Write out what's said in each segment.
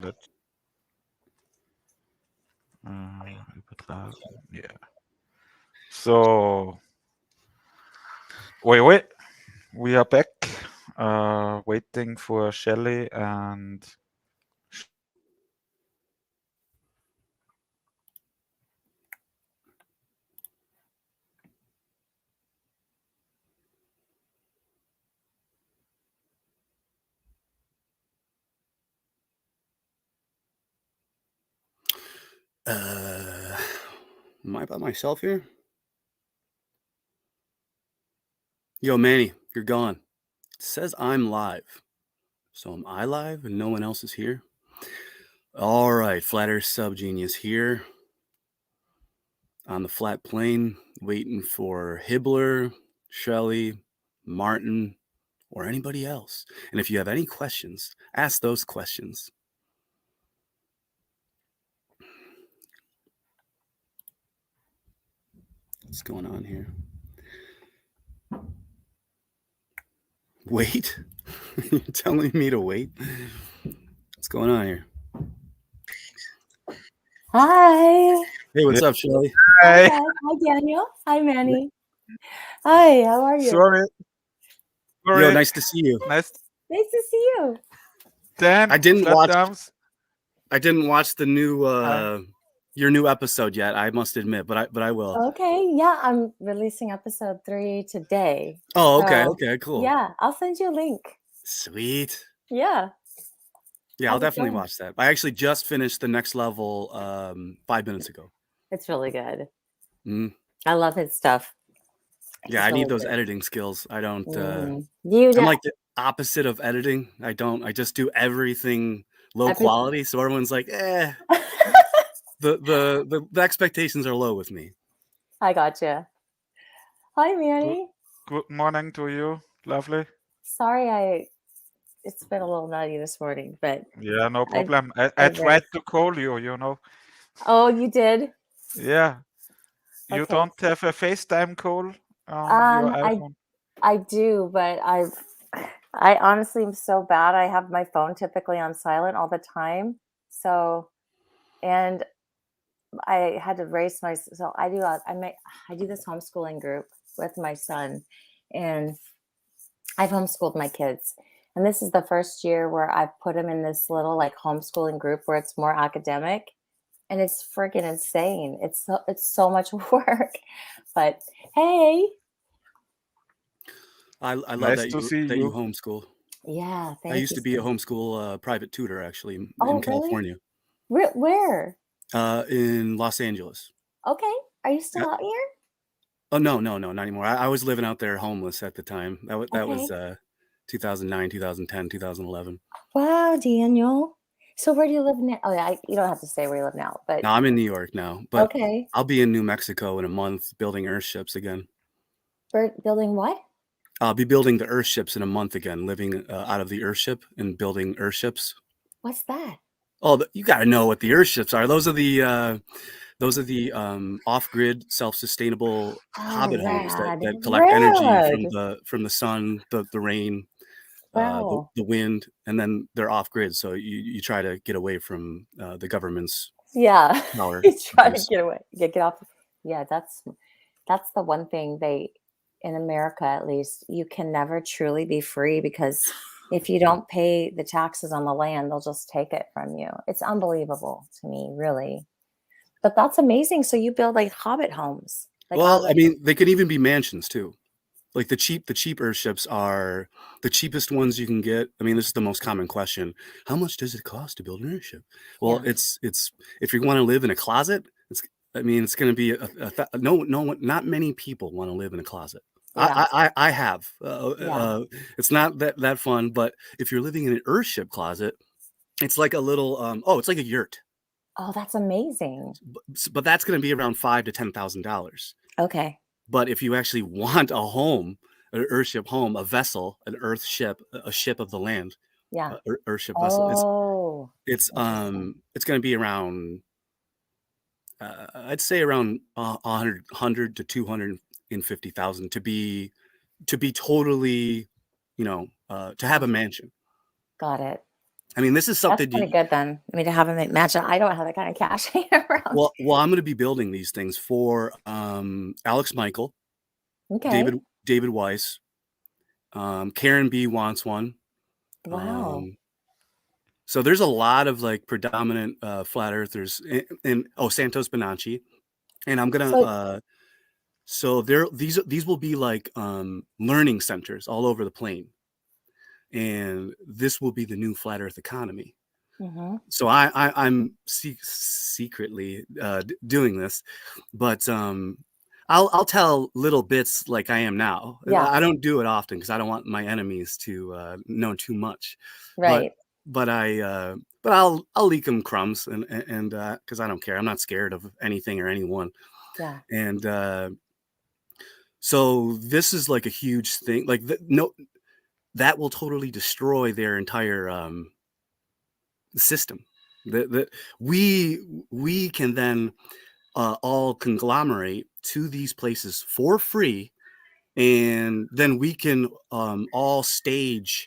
Let's übertragen. Yeah. So, wait. We are back. Waiting for Shelley and Am I by myself here? Yo, Manny, you're gone. It says I'm live. So am I live and no one else is here? All right, FLATASTIC here on the flat plane, waiting for Hibbler, Shelley, Martin, or anybody else. And if you have any questions, ask those questions. What's going on here? Wait? You're telling me to wait? What's going on here? Hi. Hey, what's up, Shelley? Hi, hi, Daniel. Hi, Manny. Hi, how are you? Sorry. Yo, nice to see you. Nice. Nice to see you. Dan, I didn't watch. Thumbs. I didn't watch the new your new episode yet. I must admit, but I will. Okay, yeah, I'm releasing episode 3 today. Oh, okay, okay, cool. Yeah, I'll send you a link. Sweet. Yeah. Yeah, I'll definitely watch that. I actually just finished the next level 5 minutes ago. It's really good. I love his stuff. Yeah, I need those editing skills. I don't. I'm like the opposite of editing. I just do everything low quality. So everyone's like, the expectations are low with me. I gotcha. Hi, Manny. Good morning to you. Lovely. Sorry, it's been a little nutty this morning, but yeah, no problem. I tried to call you, you know. Oh, you did? Yeah. You don't have a FaceTime call on your iPhone? I do, but I honestly am so bad. I have my phone typically on silent all the time. So, and I had to raise I do this homeschooling group with my son, and I've homeschooled my kids. And this is the first year where I've put them in this little like homeschooling group where it's more academic, and it's freaking insane. It's so much work. But hey, I love nice that you homeschool. Yeah, thank you. I used to be a homeschool private tutor actually in California. Really? Where? In Los Angeles. Okay. Are you still out here? Oh no, not anymore. I was living out there homeless at the time. That was 2009, 2010, 2011. Wow, Daniel. So where do you live now? Oh yeah, you don't have to say where you live now, but no, I'm in New York now. But I'll be in New Mexico in a month building Earthships again. Building what? I'll be building the Earthships in a month again, living out of the Earthship and building Earthships. What's that? Oh, you got to know what the Earthships are. Those are the off-grid, self-sustainable hobbit homes that collect energy from the sun, the rain, the wind, and then they're off-grid. So you try to get away from the government's power. You try to get away, get off. Yeah, that's the one thing in America, at least, you can never truly be free, because if you don't pay the taxes on the land, they'll just take it from you. It's unbelievable to me, really. But that's amazing. So you build like hobbit homes. Well, I mean, they could even be mansions too. Like the cheap Earthships are the cheapest ones you can get. I mean, this is the most common question. How much does it cost to build an Earthship? Well, it's if you want to live in a closet, it's going to be not many people want to live in a closet. Yeah. I have. It's not that fun, but if you're living in an Earthship closet, it's like a little it's like a yurt. Oh, that's amazing. But that's going to be around $5,000 to $10,000. Okay. But if you actually want a home, an Earthship home, a vessel, an Earthship, a ship of the land, Earthship vessel, it's going to be around I'd say around 100 to 250,000 to be totally, to have a mansion. Got it. I mean, this is That's something kind of good then. I mean, to have them match. I don't have that kind of cash around. well, I'm going to be building these things for Alex Michael, Okay. David Weiss, Karen B wants one. Wow. So there's a lot of like predominant flat earthers, and Santos Bonacci, and I'm gonna so these will be like learning centers all over the plane, and this will be the new flat earth economy. Mm-hmm. So I'm secretly doing this, but I'll tell little bits like I am now. Yeah. I don't do it often because I don't want my enemies to know too much. Right. But I'll leak them crumbs and because I don't care. I'm not scared of anything or anyone. Yeah. And so this is like a huge thing. Like that will totally destroy their entire system. We can then all conglomerate to these places for free, and then we can all stage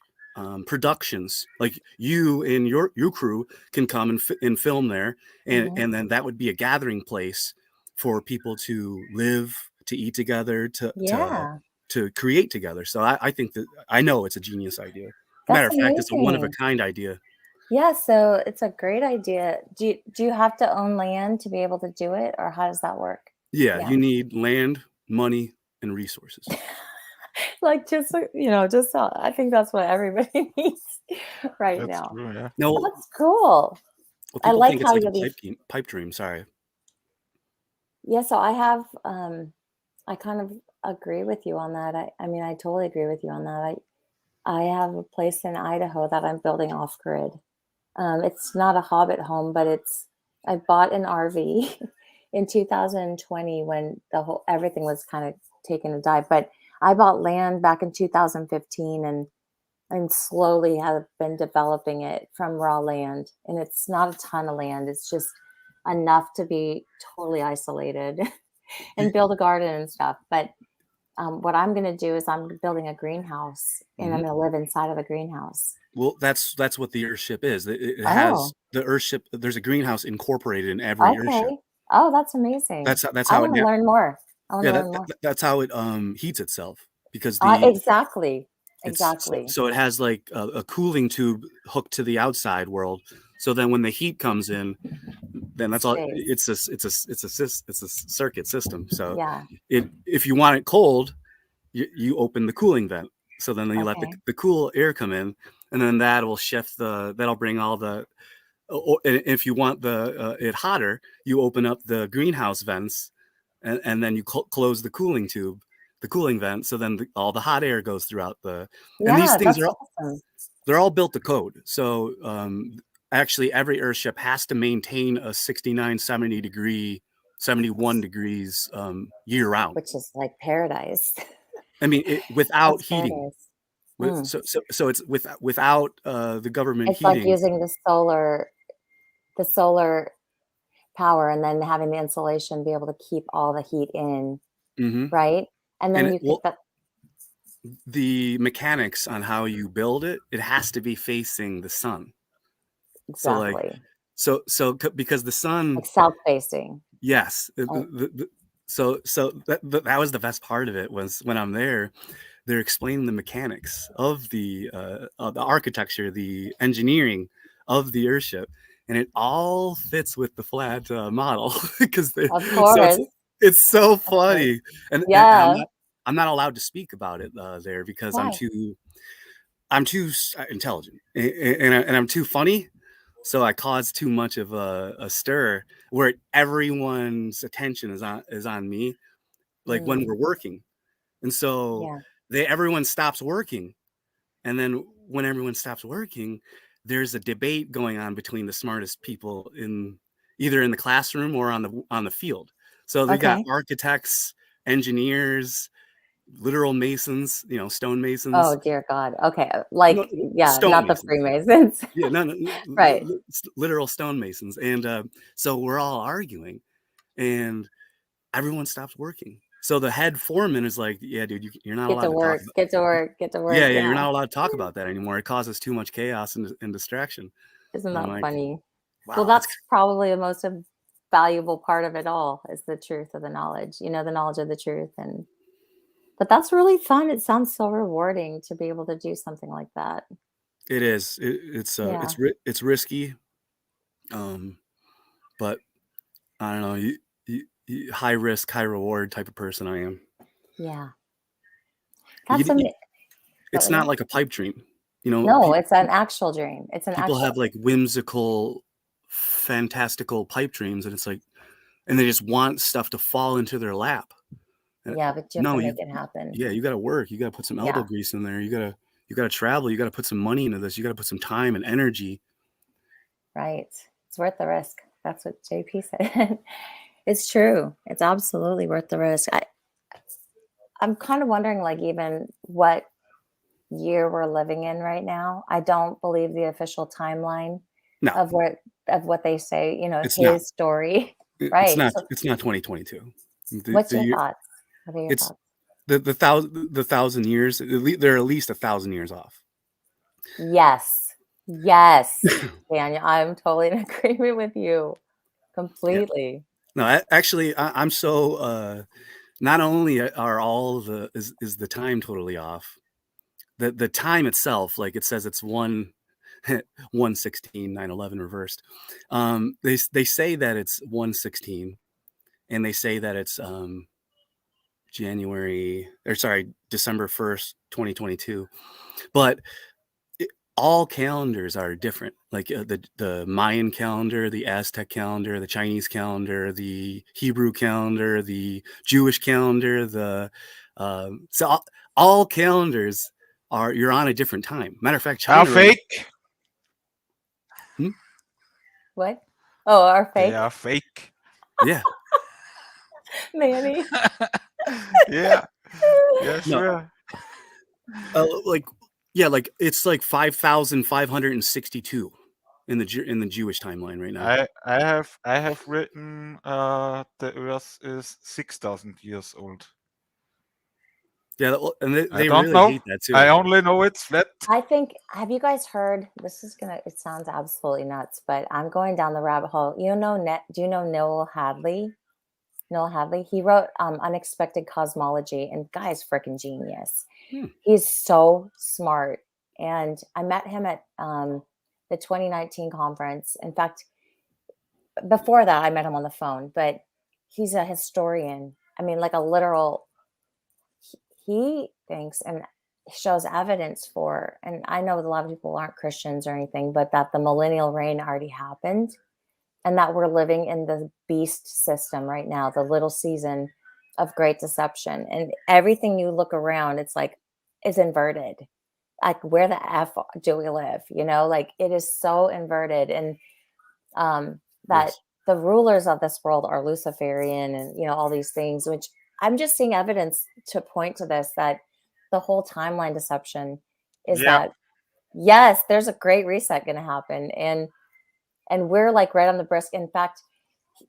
productions. Like you and your crew can come and film there, and Mm-hmm. and then that would be a gathering place for people to live, to eat together, to create together. So I think that I know it's a genius idea. Matter of fact, it's a one of a kind idea. Yeah, so it's a great idea. Do you have to own land to be able to do it, or how does that work? Yeah. You need land, money, and resources. Like just I think that's what everybody needs right That's now. true, yeah. No, That's cool. well, I people like think how it's like you'll a pipe dream. Sorry. Yeah, so I have I kind of agree with you on that. I mean, I totally agree with you on that. I have a place in Idaho that I'm building off grid. It's not a hobbit home, but I bought an RV in 2020 when everything was kind of taking a dive. But I bought land back in 2015 and slowly have been developing it from raw land. And it's not a ton of land. It's just enough to be totally isolated and build a garden and stuff. But what I'm going to do is I'm building a greenhouse, and I'm going to live inside of the greenhouse. Well, that's what the Earthship is. It has the Earthship. There's a greenhouse incorporated in every Earthship. Oh, that's amazing. That's I how want to learn more. that's how it heats itself, because exactly. So it has like a cooling tube hooked to the outside world. So then when the heat comes in, then that's all. It's a circuit system. So if you want it cold, you open the cooling vent. So then you let the cool air come in, and then that will shift that'll bring all the. If you want it hotter, you open up the greenhouse vents, and then you close the cooling tube, the cooling vent. So then all the hot air goes throughout and these things are awesome. They're all built to code. So actually every Earthship has to maintain a 69, 71 degrees year round, which is like paradise. I mean, without heating. So it's without the government it's heating. Like using the solar power, and then having the insulation be able to keep all the heat in, right? And then the mechanics on how you build it has to be facing the sun. Exactly. So because the sun, like south facing. Yes. So that was the best part of it, was when I'm there, they're explaining the mechanics of the architecture, the engineering of the Earthship, and it all fits with the flat model, because of course. So it's so funny, and I'm not allowed to speak about it there, because Why? I'm too intelligent, and I'm too funny, so I cause too much of a stir where everyone's attention is on me, like when we're working, and so everyone stops working, and then when everyone stops working, there's a debate going on between the smartest people either in the classroom or on the field. So they got architects, engineers, literal masons, stone masons. Oh dear God. Okay. Like, not masons. The Freemasons. No, right. Literal stonemasons. And so we're all arguing, and everyone stops working. So the head foreman is like, yeah, dude, you're not Get allowed to to talk work, about. get to work, get to work. Yeah, you're not allowed to talk about that anymore. It causes too much chaos and distraction. Isn't And I'm that like, funny? wow, Well, that's probably the most valuable part of it all is the truth of the knowledge, the knowledge of the truth. But that's really fun. It sounds so rewarding to be able to do something like that. it is. Yeah. It's risky, but I don't know. You high risk, high reward type of person I am. Yeah. You- That's amazing. It's not like a pipe dream, No, it's an actual dream. It's an people actual. have like whimsical, fantastical pipe dreams, and it's like, and they just want stuff to fall into their lap. Yeah, but you have to make it happen. Yeah, you got to work. You got to put some elbow grease in there. You got to travel. You got to put some money into this. You got to put some time and energy. Right. It's worth the risk. That's what JP said. It's true. It's absolutely worth the risk. I'm kind of wondering, like, even what year we're living in right now. I don't believe the official timeline No, of what they say, it's his not. story. It's Right. not. So It's not 2022. what's your thoughts? What are your It's thoughts? the thousand years. They're at least 1,000 years off. Yes. Yes, Daniel. I'm totally in agreement with you. Completely. No, actually, I'm so. Not only are is the time totally off, the time itself, like it says, it's 1:16, 9/11 reversed. They say that it's 1:16, and they say that it's December 1st, 2022, but all calendars are different. Like the Mayan calendar, the Aztec calendar, the Chinese calendar, the Hebrew calendar, the Jewish calendar, so all calendars you're on a different time. Matter of fact, Are China right fake. What? Oh, our They fake? are fake. Yeah. Manny. Yeah. Yeah, No. sure. Like it's like 5,562 in the Jewish timeline right now. I have written the Earth is 6,000 years old. Yeah, and I they don't really know. hate that too. I only know it's flat. I think, have you guys heard, it sounds absolutely nuts, but I'm going down the rabbit hole. Do you know Noel Hadley? Noel Hadley, he wrote Unexpected Cosmology, and guy's freaking genius. He's so smart. And I met him at the 2019 conference. In fact, before that, I met him on the phone, but he's a historian. I mean, like a literal, he thinks and shows evidence for, and I know a lot of people aren't Christians or anything, but that the millennial reign already happened and that we're living in the beast system right now, the little season of great deception. And everything you look around, it's like, is inverted. Like, where the F do we live? Like, it is so inverted. And that the rulers of this world are Luciferian and, all these things, which I'm just seeing evidence to point to this, that the whole timeline deception is that, yes, there's a great reset going to happen. And we're like right on the brisk. In fact,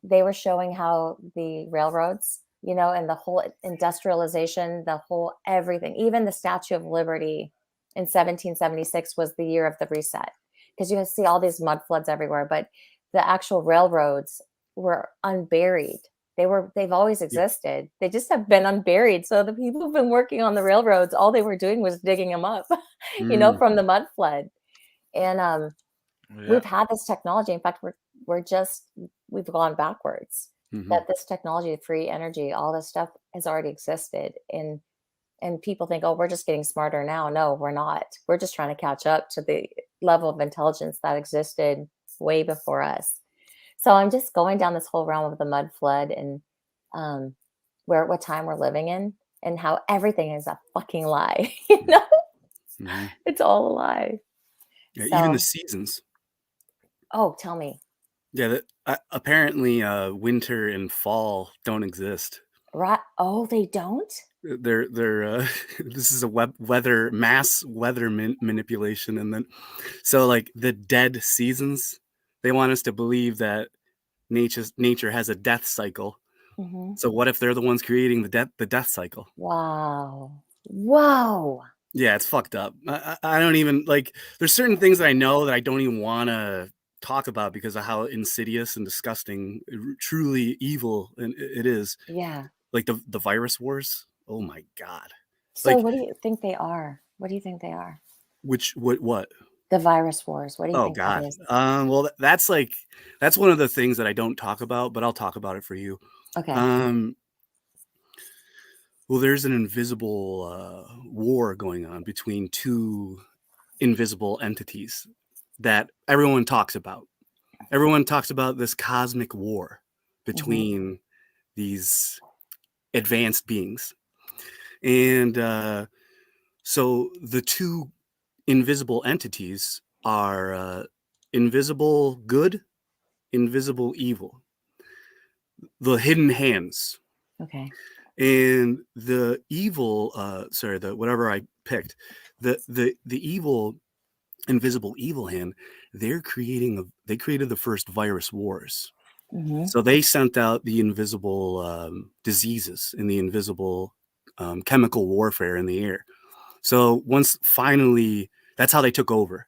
they were showing how the railroads, and the whole industrialization, the whole everything, even the Statue of Liberty in 1776 was the year of the reset, because you see all these mud floods everywhere, but the actual railroads were unburied. They've always existed. They just have been unburied. So the people who've been working on the railroads, all they were doing was digging them up, from the mud flood. And we've had this technology. In fact, we've gone backwards. That this technology, free energy, all this stuff has already existed. And people think, oh, we're just getting smarter now. No, we're not. We're just trying to catch up to the level of intelligence that existed way before us. So I'm just going down this whole realm of the mud flood and what time we're living in and how everything is a fucking lie. It's all a lie. Yeah, even the seasons. Oh, tell me. Yeah, apparently winter and fall don't exist. Right? Oh, they don't? They're this is a mass weather manipulation, and then so like the dead seasons, they want us to believe that nature has a death cycle, Mhm. So what if they're the ones creating the death cycle? Wow. Whoa. Yeah, it's fucked up. I don't even like. There's certain things that I know that I don't even want to talk about because of how insidious and disgusting, truly evil it is. Yeah. Like the virus wars. Oh my god. So Like what do you think they are? What do you think they are? what? The virus wars. What do you Oh think that god. is? Well, that's one of the things that I don't talk about, but I'll talk about it for you. Okay. Well, there's an invisible war going on between two invisible entities that everyone talks about. Everyone talks about this cosmic war between these advanced beings. And so the two invisible entities are invisible good, invisible evil, the hidden hands. Okay. And the evil, whatever I picked, the evil, invisible evil hand, they created the first virus wars. Mhm. So they sent out the invisible diseases and the invisible chemical warfare in the air. So once finally, that's how they took over.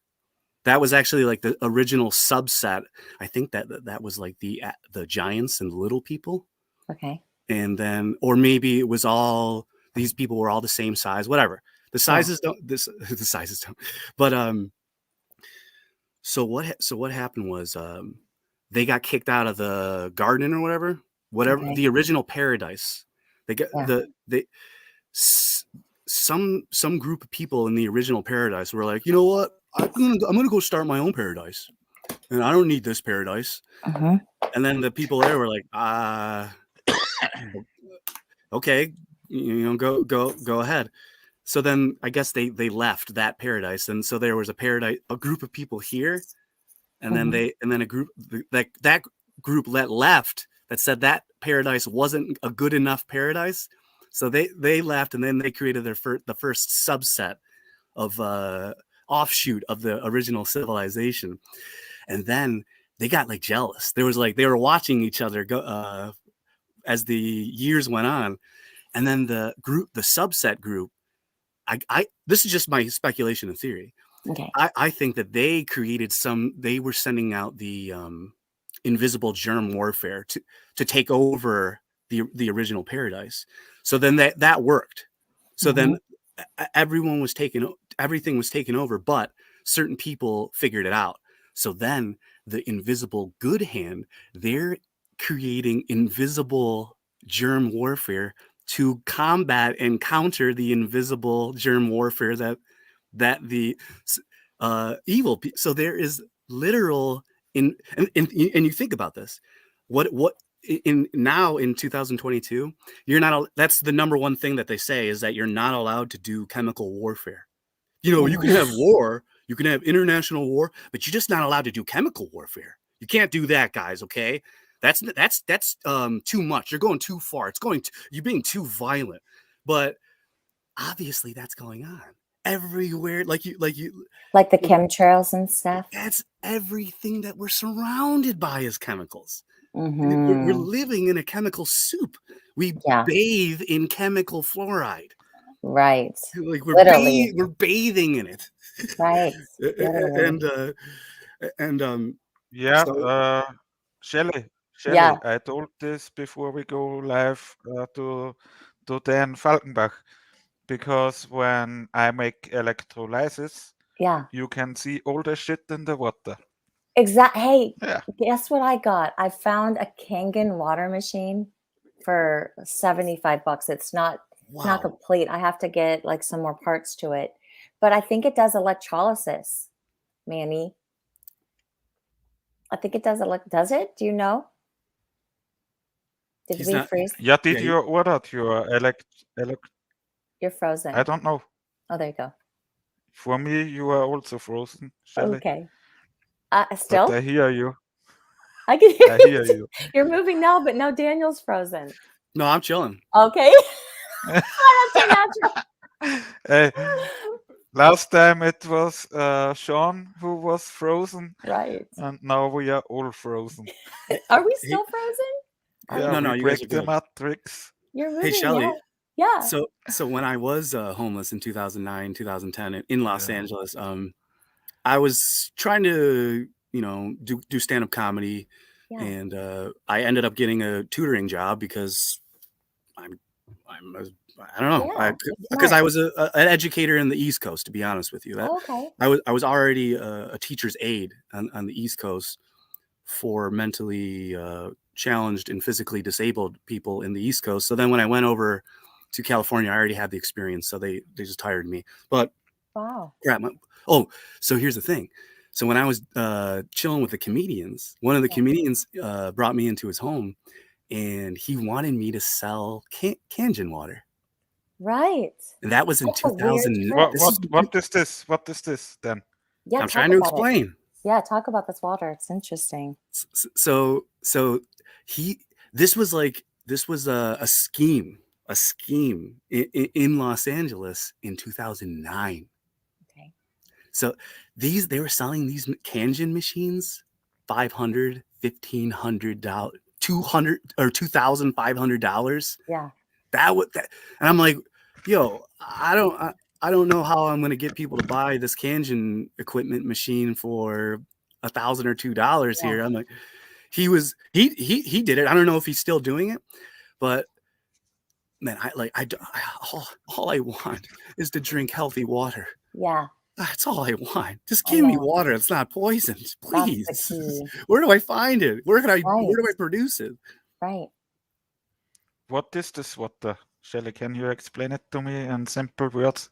That was actually like the original subset. I think that was like the giants and the little people. Okay. And then, or maybe it was all these people were all the same size, whatever. The sizes don't. The sizes don't. But so what happened was they got kicked out of the garden or whatever Okay. the original paradise. They got some group of people in the original paradise were like, you know what, I'm gonna go start my own paradise, and I don't need this paradise. And then the people there were like, okay, go ahead. So then I guess they left that paradise, and so there was a group of people here, and then a group that group left that said that paradise wasn't a good enough paradise, so they left, and then they created the first subset of offshoot of the original civilization, and then they got like jealous. There was like they were watching each other go as the years went on, and then the subset group. This is just my speculation and theory. Okay. I think that they were sending out the invisible germ warfare to take over the original paradise. So then that worked. So then everything was taken over, but certain people figured it out. So then the invisible good hand, they're creating invisible germ warfare to combat and counter the invisible germ warfare that the evil. So there is literal and you think about this. What in 2022, you're not. That's the number one thing that they say is that you're not allowed to do chemical warfare. You know, you can have war, you can have international war, but you're just not allowed to do chemical warfare. You can't do that, guys. Okay. That's too much. You're going too far. You're being too violent. But obviously that's going on everywhere. Like the chemtrails and stuff. That's everything that we're surrounded by is chemicals. We're living in a chemical soup. We bathe in chemical fluoride. Right. Like we're bathing in it. Right. Shelley, Yeah. I told this before we go live to Dan Falkenbach, because when I make electrolysis, you can see all the shit in the water. Exactly. Hey, guess what I got? I found a Kangen water machine for $75. It's not complete. I have to get like some more parts to it, but I think it does electrolysis, Manny. I think it does. Does it? Do you know? Did we freeze? Yeah, did you order your You're frozen. I don't know. Oh, there you go. For me, you are also frozen, Shelley. Okay. Still? But I hear you. I can hear you. You're moving now, but now Daniel's frozen. No, I'm chilling. Okay. Hey, last time it was Sean who was frozen. Right. And now we are all frozen. Are we still frozen? Yeah, No, we you guys break are the good. matrix. You're moving. Hey, Shelley. Yeah. So when I was homeless in 2009, 2010 in Los Yeah. Angeles, I was trying to, do stand-up comedy, and I ended up getting a tutoring job because I don't know, because I was an educator in the East Coast. To be honest with you, I was already a teacher's aide on the East Coast for mentally challenged and physically disabled people in the East Coast. So then when I went over to California, I already had the experience, so they just hired me. But wow, crap. So here's the thing. So when I was chilling with the comedians, one of the comedians brought me into his home, and he wanted me to sell Kangen water. Right. And that was in 2000. What is this? What is this then? Yeah, I'm trying to explain. Yeah, talk about this water. It's interesting. So this was a scheme in Los Angeles in 2009. Okay. So they were selling these Kangen machines $500, $1,500, $200 or $2,500. Yeah. And I'm like, yo, I don't know how I'm going to get people to buy this Kangen equipment machine for $1,000 or $2 here. I'm like, he did it. I don't know if he's still doing it, but man, all I want is to drink healthy water. Yeah. That's all I want. Just give me water. It's not poisoned, please. That's the key. Where do I find it? Where do I produce it? Right. What is this water? Shelley, can you explain it to me in simple words?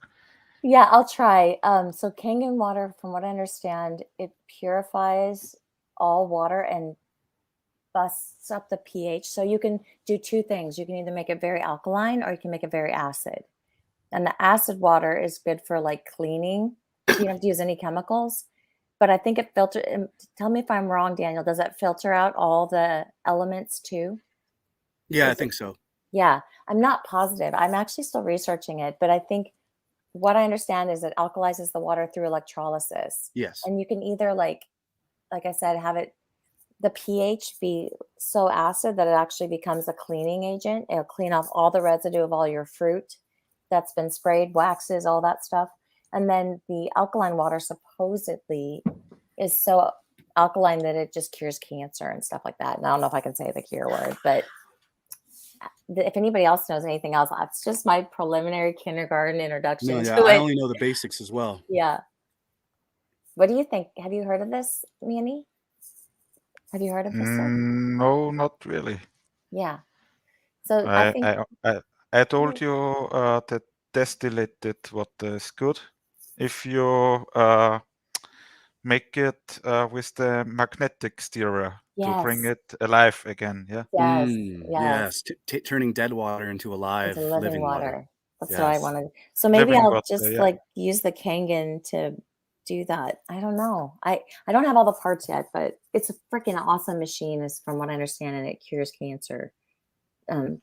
Yeah, I'll try. So Kangen water, from what I understand, it purifies all water and busts up the pH. So you can do two things. You can either make it very alkaline or you can make it very acid. And the acid water is good for like cleaning. You don't have to use any chemicals. But I think it filters. Tell me if I'm wrong, Daniel. Does it filter out all the elements too? Yeah, I think so. Yeah, I'm not positive. I'm actually still researching it, but I think what I understand is it alkalizes the water through electrolysis. Yes. And you can either like I said, have the pH be so acid that it actually becomes a cleaning agent. It'll clean off all the residue of all your fruit that's been sprayed, waxes, all that stuff. And then the alkaline water supposedly is so alkaline that it just cures cancer and stuff like that. And I don't know if I can say the cure word, but if anybody else knows anything else, that's just my preliminary kindergarten introduction to it. I only know the basics as well. Yeah. What do you think? Have you heard of this, Manny? Have you heard of this? No, not really. Yeah. So I think I told you that distillated water is good if you make it with the magnetic stirrer to bring it alive again. Yeah. Yes. Turning dead water into alive, living water. That's what I wanted. So maybe Living I'll water, just like use the Kangen to do that. I don't know. I don't have all the parts yet, but it's a freaking awesome machine, is from what I understand, and it cures cancer. And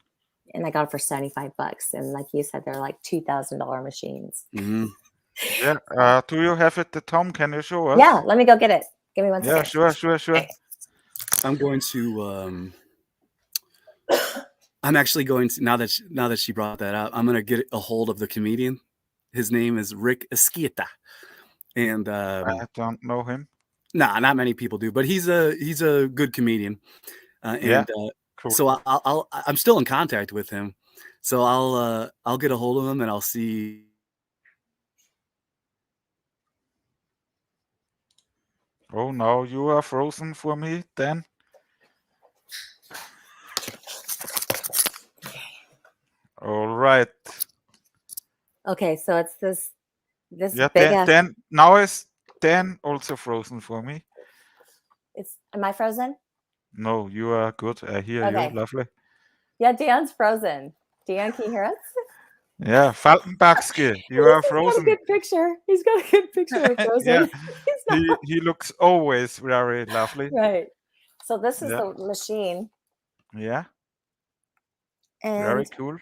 I got it for $75. And like you said, they're like $2,000 machines. Mm-hmm. Yeah. Do you have it at home? Can you show us? Yeah. Let me go get it. Give me one second. Yeah, sure. Okay. I'm going to. I'm actually going to, now that she brought that up, I'm going to get a hold of the comedian. His name is Rick Esquieta, and I don't know him. Nah, not many people do, but he's a good comedian. Cool. So I'm still in contact with him. So I'll get a hold of him and I'll see. Oh no, you are frozen for me then. All right. Okay, so it's this yeah, big then now is Dan also frozen for me. Am I frozen? No, you are good. I hear you. Lovely. Yeah, Dan's frozen. Dan, can you hear us? Yeah, Falkenbach, you are frozen. He's got a good picture. He's got a good picture of frozen. Yeah. he looks always very lovely. Right. So this is the machine. Yeah. And very cool.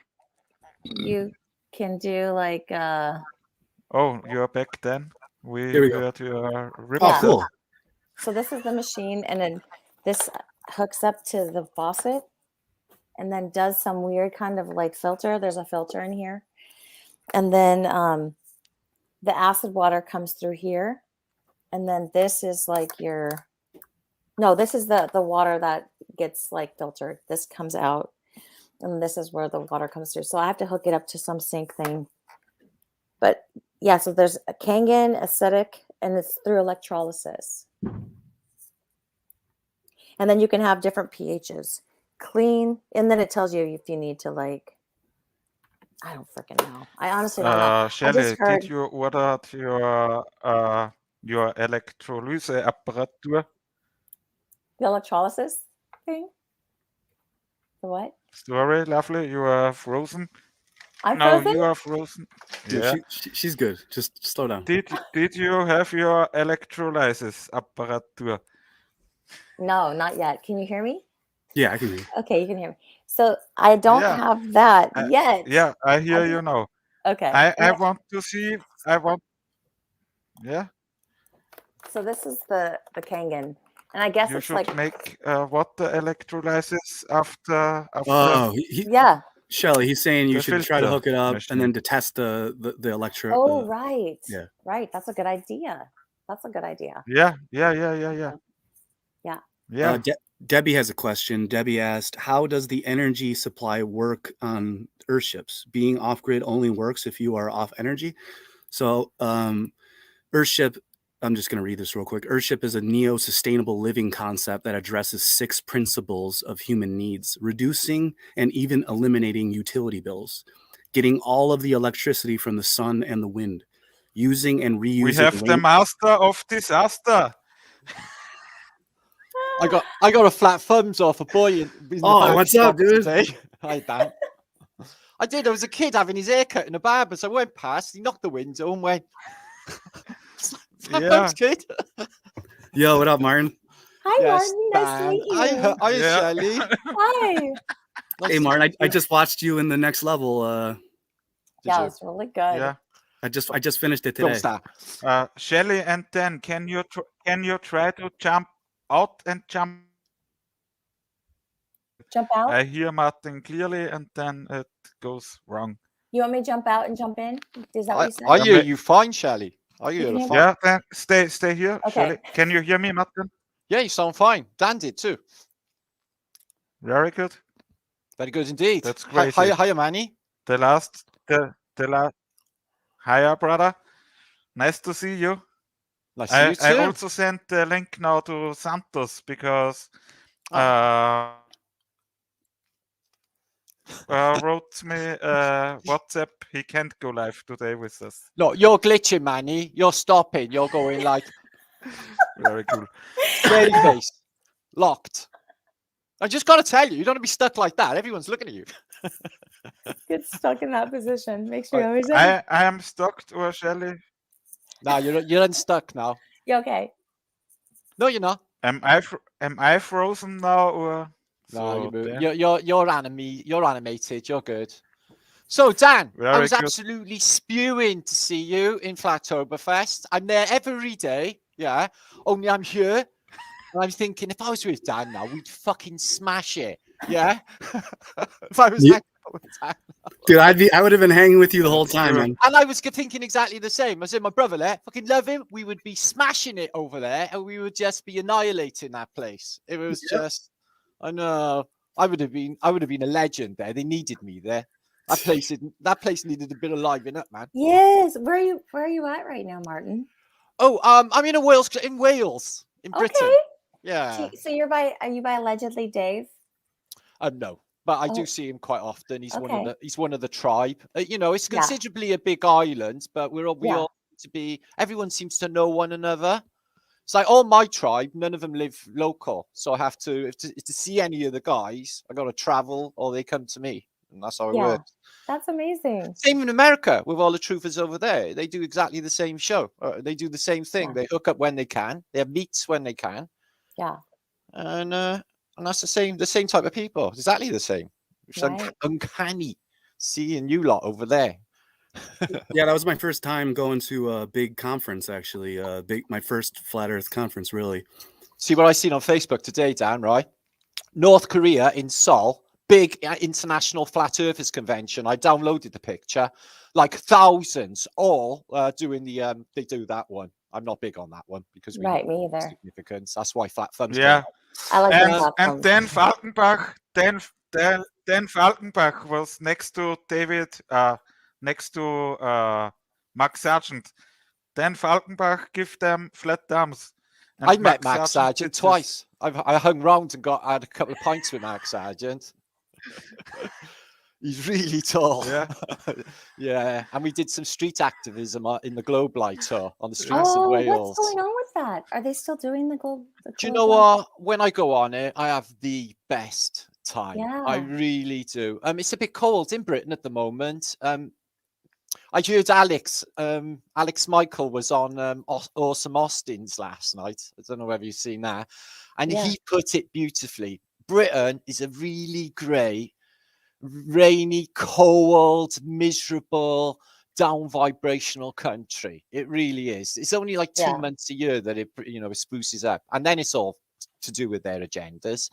You can do like Oh, you're back then. We heard your rip. Oh, cool. So this is the machine, and then this hooks up to the faucet. and then does some weird kind of like filter. There's a filter in here. And then the acid water comes through here. And then this is like this is the water that gets like filtered. This comes out. And this is where the water comes through. So I have to hook it up to some sink thing. But yeah, so there's a Kangen, acidic, and it's through electrolysis. And then you can have different pHs. Clean, and then it tells you if you need to like, I don't freaking know. I honestly don't know. Shelley, did you order your electrolyse-apparatur? The electrolysis thing? The what? Sorry, lovely, you are frozen. I'm frozen? No, you are frozen. Yeah, she's good. Just slow down. Did you have your electrolysis-apparatur? No, not yet. Can you hear me? Yeah, I can hear you. Okay, you can hear me. So I don't have that yet. Yeah, I hear you now. Okay. I want to see. Yeah. So this is the Kangen, and I guess you it's should like make what the electrolysis after. Oh, yeah. Shelley, he's saying you should try to hook it up machine. and then to test the electro. Oh, right. Yeah. Right. That's a good idea. That's a good idea. Yeah. Debbie has a question. Debbie asked, how does the energy supply work on Earthships? Being off-grid only works if you are off energy. So Earthship, I'm just going to read this real quick. Earthship is a neo-sustainable living concept that addresses 6 principles of human needs, reducing and even eliminating utility bills, getting all of the electricity from the sun and the wind, using and reusing. We have the master of disaster. I got a flat thumbs off a boy. Oh, what's up, dude? Hi, Dan. I did. There was a kid having his hair cut in a barber, so I went past. He knocked the window and went, "Thanks, kid." Yo, what up, Martin? Hi, Martin. Nice to meet you. Hi, Shelley. Hi. Hey, Martin. I just watched you in the next level. Yeah, it's really good. Yeah. I just finished it today. Shelley and Dan, can you try to jump out and jump out? I hear Martin clearly and then it goes wrong. You want me to jump out and jump in? Is that what you said? I hear you fine, Shelley. I hear you fine. Yeah, then stay here. Okay. Shelley. Can you hear me, Martin? Yeah, you sound fine. Dan did too. Very good. Very good indeed. That's great. Hiya, Manny. The last. Hiya, brother. Nice to see you. Nice to see you too. I also sent the link now to Santos because wrote me WhatsApp. He can't go live today with us. No, you're glitching, Manny. You're stopping. You're going like very cool. Steady face. Locked. I just got to tell you, you don't want to be stuck like that. Everyone's looking at you. Get stuck in that position. Make sure you always. I am stuck, or Shelley. No, you're unstuck now. You okay? No, you're not. Am I frozen now, or? No, you're animated. You're good. So Dan, I was absolutely spewing to see you in FLATOberfest. I'm there every day. Yeah, only I'm here. And I'm thinking, if I was with Dan now, we'd fucking smash it. Yeah. If I was with Dan. Dude, I would have been hanging with you the whole time, man. And I was thinking exactly the same. I said, my brother there, fucking love him. We would be smashing it over there, and we would just be annihilating that place. It was just, I know. I would have been a legend there. They needed me there. That place needed a bit of livening up, man. Yes. Where are you at right now, Martin? Oh, I'm in Wales, in Britain. Okay. Yeah. So are you by allegedly Dave? No, but I do see him quite often. He's one of the tribe. It's considerably a big island, but we all to be. Everyone seems to know one another. It's like all my tribe. None of them live local, so I have to see any of the guys. I got to travel, or they come to me, and that's how it works. That's amazing. Same in America with all the truthers over there. They do exactly the same show. They do the same thing. Yeah. They hook up when they can. They have meets when they can. Yeah. And that's the same type of people. Exactly the same. It's uncanny seeing you lot over there. Yeah, that was my first time going to a big conference, actually. My first Flat Earth conference, really. See what I seen on Facebook today, Dan, right? North Korea in Seoul big international flat earthers convention. I downloaded the picture, like thousands, all doing the. They do that one. I'm not big on that one because we right, me either. Significance. That's why flat thumbs. Yeah, I like and then Falkenbach, then Falkenbach was next to David, next to Max Sargent. Then Falkenbach give them flat thumbs. And I met Max Sargent twice. I hung round and had a couple of pints with Max Sargent. He's really tall. Yeah. Yeah. And we did some street activism in the Globe Light tour on the streets of Wales. What's going on with that? Are they still doing the Globe? Do you know what? When I go on it, I have the best time. Yeah. I really do. It's a bit cold in Britain at the moment. I heard Alex Michael was on Awesome Austin's last night. I don't know whether you've seen that. And he put it beautifully. Britain is a really grey, rainy, cold, miserable, down vibrational country. It really is. It's only like 2 months a year that it spruces up. And then it's all to do with their agendas.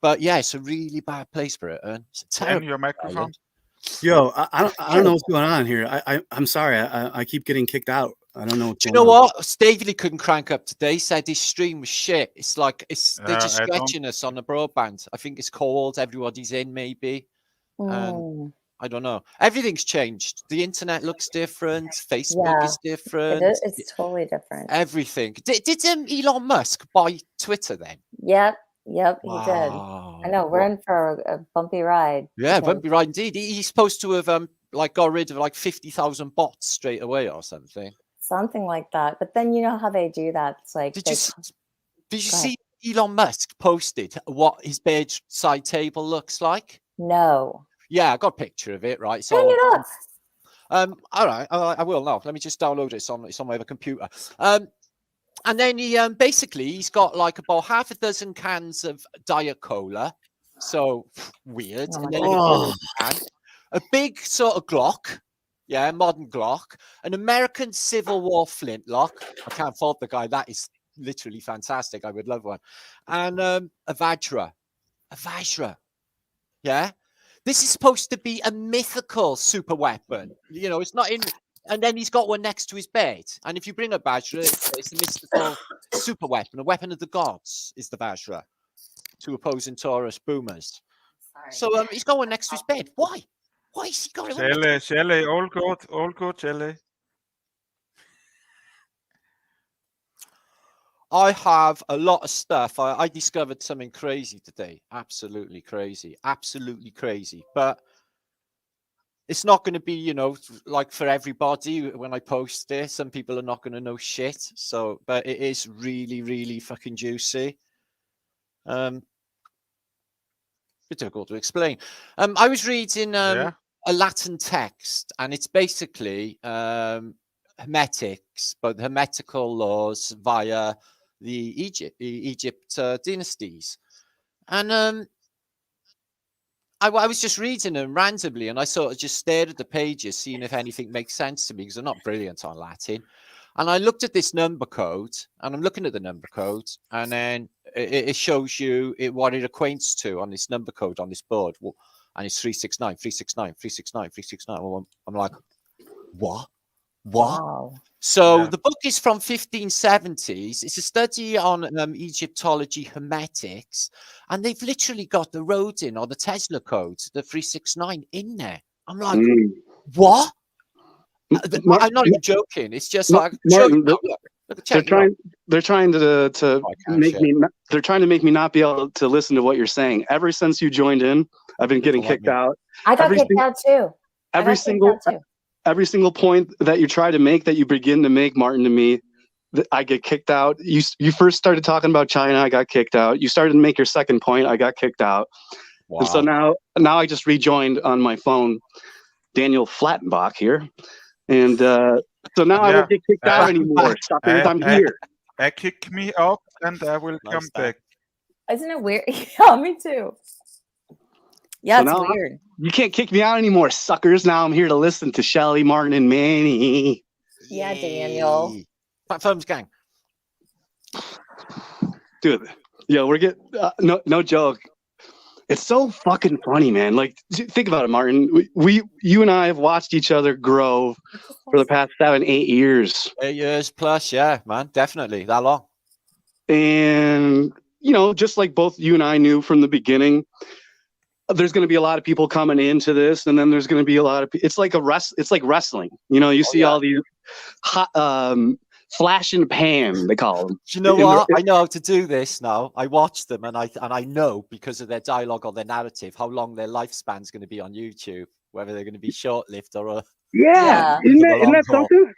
But yeah, it's a really bad place, Britain. It's a terrible your microphone. island. Yo, I don't know what's going on here. I'm sorry. I keep getting kicked out. I don't know. Do you know what? Stavely couldn't crank up today. He said his stream was shit. It's like they're just stretching us on the broadband. I think it's cold. Everybody's in maybe. I don't know. Everything's changed. The internet looks different. Facebook is different. It's totally different. Everything. Did Elon Musk buy Twitter then? Yep, he did. I know we're in for a bumpy ride. Yeah, bumpy ride indeed. He's supposed to have got rid of like 50,000 bots straight away or something. Something like that. But then you know how they do that. It's like did you see Elon Musk posted what his bedside table looks like? No. Yeah, I got a picture of it, right? So turn it up. All right, I will now. Let me just download it. It's on my other computer. And then he's got like about half a dozen cans of Diet Cola. So weird. And then a big sort of Glock. Yeah, modern Glock. An American Civil War flintlock. I can't fault the guy. That is literally fantastic. I would love one. And a Vajra. A Vajra. Yeah. This is supposed to be a mythical super weapon. You know, it's not in. And then he's got one next to his bed. And if you bring a Vajra, it's a mystical super weapon. A weapon of the gods is the Vajra to opposing Taurus boomers. Sorry. So he's got one next to his bed. Why? Why is he got it? Shelley, all good, Shelley. I have a lot of stuff. I discovered something crazy today. Absolutely crazy. But it's not going to be, like for everybody when I post this. Some people are not going to know shit. So, but it is really, really fucking juicy. It's difficult to explain. I was reading a Latin text, and it's basically Hermetics, but Hermetical laws via the Egypt dynasties. And I was just reading them randomly, and I sort of just stared at the pages, seeing if anything makes sense to me, because I'm not brilliant on Latin. And I looked at this number code, and I'm looking at the number code, and then it shows you what it acquaints to on this number code on this board. And it's 369, 369, 369, 369. I'm like, what? Wow. So the book is from 1570s. It's a study on Egyptology hermetics, and they've literally got the Rodin or the Tesla code, the 369 in there. I'm like, what? I'm not even joking. It's just like Martin, they're trying to make me. They're trying to make me not be able to listen to what you're saying. Ever since you joined in, I've been getting kicked out. I got kicked out too. Every single point that you try to make, that you begin to make, Martin, to me, I get kicked out. You first started talking about China, I got kicked out. You started to make your second point, I got kicked out. Wow. And so now I just rejoined on my phone, Daniel Falkenbach here. And so now I won't get kicked out anymore. I'm here. Kick me out and I will come back. Isn't it weird? Yeah, me too. Yeah, so it's weird. You can't kick me out anymore, suckers. Now I'm here to listen to Shelley, Martin, and Manny. Yeah, Daniel. Platforms gang. Dude, we're getting no joke. It's so fucking funny, man. Like, think about it, Martin. You and I have watched each other grow for the past 7-8 years. 8 years plus, yeah, man, definitely that long. And just like both you and I knew from the beginning, there's going to be a lot of people coming into this, and then there's going to be a lot of. It's like it's like wrestling. You see all these hot, flash and pan, they call them. Do you know what? I know how to do this now. I watch them, and I know because of their dialogue or their narrative how long their lifespan's going to be on YouTube, whether they're going to be short-lived or yeah. Isn't that something?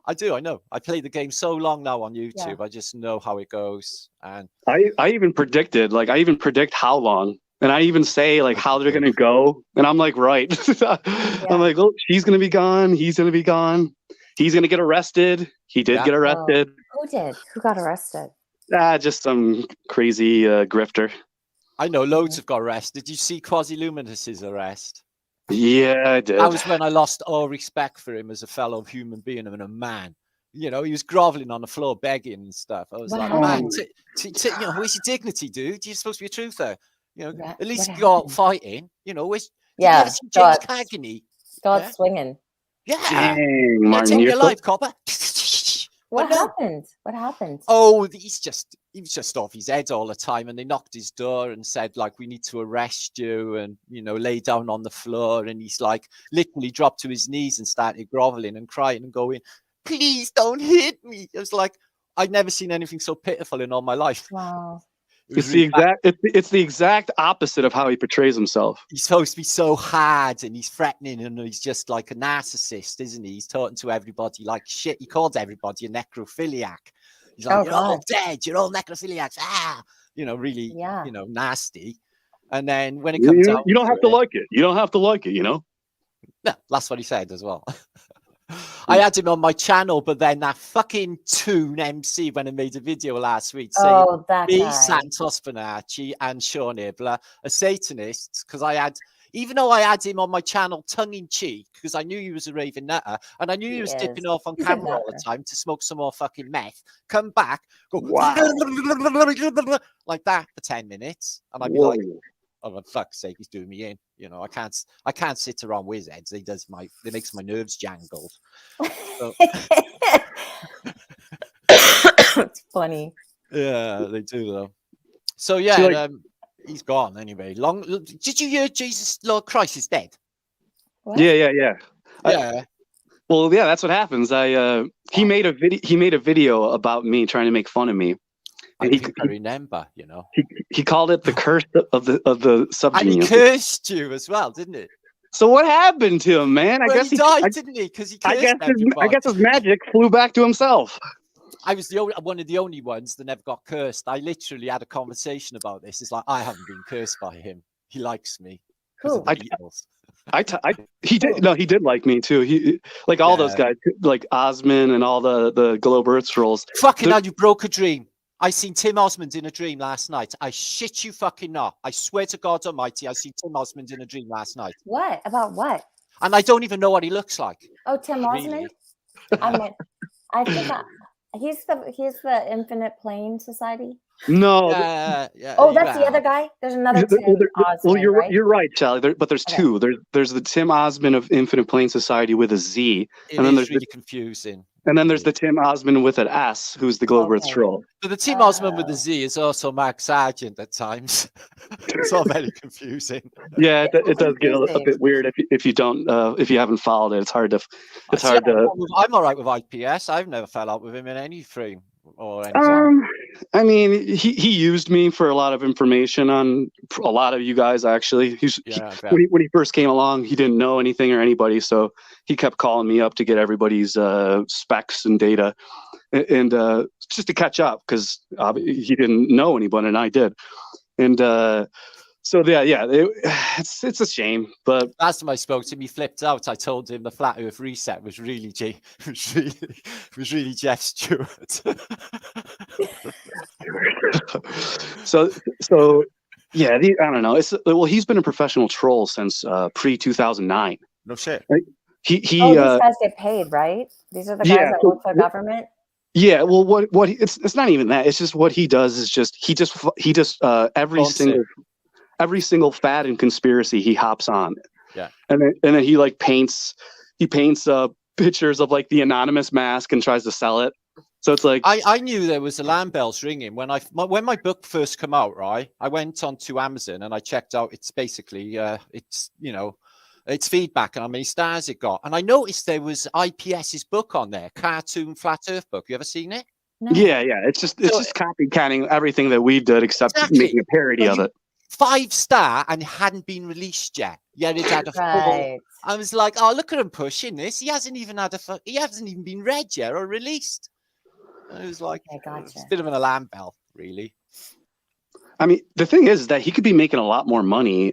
I do. I know. I play the game so long now on YouTube. Yeah. I just know how it goes, and I even predicted, like, I even predict how long. And I even say, like, how they're going to go. And I'm like, right. I'm like, oh, she's going to be gone. He's going to be gone. He's going to get arrested. He did get arrested. Who did? Who got arrested? Just some crazy grifter. I know loads have got arrested. Did you see Quasi-Luminous's arrest? Yeah, I did. That was when I lost all respect for him as a fellow human being and a man. He was groveling on the floor, begging and stuff. I was like, man, where's your dignity, dude? You're supposed to be a truther. At least go out fighting. Where's James Cagney? Start swinging. Yeah. Dang, Martin, take your life, copper. What happened? What happened? Oh, he was just off his head all the time, and they knocked his door and said, like, we need to arrest you, and lay down on the floor, and he's like literally dropped to his knees and started groveling and crying and going, please don't hit me. It was like, I'd never seen anything so pitiful in all my life. Wow. It's the exact opposite of how he portrays himself. He's supposed to be so hard and he's threatening and he's just like a narcissist, isn't he? He's talking to everybody like shit. He called everybody a necrophiliac. He's like, you're all dead. You're all necrophiliacs. Really, nasty. And then when it comes out, you don't have to like it. You don't have to like it. No, that's what he said as well. I had him on my channel, but then that fucking Toon MC when I made a video last week saying me, Santos Bonacci, and Sean Ibler are Satanists because even though I had him on my channel tongue in cheek because I knew he was a raving nutter and I knew he was dipping off on camera all the time to smoke some more fucking meth, come back, go like that for 10 minutes, and I'd be like, oh, for fuck's sake, he's doing me in. I can't sit around with heads. It makes my nerves jangle. So. It's funny. Yeah, they do though. So yeah, he's gone anyway. Did you hear Jesus Lord Christ is dead? What? Yeah. Well, yeah, that's what happens. He made a video about me trying to make fun of me. And I remember, he called it the curse of the FESubGenius. And he cursed you as well, didn't it? So what happened to him, man? I guess he died, didn't he? Because he cursed I guess his magic flew back to himself. I was one of the only ones that never got cursed. I literally had a conversation about this. It's like, I haven't been cursed by him. He likes me. Who? He did like me too. He like all those guys, like Osmond and all the Globe Earth Trolls. Fucking hell, you broke a dream. I seen Tim Osmond in a dream last night. I shit you fucking not. I swear to God Almighty, I seen Tim Osmond in a dream last night. What? About what? And I don't even know what he looks like. Oh, Tim Osmond? I think he's the Infinite Plane Society. No. Oh, that's the other guy. There's another Tim Osmond. Well, you're right, Sally. But there's two. There's the Tim Osmond of Infinite Plane Society with a Z, and then there's really confusing. And then there's the Tim Osmond with an S, who's the Globe Earth Troll. So the Tim Osmond with the Z is also Mark Sargent at times. It's all very confusing. Yeah, it does get a bit weird if you haven't followed it. It's hard to. I'm all right with IPS. I've never fell out with him in any frame or anything. I mean, he used me for a lot of information on a lot of you guys. Actually, when he first came along, he didn't know anything or anybody, so he kept calling me up to get everybody's specs and data, and just to catch up because he didn't know anybody and I did, and so it's a shame. But last time I spoke to him, he flipped out. I told him the flat Earth reset was really Jeff Stewart. so yeah, I don't know. He's been a professional troll since pre-2009. No shit. Like, these guys get paid, right? These are the guys that work for government. Yeah, well, it's not even that. It's just what he does is he just every every single fad and conspiracy he hops on. Yeah. And then he like paints pictures of like the anonymous mask and tries to sell it. So it's like I knew there was alarm bells ringing when my book first came out, right? I went on to Amazon and I checked out. It's basically it's it's feedback and how many stars it got. And I noticed there was IPS's book on there, cartoon flat Earth book. You ever seen it? No. Yeah. It's just copycatting everything that we did, except making a parody of it. 5-star and it hadn't been released yet. Yeah, it had a full. I was like, oh, look at him pushing this. He hasn't even been read yet or released. And it was like, it's a bit of an alarm bell, really. I mean, the thing is that he could be making a lot more money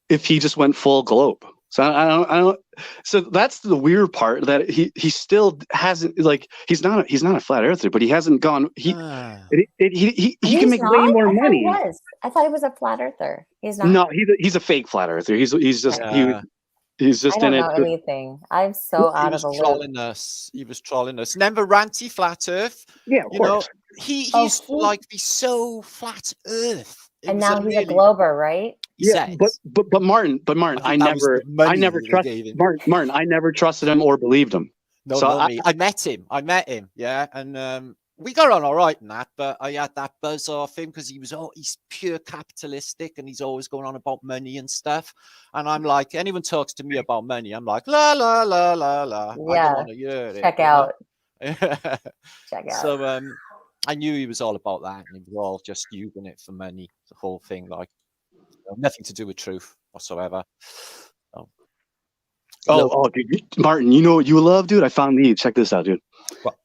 if he just went full globe. So I don't. So that's the weird part, that he still hasn't, like, he's not a flat earther, but he hasn't gone. He can make way more money. I thought he was a flat earther. He's not. No, he's a fake flat earther. He's just he's just I don't in know it. anything. I'm so out of the loop. He was trolling us. Remember ranty flat Earth? Yeah, of course. He used to like be so flat Earth. And now he's a glober, right? Yeah, but Martin, I never trusted him or believed him. No, so I met him, yeah, and we got on all right in that, but I had that buzz off him because he's pure capitalistic and he's always going on about money and stuff. And I'm like, anyone talks to me about money, I'm like, la la la la la. Yeah, check out. Check out. So I knew he was all about that, and he was all just using it for money. The whole thing, like, nothing to do with truth whatsoever. Oh, dude, Martin, you know what you love, dude? I found these. Check this out, dude. What?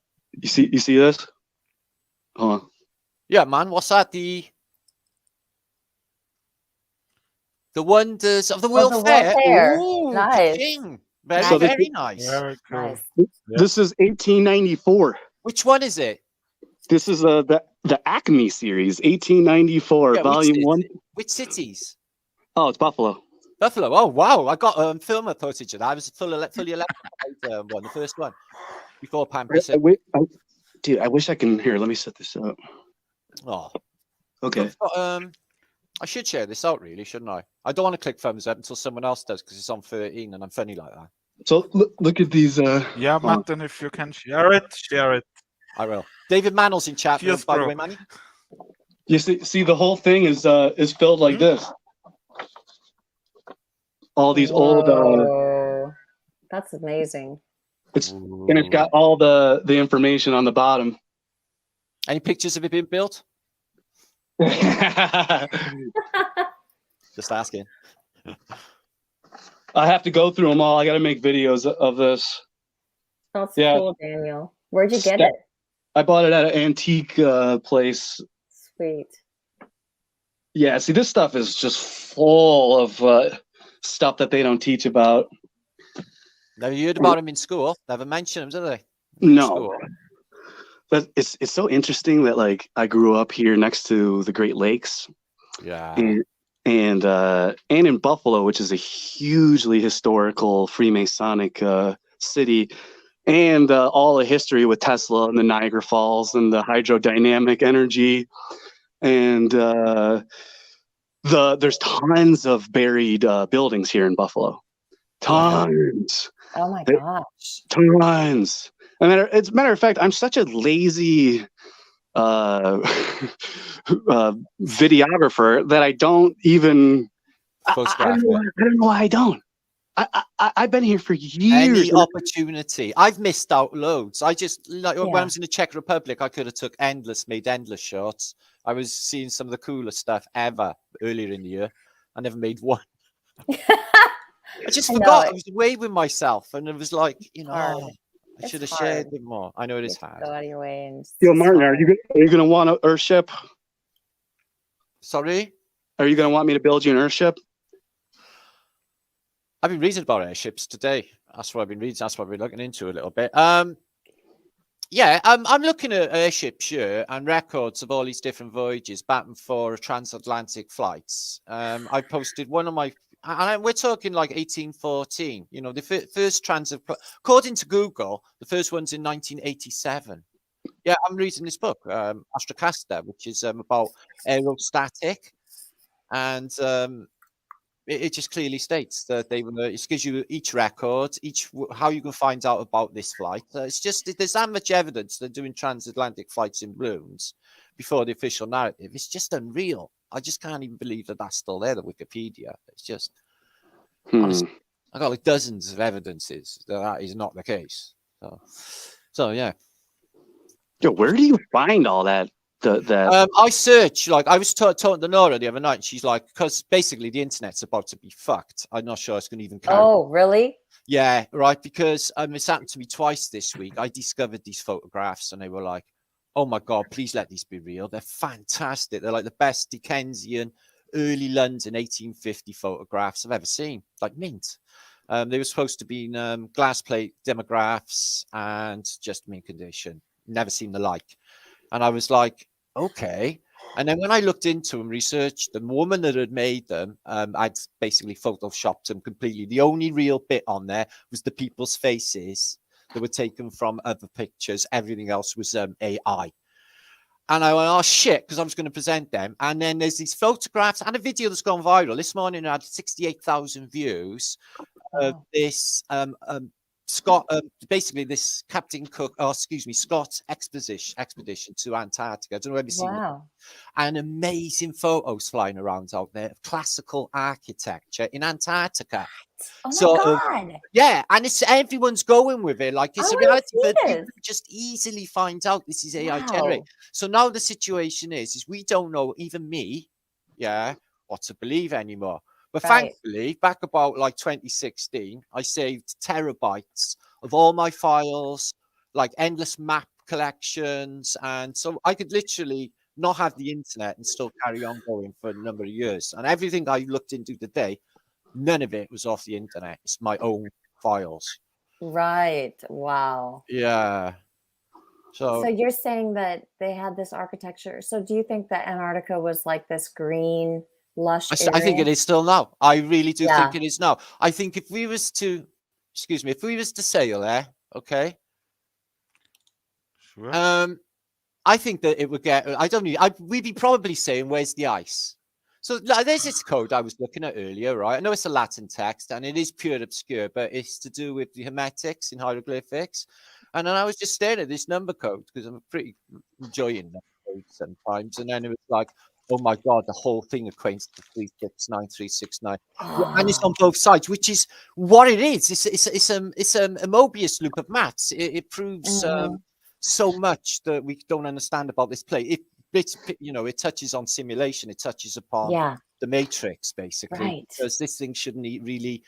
You see this? Hold on. Yeah, man. What's that? The wonders of the World Fair. Ooh, nice. Very nice. Very cool. Nice. This is 1894. Which one is it? This is the Acme series, 1894, volume 1. Which cities? Oh, it's Buffalo. Buffalo. Oh, wow. I got film footage of that. I was fully electrified one, the first one. Before Pampers. Dude, I wish I can. Here, let me set this up. Oh. Okay. I should share this out, really, shouldn't I? I don't want to click thumbs up until someone else does, because it's on 13 and I'm funny like that. So look at these. Yeah, Martin, if you can share it, share it. I will. David Mannel's in chat, Cheers, by the way, Manny. You see, the whole thing is filled like this. All these old. That's amazing. It's got all the information on the bottom. Any pictures of it being built? Just asking. I have to go through them all. I got to make videos of this. That's cool, Daniel. Where'd you get it? I bought it at an antique place. Sweet. Yeah, see, this stuff is just full of stuff that they don't teach about. Never heard about them in school. Never mentioned them, do they? No. But it's so interesting that, like, I grew up here next to the Great Lakes. Yeah. And in Buffalo, which is a hugely historical Freemasonic city, and all the history with Tesla and the Niagara Falls and the hydrodynamic energy, and there's tons of buried buildings here in Buffalo. Tons. Oh my gosh. Tons. As a matter of fact, I'm such a lazy videographer that I don't even. I don't know why I don't. I've been here for years. Any opportunity. I've missed out loads. I just, like, when I was in the Czech Republic, I could have made endless shots. I was seeing some of the coolest stuff ever earlier in the year. I never made one. I just forgot. I was away with myself, and it was like, I should have shared it more. I know it is hard. Go out of your way and. Yo, Martin, are you gonna want an Earthship? Sorry? Are you gonna want me to build you an Earthship? I've been reading about airships today. That's what I've been reading. That's what I've been looking into a little bit. I'm looking at airships here and records of all these different voyages back and forth, transatlantic flights. I posted one of my, and we're talking like 1814. The first according to Google, the first one's in 1987. Yeah, I'm reading this book, Astrocaster, which is about aerostatic. and it just clearly states that they were. It gives you each record, how you can find out about this flight. It's just there's that much evidence they're doing transatlantic flights in balloons before the official narrative. It's just unreal. I just can't even believe that that's still there. The Wikipedia. It's just honestly, I got like dozens of evidences that is not the case. So yeah. Yo, where do you find all that? I search, like I was talking to Nora the other night, and she's like, because basically the internet's about to be fucked. I'm not sure it's going to even carry. Oh, really? Yeah, right. Because it's happened to me twice this week. I discovered these photographs, and they were like, "Oh my god, please let these be real. They're fantastic. They're like the best Dickensian early London 1850 photographs I've ever seen. Like mint." They were supposed to be in glass plate demographs and just mint condition. Never seen the like. And I was like, okay. And then when I looked into them, researched them, the woman that had made them, I'd basically photoshopped them completely. The only real bit on there was the people's faces that were taken from other pictures. Everything else was AI. And I went, oh shit, because I was going to present them. And then there's these photographs and a video that's gone viral. This morning I had 68,000 views of this Scott, basically this Captain Cook, Scott expedition to Antarctica. I don't know if you've seen it. And amazing photos flying around out there of classical architecture in Antarctica. Oh my God. Yeah, and it's everyone's going with it. Like it's a reality, but people just easily find out this is AI generated. So now the situation is we don't know, even me, what to believe anymore. But thankfully, back about like 2016, I saved terabytes of all my files, like endless map collections. And so I could literally not have the internet and still carry on going for a number of years. And everything I looked into today, none of it was off the internet. It's my own files. Right. Wow. Yeah. So you're saying that they had this architecture. So do you think that Antarctica was like this green, lush area? I think it is still now. I really do think it is now. I think if we was to, if we was to sail there, okay. Sure. I think that it would get, we'd be probably saying, where's the ice? So there's this code I was looking at earlier, right? I know it's a Latin text and it is pure obscure, but it's to do with the hermetics in hieroglyphics. And then I was just staring at this number code because I'm pretty enjoying that code sometimes. And then it was like, oh my God, the whole thing acquaints to 369369. And it's on both sides, which is what it is. It's a Mobius loop of maths. It proves so much that we don't understand about this play. It touches on simulation. It touches upon the matrix, basically, because this thing shouldn't really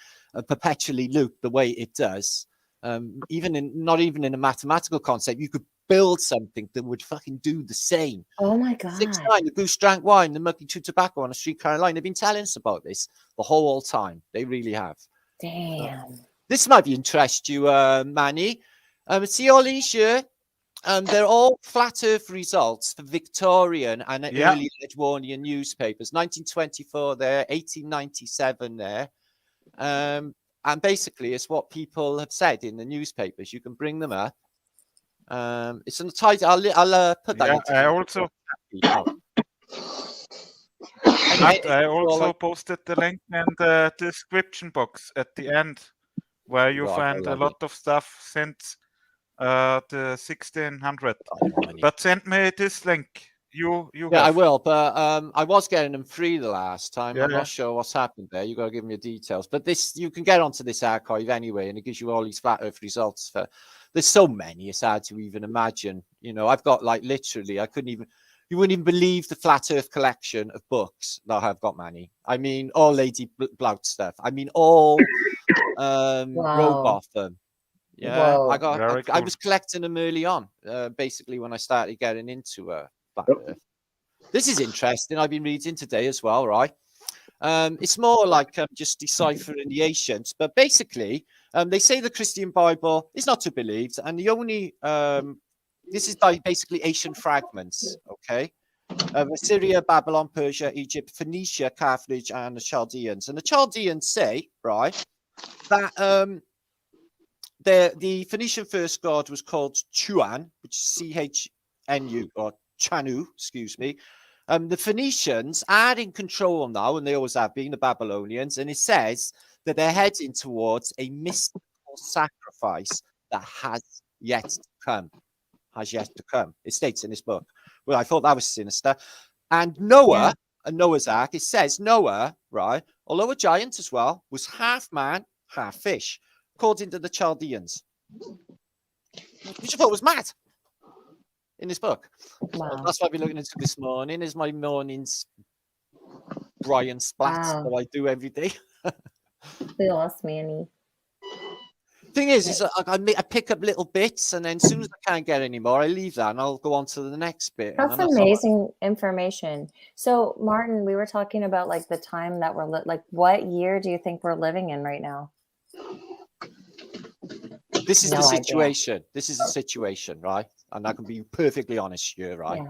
perpetually loop the way it does. Not even in a mathematical concept, you could build something that would fucking do the same. Oh my God. 6-9, the goose drank wine, the monkey chewed tobacco on a streetcar line. They've been telling us about this the whole time. They really have. Damn. This might be interest you, Manny. See all these here? They're all flat earth results for Victorian and early Edwardian newspapers. 1924 there, 1897 there. And basically it's what people have said in the newspapers. You can bring them up. It's on the title. I'll put that. I also posted the link in the description box at the end, where you find a lot of stuff since the 1600. But send me this link. You I will. But I was getting them free the last time. I'm not sure what's happened there. You got to give me the details. But this, you can get onto this archive anyway, and it gives you all these flat earth results for. There's so many, it's hard to even imagine. I've got like literally, you wouldn't even believe the flat earth collection of books that I've got, Manny. I mean, all Lady Blount stuff. I mean, all Robotham. Yeah, I was collecting them early on, basically when I started getting into flat earth. This is interesting. I've been reading today as well, right? It's more like just deciphering the ancients, but basically, they say the Christian Bible is not to be believed, and the only this is like basically ancient fragments, okay, of Assyria, Babylon, Persia, Egypt, Phoenicia, Carthage, and the Chaldeans. And the Chaldeans say, right, that the Phoenician first god was called Chuan, which is CHNU or Chanu, excuse me. The Phoenicians are in control now, and they always have been, the Babylonians, and it says that they're heading towards a mystical sacrifice that has yet to come. It states in this book. Well, I thought that was sinister. And Noah, and Noah's Ark, it says Noah, right, although a giant as well, was half man, half fish, according to the Chaldeans, which I thought was mad in this book. Wow. So that's what I've been looking into this morning. Is my mornings Brian Splat that I do every day. We lost Manny. Thing is I pick up little bits, and then as soon as I can't get any more, I leave that and I'll go on to the next bit. That's amazing information. So, Martin, we were talking about like the time that we're like, what year do you think we're living in right now? This is the situation. Idea. This is the situation, right? And I can be perfectly honest here, right? Yeah.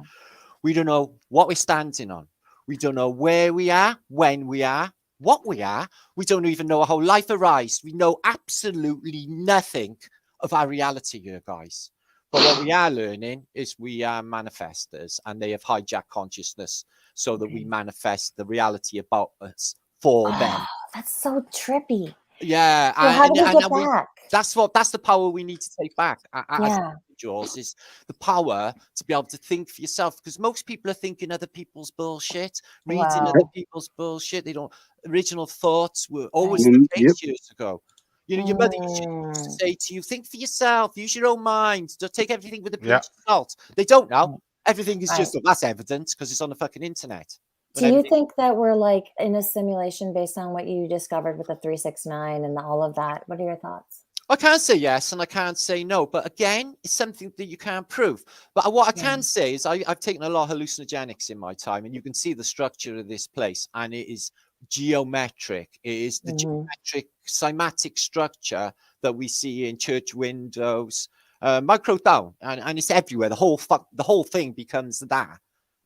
We don't know what we're standing on. We don't know where we are, when we are, what we are. We don't even know how life arises. We know absolutely nothing of our reality here, guys. But what we are learning is we are manifestors, and they have hijacked consciousness so that we manifest the reality about us for them. That's so trippy. Yeah. So how do we get back? That's the power we need to take back as individuals, is the power to be able to think for yourself, because most people are thinking other people's bullshit, reading other people's bullshit. They don't. Original thoughts were always the case years ago. You know, your mother used to say to you, think for yourself, use your own mind, don't take everything with a pinch of salt. They don't now. Everything is just, that's evidence because it's on the fucking internet. Do you think that we're like in a simulation based on what you discovered with the 369 and all of that? What are your thoughts? I can't say yes and I can't say no, but again, it's something that you can't prove. But what I can say is I've taken a lot of hallucinogenics in my time, and you can see the structure of this place, and it is geometric. It is the geometric cymatic structure that we see in church windows, micro down, and it's everywhere. The whole thing becomes that.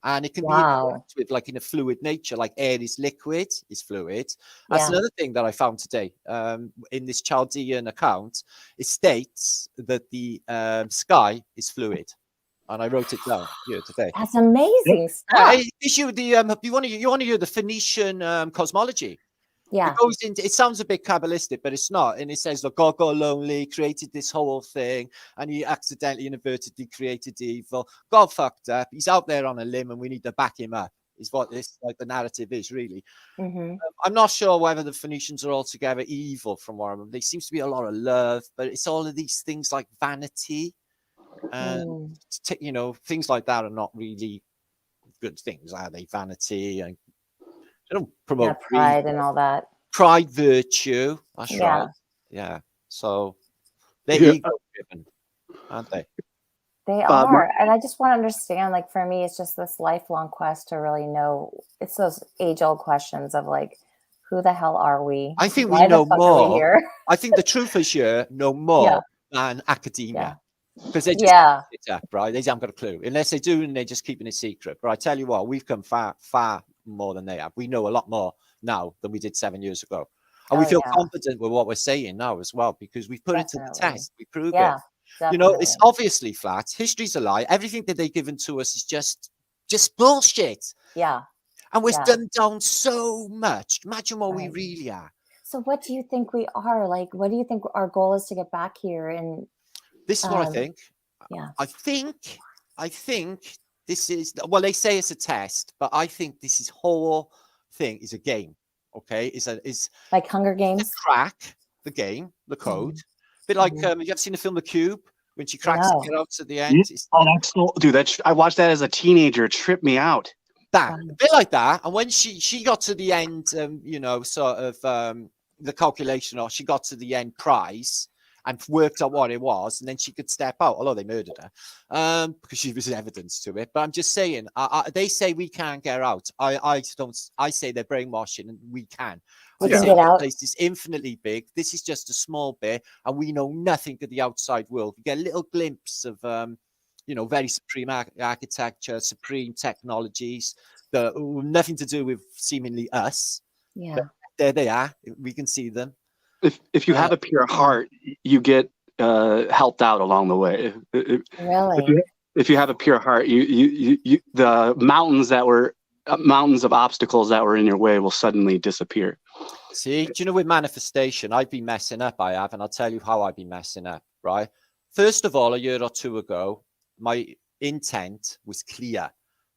And it can be with like in a fluid nature, like air is liquid, is fluid. That's another thing that I found today in this Chaldean account. It states that the sky is fluid, and I wrote it down here today. That's amazing stuff. You want to hear the Phoenician cosmology? Yeah, it goes into. It sounds a bit Kabbalistic, but it's not. And it says that God got lonely, created this whole thing, and he accidentally inadvertently created evil. God fucked up. He's out there on a limb, and we need to back him up. Is what this the narrative is really. I'm not sure whether the Phoenicians are altogether evil from what I remember. There seems to be a lot of love, but it's all of these things like vanity, and things like that are not really good things, are they? Vanity and. They don't promote pride and all that. Pride, virtue. That's right. Yeah. So they're ego-driven, aren't they? They are. And I just want to understand, like, for me, it's just this lifelong quest to really know. It's those age-old questions of, like, who the hell are we? I think we know more. I think the truth is know more than academia. Because they just it up, right? They haven't got a clue. Unless they do, and they're just keeping it secret. But I tell you what, we've come far, far more than they have. We know a lot more now than we did 7 years ago. And we feel confident with what we're saying now as well, because we've put it to the test. We prove it. Definitely. It's obviously flat. History's a lie. Everything that they've given to us is just bullshit. Yeah. And we're dumbed down so much. Imagine what we really are. So what do you think we are? Like, what do you think our goal is to get back here? And this is what I think. Yeah. I think this is, well, they say it's a test, but I think this whole thing is a game. Okay, is like Hunger Games. Crack the game, the code. A bit like you ever seen the film The Cube when she cracks the get out at the end? That's cool. Dude, I watched that as a teenager. It tripped me out. A bit like that. And when she got to the end, sort of the calculation, or she got to the end prize and worked out what it was, and then she could step out, although they murdered her because she was evidence to it. But I'm just saying, they say we can't get out. I say they're brainwashing, and we can. We can get out. The place is infinitely big. This is just a small bit, and we know nothing of the outside world. We get a little glimpse of, very supreme architecture, supreme technologies that have nothing to do with seemingly us. Yeah, but there they are. We can see them. If you have a pure heart, you get helped out along the way. Really? If you have a pure heart, you the mountains that were mountains of obstacles that were in your way will suddenly disappear. See, do you know, with manifestation, I've been messing up, I have, and I'll tell you how I've been messing up, right? First of all, a year or two ago, my intent was clear,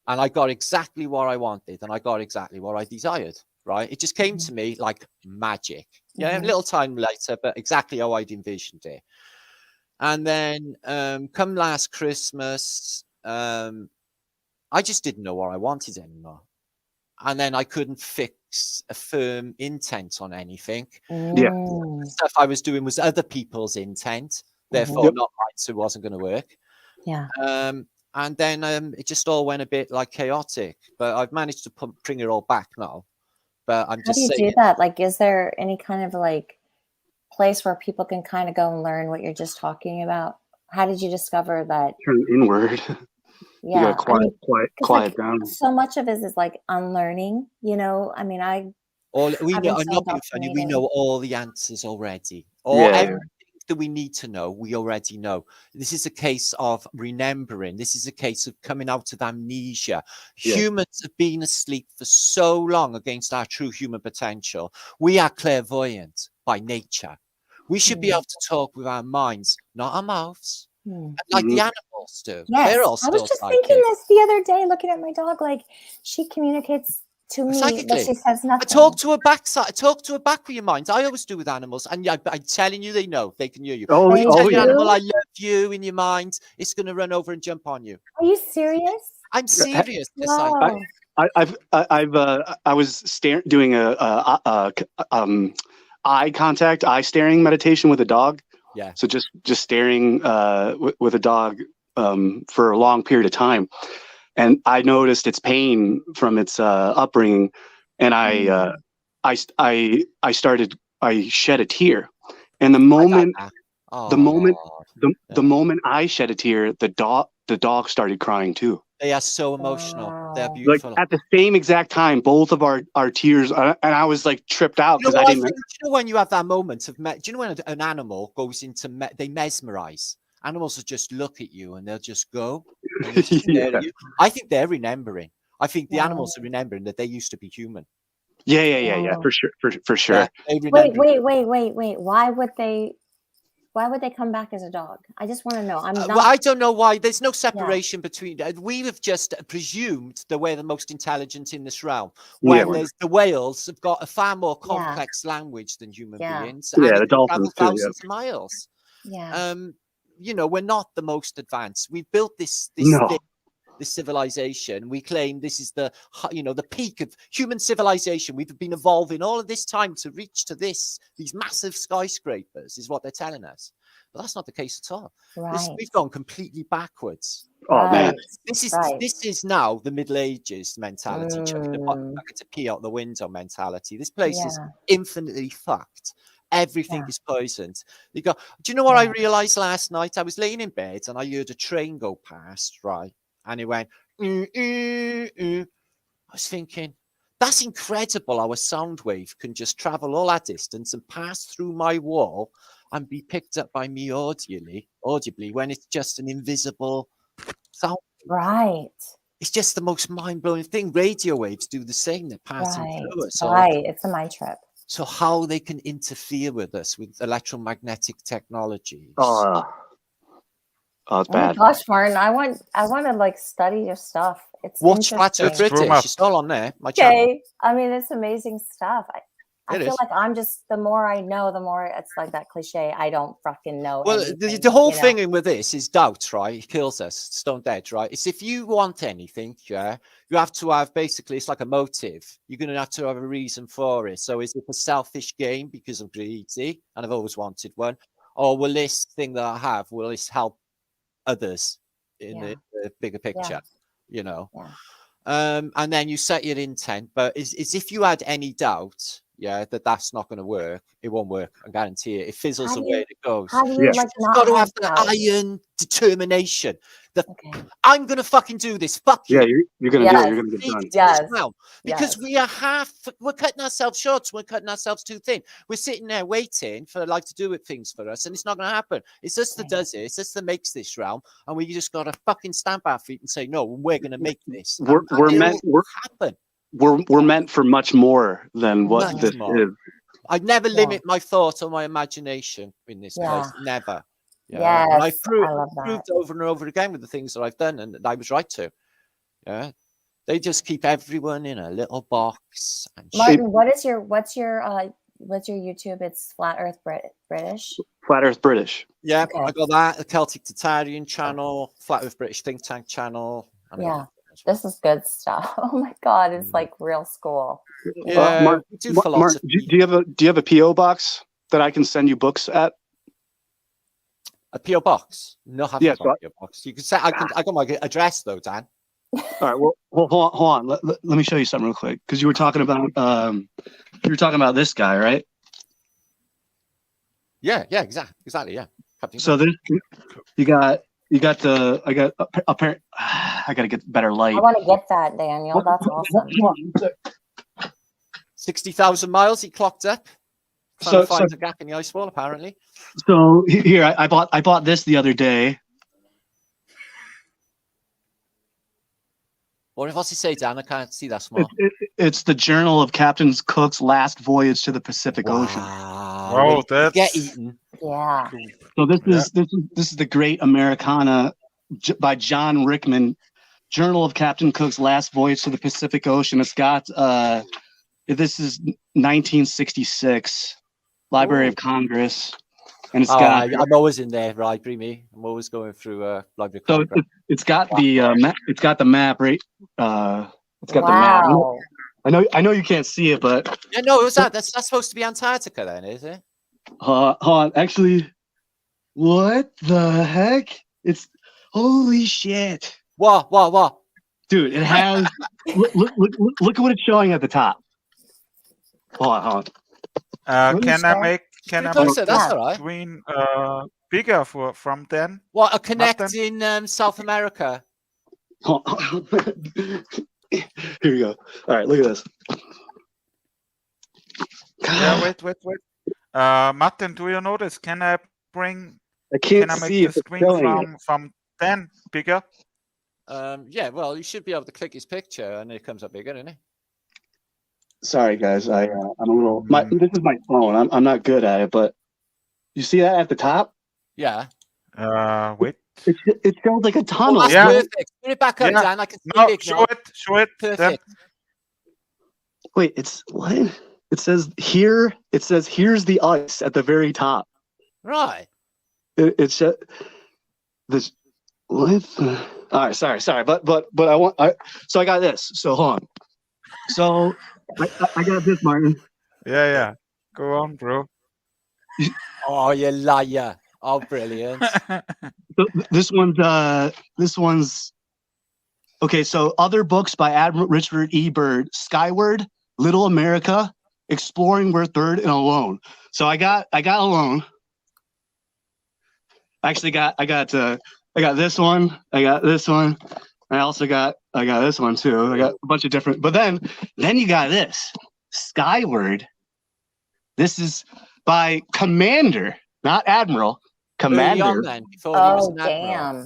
and I got exactly what I wanted, and I got exactly what I desired, right? It just came to me like magic. Yeah, a little time later, but exactly how I'd envisioned it. And then come last Christmas, I just didn't know what I wanted anymore. And then I couldn't fix a firm intent on anything. Yeah. The stuff I was doing was other people's intent, therefore not mine, so it wasn't going to work. Yeah. And then it just all went a bit like chaotic, but I've managed to bring it all back now. But I'm just saying. How do you do that? Like, is there any kind of like place where people can kind of go and learn what you're just talking about? How did you discover that? Turn inward. Yeah, you gotta quiet down. So much of it is like unlearning, you know. I mean, we know, not being funny, we know all the answers already. Everything that we need to know, we already know. This is a case of remembering. This is a case of coming out of amnesia. Humans have been asleep for so long against our true human potential. We are clairvoyant by nature. We should be able to talk with our minds, not our mouths. Like the animals do. Yes, They're all I was just psychic. thinking this the other day, looking at my dog. Like, she communicates to me, but she says nothing. Talk to her backside. Talk to her back with your mind. I always do with animals, and I'm telling you, they know. They can hear you. Oh, you tell your animal, I love you in your mind, it's going to run over and jump on you. Are you serious? I'm serious. Wow. I was doing a eye contact, eye staring meditation with a dog. Yeah. So just staring with a dog for a long period of time, and I noticed its pain from its upbringing, and I shed a tear, and the moment I shed a tear, the dog started crying too. They are so emotional. Wow. They're beautiful. Like at the same exact time, both of our tears, and I was like tripped out because I didn't. Do you know when you have that moment of, do you know when an animal goes into, they mesmerize? Animals will just look at you and they'll just go. I think they're remembering. I think the animals are remembering that they used to be human. Yeah, for sure. Yeah, wait. Why would they come back as a dog? I just want to know. I don't know why. There's no separation between. We have just presumed that we're the most intelligent in this realm. When the whales have got a far more complex language than human beings. Yeah, the dolphins too. Thousands of miles. Yeah. You know, we're not the most advanced. We've built this civilization. We claim this is the peak of human civilization. We've been evolving all of this time to reach to these massive skyscrapers, is what they're telling us. But that's not the case at all. We've gone completely backwards. Oh man, this is now the Middle Ages mentality, chucking a bucket to pee out the window mentality. This place is infinitely fucked. Everything is poisoned. You go, do you know what I realized last night? I was laying in bed and I heard a train go past, right? And it went, I was thinking, that's incredible how a sound wave can just travel all that distance and pass through my wall and be picked up by me audibly when it's just an invisible sound. Right. It's just the most mind-blowing thing. Radio waves do the same. They're passing through us. Right. It's a mind trip. So how they can interfere with us with electromagnetic technologies. Oh, it's bad. My gosh, Martin, I want to like study your stuff. It's watch Flatter British. It's all on there. My channel. I mean, it's amazing stuff. I feel like I'm just, the more I know, the more it's like that cliche. I don't fucking know. Well, the whole thing with this is doubt, right? It kills us. Stone dead, right? It's if you want anything, you have to have basically, it's like a motive. You're going to have to have a reason for it. So is it a selfish game because I'm greedy and I've always wanted one? Or will this thing that I have, will this help others in the bigger picture, and then you set your intent, but is if you had any doubt, yeah, that's not going to work. It won't work. I guarantee it. It fizzles away and it goes. How do you like not got to have doubt? the iron determination. I'm going to fucking do this. Fuck you. Yeah, you're going to do it. You're going to get done. Yes. Because we're cutting ourselves short. We're cutting ourselves too thin. We're sitting there waiting for life to do things for us, and it's not going to happen. It's us that does it. It's us that makes this realm, and we just got to fucking stamp our feet and say, no, we're going to make this. We're meant for much more than what this is. I'd never limit my thoughts or my imagination in this place. Never. Yeah. And I've proved over and over again with the things that I've done, and I was right to. Yeah. They just keep everyone in a little box. And Martin, what's your YouTube? It's Flat Earth British. Flat Earth British. Yeah, okay. I got that. The Celtic Tatarian channel, Flat Earth British Think Tank channel. This is good stuff. Oh my God, it's like real school. Yeah, Mark, do you have a PO box that I can send you books at? A PO box? No, I haven't got a PO box. You can say I got my address though, Dan. All right. Well, hold on. Let me show you something real quick, because you were talking about this guy, right? Yeah, exactly. Yeah. So this, I got to get better light. I want to get that, Daniel. That's awesome. 60,000 miles he clocked up. So finds a gap in the ice wall, apparently. So here, I bought this the other day. What's he say, Dan? I can't see that small. It's the Journal of Captain Cook's Last Voyage to the Pacific Ocean. Oh, that's get eaten. Yeah. So this is the Great Americana by John Rickman, Journal of Captain Cook's Last Voyage to the Pacific Ocean. It's got this is 1966, Library of Congress, and it's got. I'm always in there, library. Me, I'm always going through Library of Congress. So it's got the map. It's got the map, right? It's got the map. I know you can't see it, but no, that's supposed to be Antarctica, then, is it? Hold on. Actually, what the heck? It's holy shit! What? Dude, it has. look at what it's showing at the top. Hold on. Can I make that's all right. Screen bigger from then? What, a connect in South America? Here we go. All right, look at this. Yeah, wait. Martin, do you notice? Can I bring? Can I make the screen from then bigger? Yeah. Well, you should be able to click his picture, and it comes up bigger, isn't it? Sorry, guys. I'm a little. This is my phone. I'm not good at it, but you see that at the top? Yeah. Wait. It shows like a tunnel. That's perfect. Put it back up, Dan. I can see it. Show it. Perfect. Wait, it's what? It says here. It says here's the ice at the very top. Right. It says this. What? All right. Sorry. But so I got this. So hold on. So I got this, Martin. Yeah. Go on, bro. Oh, you liar. Oh, brilliant. So this one's okay. So other books by Admiral Richard E. Byrd: Skyward, Little America, Exploring Where Third, and Alone. So I got Alone. Actually, I got this one. I got this one. I also got this one too. I got a bunch of different. But then you got this Skyward. This is by Commander, not Admiral. Commander. Oh, damn.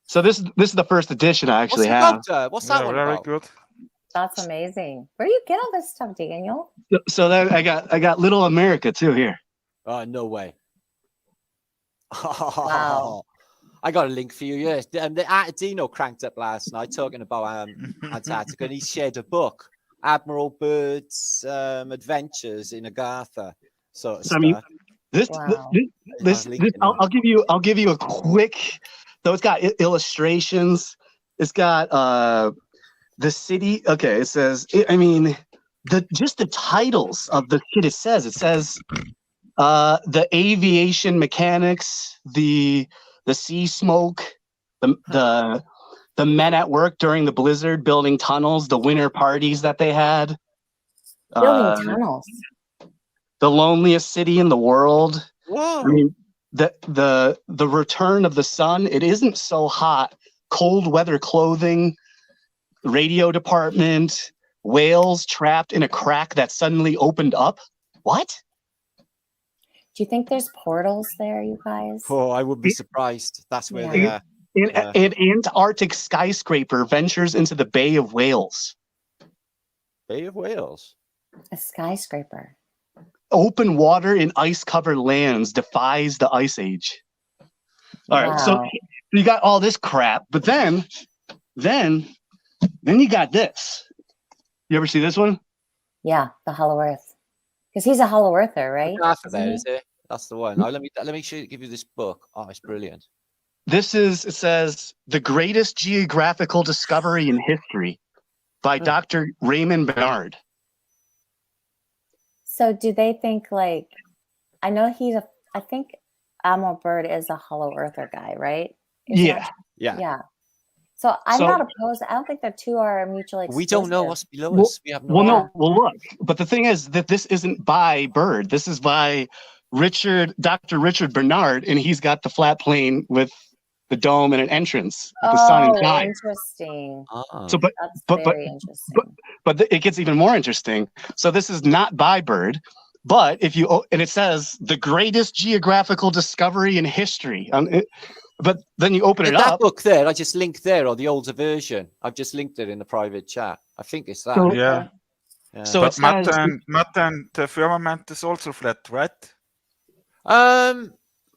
So this is the first edition I actually have. What's that one very about? good. That's amazing. Where do you get all this stuff, Daniel? So then I got Little America too here. Oh, no way. Wow. I got a link for you. Yes, Dino cranked up last night talking about Antarctica, and he shared a book, Admiral Byrd's Adventures in Agatha. So I mean, this I'll give you a quick. So it's got illustrations. It's got the city. Okay, it says. Just the titles of the shit. It says the aviation mechanics, the sea smoke, the men at work during the blizzard building tunnels, the winter parties that they had. Building tunnels. The loneliest city in the world. Whoa. I mean, the return of the sun. It isn't so hot. Cold weather clothing. Radio department. Whales trapped in a crack that suddenly opened up. What? Do you think there's portals there, you guys? Oh, I would be surprised. That's where they are. An Antarctic skyscraper ventures into the Bay of Whales. Bay of Whales? A skyscraper. Open water in ice-covered lands defies the ice age. All right, so you got all this crap, but then you got this. You ever see this one? Yeah, the Hollow Earth. Because he's a Hollow Earther, right? Is it? That's the one. Now, let me give you this book. Oh, it's brilliant. It says the greatest geographical discovery in history by Dr. Raymond Bernard. So do they think like, I know I think Admiral Byrd is a Hollow Earther guy, right? Yeah. So I'm not opposed. I don't think the two are mutually exclusive. We don't know what's below us. We have no idea. Look. But the thing is that this isn't by Byrd. This is by Dr. Richard Bernard, and he's got the flat plane with the dome and an entrance with the sun inside. Interesting. So, that's very interesting. But it gets even more interesting. So this is not by Byrd, but and it says the greatest geographical discovery in history. But then you open it up. That book there, I just linked there, or the older version. I've just linked it in the private chat. I think it's that. So, yeah. So but Matten, the firmament is also flat, right?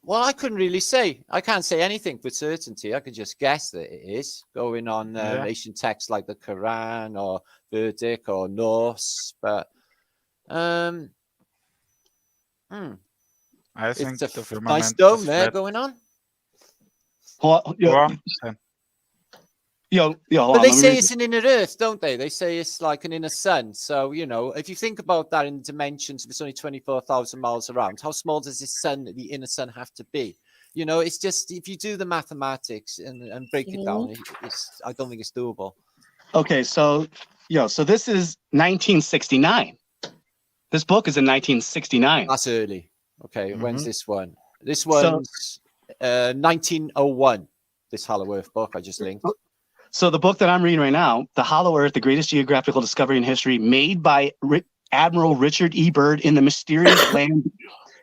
Well, I couldn't really say. I can't say anything with certainty. I could just guess that it is going on ancient texts like the Quran or Vedic or Norse. But I think it's the a firmament nice dome is there flat. going on. But they say it's an inner Earth, don't they? They say it's like an inner sun. So, if you think about that in dimensions, if it's only 24,000 miles around, how small does the inner sun have to be? It's just, if you do the mathematics and break it down, I don't think it's doable. Okay, so this is 1969. This book is in 1969. That's early. Okay, when's this one? This one's 1901. This Hollow Earth book I just linked. So the book that I'm reading right now, The Hollow Earth, the greatest geographical discovery in history, made by Admiral Richard E. Byrd in the mysterious land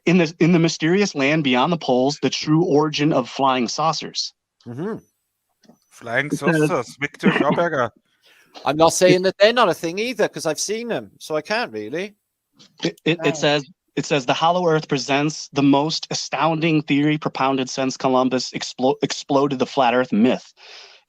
in the mysterious land beyond the poles, the true origin of flying saucers. Flying saucers, Victor Schauberger. I'm not saying that they're not a thing either, because I've seen them, so I can't really. It says the Hollow Earth presents the most astounding theory propounded since Columbus exploded the flat Earth myth.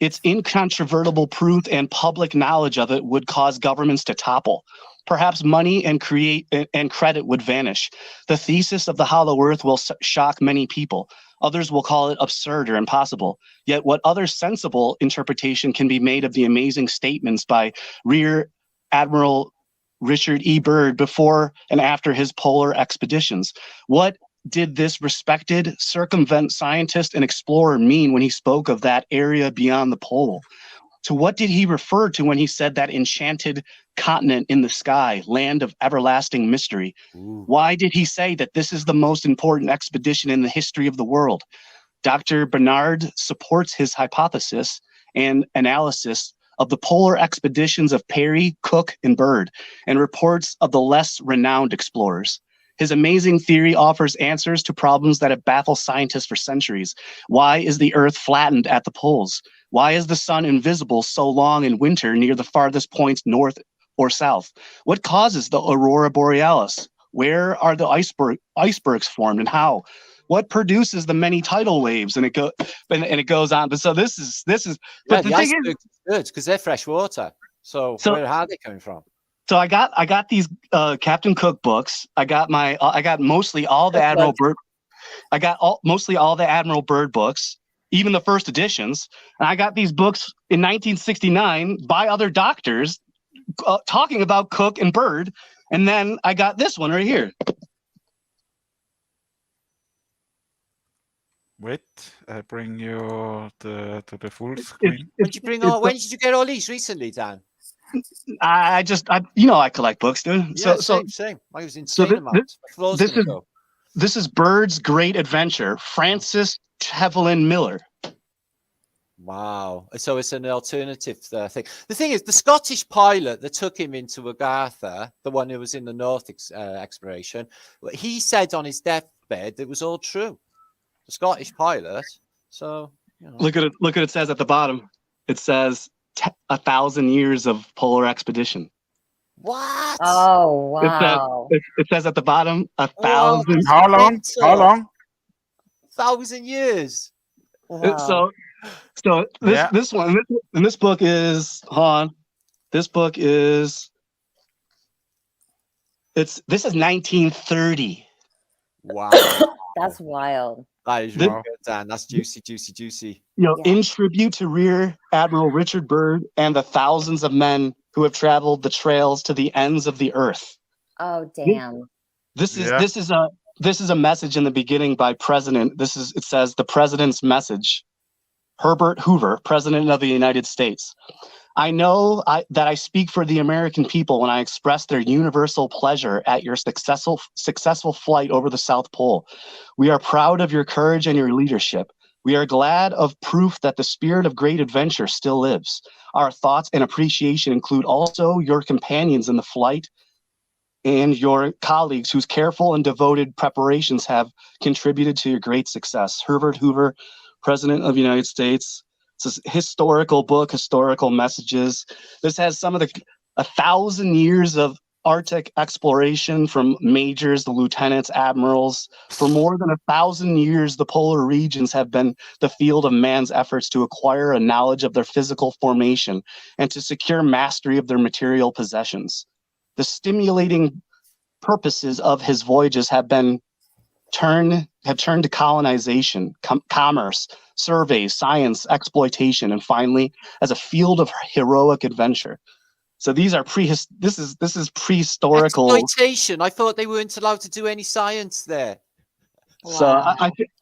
Its incontrovertible proof and public knowledge of it would cause governments to topple. Perhaps money and credit would vanish. The thesis of the Hollow Earth will shock many people. Others will call it absurd or impossible. Yet what other sensible interpretation can be made of the amazing statements by Rear Admiral Richard E. Byrd before and after his polar expeditions? What did this respected circumvent scientist and explorer mean when he spoke of that area beyond the pole? To what did he refer to when he said that enchanted continent in the sky, land of everlasting mystery? Why did he say that this is the most important expedition in the history of the world? Dr. Bernard supports his hypothesis and analysis of the polar expeditions of Peary, Cook, and Byrd, and reports of the less renowned explorers. His amazing theory offers answers to problems that have baffled scientists for centuries. Why is the Earth flattened at the poles? Why is the sun invisible so long in winter near the farthest points north or south? What causes the aurora borealis? Where are the icebergs formed and how? What produces the many tidal waves? And it goes on. But so this is. But the thing is, good because they're fresh water. So where are they coming from? So I got these Captain Cook books. I got mostly all the Admiral Byrd. I got mostly all the Admiral Byrd books, even the first editions. And I got these books in 1969 by other doctors talking about Cook and Byrd. And then I got this one right here. Wait, I bring you to the full screen. When did you get all these recently, Dan? I collect books, dude. Yeah, same. I was insane amounts. This is Bird's Great Adventure, Francis Evelyn Miller. Wow. So it's an alternative thing. The thing is, the Scottish pilot that took him into Agatha, the one who was in the North exploration, he said on his deathbed it was all true. The Scottish pilot. So, you know. Look at it. Look at it says at the bottom. It says 1,000 years of polar expedition. What? Oh, wow. It says at the bottom 1,000. How long? How long? 1,000 years. Wow. So this one, and this book is, this book is, this is 1930. Wow. That's wild. That is really good, Dan. That's juicy. In tribute to Rear Admiral Richard Byrd and the thousands of men who have traveled the trails to the ends of the earth. Oh, damn. This is a message in the beginning by President. It says the President's message. Herbert Hoover, President of the United States. I know that I speak for the American people when I express their universal pleasure at your successful flight over the South Pole. We are proud of your courage and your leadership. We are glad of proof that the spirit of great adventure still lives. Our thoughts and appreciation include also your companions in the flight and your colleagues whose careful and devoted preparations have contributed to your great success. Herbert Hoover, President of the United States. It's a historical book, historical messages. This has some of 1,000 years of Arctic exploration from majors, the lieutenants, admirals. For more than 1,000 years, the polar regions have been the field of man's efforts to acquire a knowledge of their physical formation and to secure mastery of their material possessions. The stimulating purposes of his voyages have turned to colonization, commerce, surveys, science, exploitation, and finally, as a field of heroic adventure. So these are this is prehistorical exploitation. I thought they weren't allowed to do any science there. Wow. So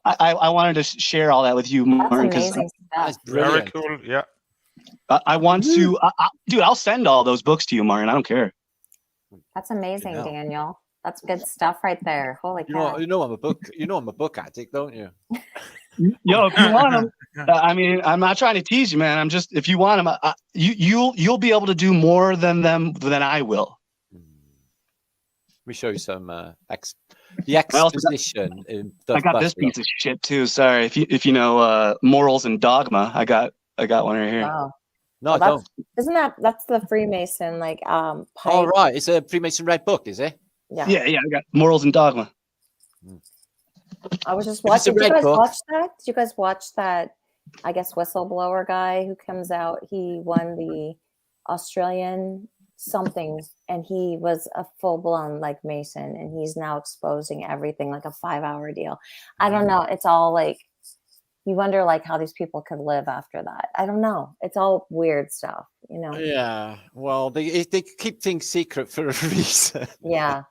I wanted to share all that with you, Martin, because that's brilliant. Very cool. Yeah. I want to, dude. I'll send all those books to you, Martin. I don't care. That's amazing, Daniel. That's good stuff right there. Holy cow! You know I'm a book addict, don't you? Yo, if you want them, I mean, I'm not trying to tease you, man. I'm just, if you want them, you'll be able to do more than them than I will. Let me show you some the exposition. I got this piece of shit too. Sorry, if you know Morals and Dogma, I got one right here. Wow. No, I don't. That's the Freemason pipe. Oh, right. It's a Freemason red book, is it? Yeah. I got Morals and Dogma. I was just watching. Did you guys watch that? Did you guys watch that? I guess whistleblower guy who comes out. He won the Australian something, and he was a full blown like Mason, and he's now exposing everything, like a 5-hour deal. I don't know. It's all like, you wonder like how these people could live after that. I don't know. It's all weird stuff, you know. Yeah. Well, they keep things secret for a reason. Yeah.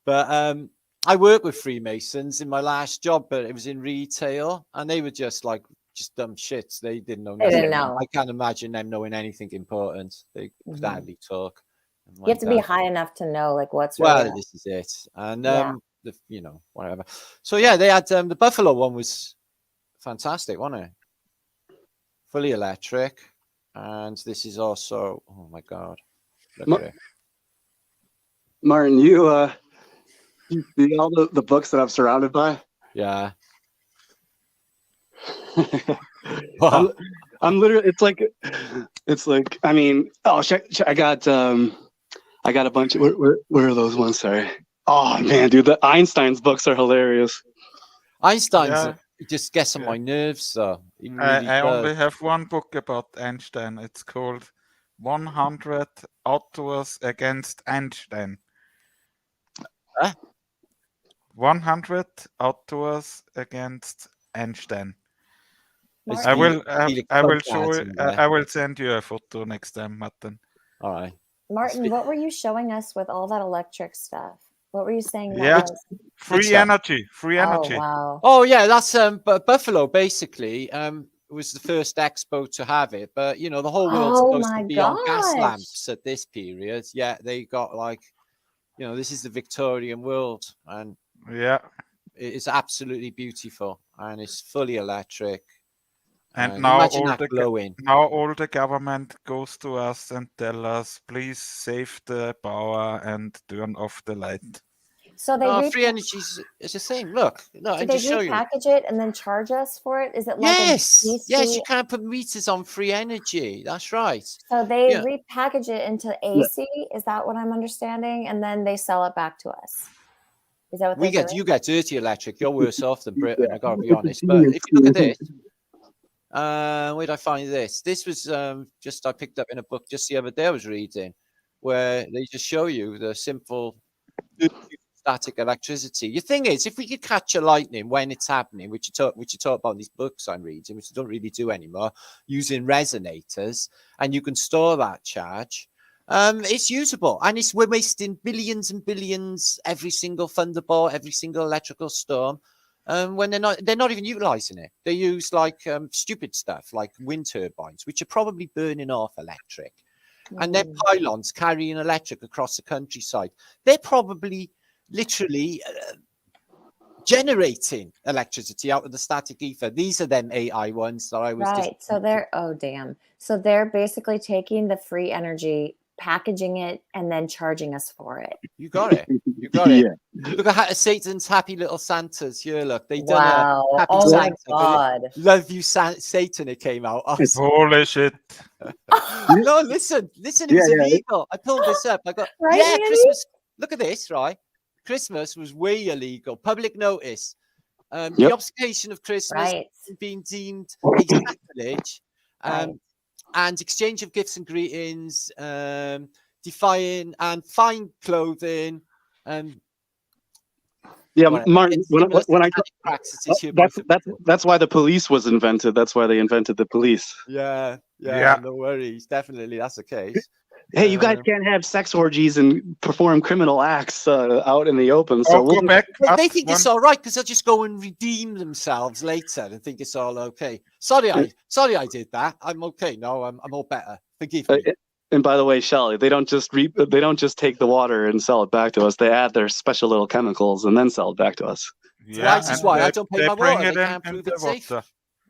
But I worked with Freemasons in my last job, but it was in retail, and they were just dumb shits. They didn't know. They didn't know. I can't imagine them knowing anything important. They could hardly talk. You have to be high enough to know like what's. Well, this is it, and whatever. So yeah, they had the Buffalo one was fantastic, wasn't it? Fully electric, and this is also, oh my god, look at it. Martin, you see all the books that I'm surrounded by? Yeah. I'm literally, it's like I mean, I got a bunch of, where are those ones? Sorry. Oh man, dude, the Einstein's books are hilarious. Einstein's just gets on my nerves, though. Really I only have one book about Einstein. It's called 100 Authors Against Einstein. 100 Authors Against Einstein. I will show you. I will send you a photo next time, Martin. All right. Martin, what were you showing us with all that electric stuff? What were you saying? Free energy. Free energy. Oh, wow. Oh yeah, that's Buffalo basically. was the first expo to have it, but you know, the whole world's supposed to be on gas lamps at this period. Yeah, they got like, you know, this is the Victorian world, and yeah, it's absolutely beautiful, and it's fully electric. And now all the government goes to us and tell us, please save the power and turn off the light. So they free energy is the same. Look, no, and just show you. Repackage it and then charge us for it? Is it like yes, you can't put meters on free energy. That's right. So they repackage it into AC. Is that what I'm understanding? And then they sell it back to us. Is that what you get dirty electric? You're worse off than Britain. I gotta be honest. But if you look at this, where did I find this? This was just I picked up in a book just the other day. I was reading where they just show you the simple static electricity. The thing is, if we could catch a lightning when it's happening, which you talk about in these books I'm reading, which I don't really do anymore, using resonators, and you can store that charge, it's usable, and we're wasting billions and billions every single thunderbolt, every single electrical storm, when they're not even utilizing it. They use like stupid stuff like wind turbines, which are probably burning off electric, and their pylons carrying electric across the countryside. They're probably literally generating electricity out of the static ether. These are them AI ones that I was So they're so they're basically taking the free energy, packaging it, and then charging us for it. You got it. You got it. Look at Satan's happy little Santas here. Look, they done a happy Santa. My God. Love you, Satan. It came out. Holy shit. No, listen. It was illegal. I pulled this up. I got Christmas. Look at this, right? Christmas was way illegal. Public notice. The obfuscation of Christmas being deemed a sacrilege, and exchange of gifts and greetings, defying and fine clothing. Martin. That's why the police was invented. That's why they invented the police. Yeah. No worries. Definitely, that's the case. Hey, you guys can't have sex orgies and perform criminal acts out in the open. So go back. They think it's all right because they'll just go and redeem themselves later and think it's all okay. Sorry, I did that. I'm okay. No, I'm all better. Forgive me. And by the way, Shelley, they don't just take the water and sell it back to us. They add their special little chemicals and then sell it back to us. Yeah, that is why I don't pay my water. They can't prove it's safe.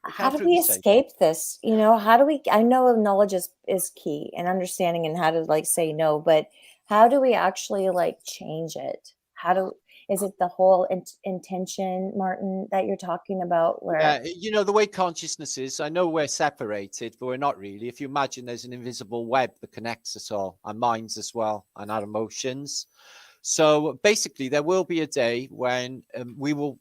How do we escape this? You know, I know knowledge is key and understanding and how to like say no, but how do we actually like change it? Is it the whole intention, Martin, that you're talking about? Where you know, the way consciousness is, I know we're separated, but we're not really. If you imagine there's an invisible web that connects us all, our minds as well, and our emotions. So basically, there will be a day when we will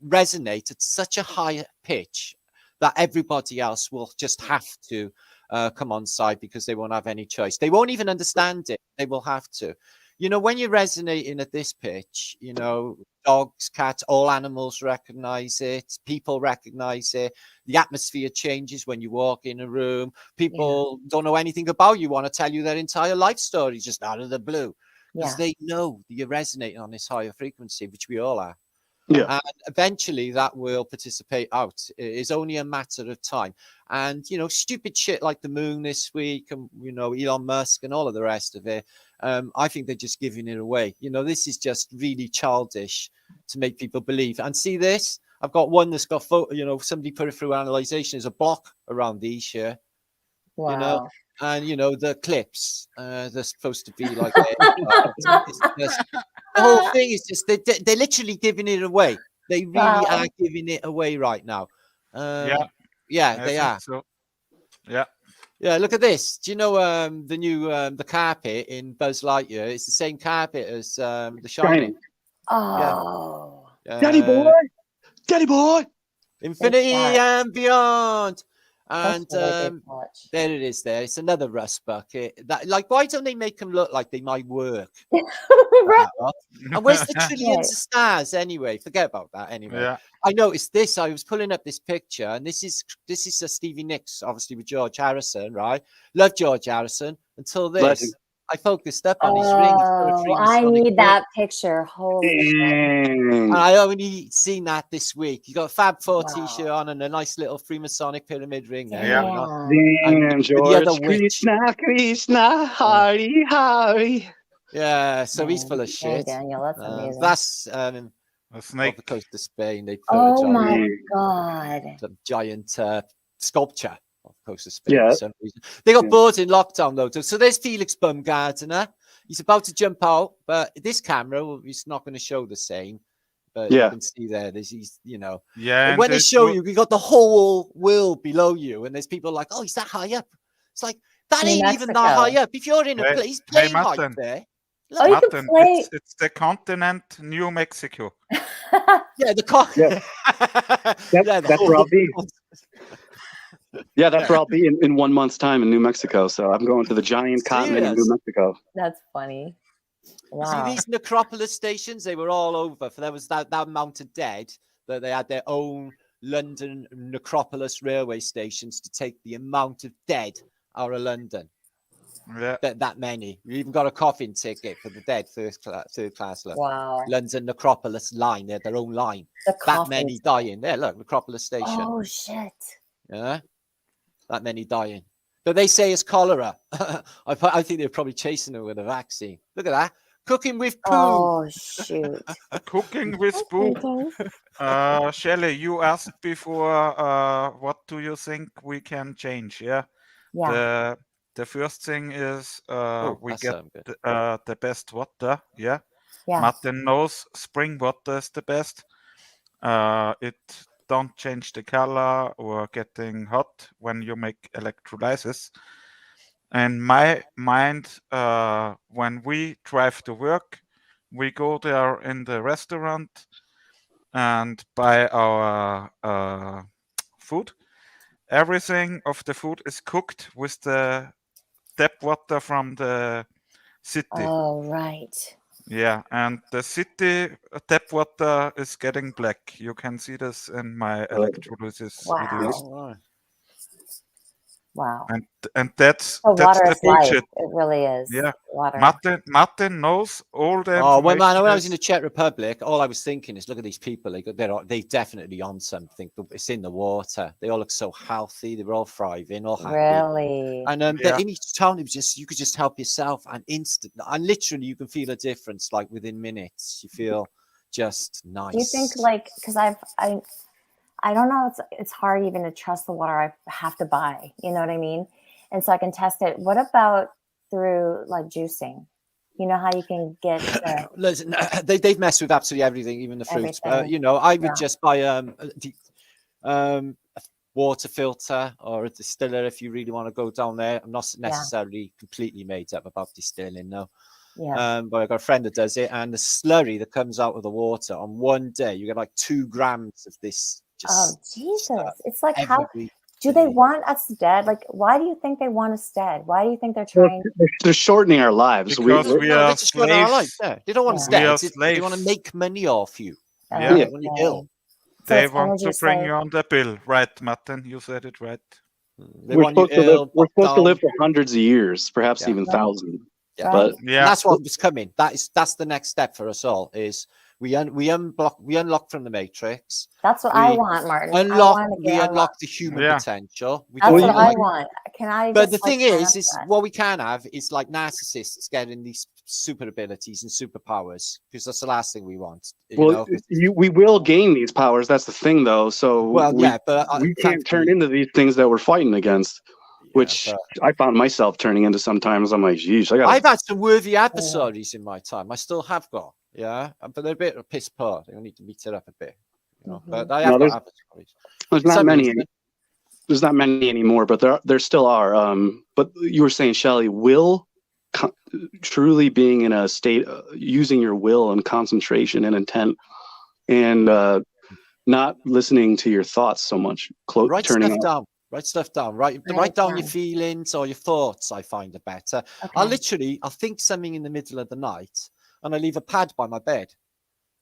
resonate at such a high pitch that everybody else will just have to come on side because they won't have any choice. They won't even understand it. They will have to. You know, when you're resonating at this pitch, you know, dogs, cats, all animals recognize it. People recognize it. The atmosphere changes when you walk in a room. People don't know anything about you, want to tell you their entire life story just out of the blue because they know that you're resonating on this higher frequency, which we all are. Yeah, and eventually that will participate out. It is only a matter of time. And you know, stupid shit like the moon this week, and you know, Elon Musk and all of the rest of it. I think they're just giving it away. You know, this is just really childish to make people believe. And see this? I've got one that's got somebody put it through analyzation. There's a block around these here. Wow. You know, and you know the clips. They're supposed to be like. The whole thing is just they're literally giving it away. They really are giving it away right now. They are. So. Yeah. Look at this. Do you know the new the carpet in Buzz Lightyear? It's the same carpet as the Shining. Oh, Daddy boy, Infinity and Beyond. And there it is. There, it's another rust bucket. That, like, why don't they make them look like they might work? And where's the trillions of stars anyway? Forget about that anyway. Yeah. I noticed this. I was pulling up this picture, and this is Stevie Nicks, obviously with George Harrison, right? Love George Harrison until this. I focused up on his ring. Oh, I need that picture. Holy shit. And I only seen that this week. He got a Fab 4 t-shirt on and a nice little Freemasonic pyramid ring there. Damn, George. Krishna, Hari, Hari. Yeah, so he's full of shit. Daniel, that's amazing. That's a snake. off the coast of Spain. They put oh my god, a giant sculpture off the coast of Spain Yeah. for some reason. They got bored in lockdown though. So there's Felix Baumgartner. He's about to jump out, but this camera is not going to show the same. But you can see there, he's, you know, Yeah. when they show you got the whole world below you, and there's people like, oh, is that high up? It's like, that New ain't Mexico. even that high up. If you're in a place, plane height Martin. there. Oh, you can play. It's the continent New Mexico. Yeah, the That's where I'll be. Yeah, that's where I'll be in 1 month's time in New Mexico. So I'm going to the giant continent in New Mexico. That's funny. Wow. See these necropolis stations? They were all over. For there was that amount of dead that they had their own London necropolis railway stations to take the amount of dead out of London. Yeah. That many. You even got a coffin ticket for the dead third class. Look. Wow. London necropolis line. They had their own line. That many dying. There, look, necropolis station. Oh shit. Yeah. That many dying. But they say it's cholera. I think they're probably chasing it with a vaccine. Look at that. Cooking with poo. Oh shoot. Cooking with poo. Shelley, you asked before, what do you think we can change? Yeah. The first thing is we get the best water. Yeah. Martin knows spring water is the best. It don't change the color or getting hot when you make electrolysis. In my mind, when we drive to work, we go there in the restaurant and buy our food. Everything of the food is cooked with the tap water from the city. Oh, right. Yeah, and the city tap water is getting black. You can see this in my electrolysis videos. Wow. And that's water the is life. bullshit. It really is. Yeah. Water. Martin knows all the Oh, when I was in the Czech Republic, all I was thinking is, look at these people. They're definitely on something. It's in the water. They all look so healthy. They were all thriving, all happy. Really? And in each town, it was just, you could just help yourself and literally you can feel a difference like within minutes. You feel just nice. Do you think because I don't know, it's hard even to trust the water I have to buy, you know what I mean? And so I can test it. What about through like juicing? You know how you can get listen, they've messed with absolutely everything, even the fruits. You know, I would just buy a water filter or a distiller if you really want to go down there. I'm not necessarily completely made up about distilling, no. Yeah. But I've got a friend that does it, and the slurry that comes out of the water on one day, you get like 2 grams of this. Jesus. It's like, how do they want us dead? Like, why do you think they want us dead? Why do you think they're trying? They're shortening our lives. Because we are slaves. They don't want us dead. They want to make money off you. Yeah. When you're ill. They want to bring you on the bill. Right, Martin? You said it right. We're supposed to live for hundreds of years, perhaps even thousands. Yeah. But that's what was coming. That's the next step for us all, is we unlock from the matrix. That's what I want, Martin. We unlock the human potential. That's what I want. Can I? But the thing is what we can have is like narcissists getting these super abilities and superpowers, because that's the last thing we want. We will gain these powers. That's the thing, though. So but we can't turn into these things that we're fighting against. Which I found myself turning into sometimes. I'm like, geez, I've had some worthy adversaries in my time. I still have got, but they're a bit of a piss poor. They need to beat it up a bit, you know. But I have got adversaries. There's not many. There's not many anymore, but there still are. But you were saying, Shelley, truly being in a state, using your will and concentration and intent, and not listening to your thoughts so much. Turning stuff down. Write stuff down. Write down your feelings or your thoughts. I find it better. Okay. I'll think something in the middle of the night, and I leave a pad by my bed,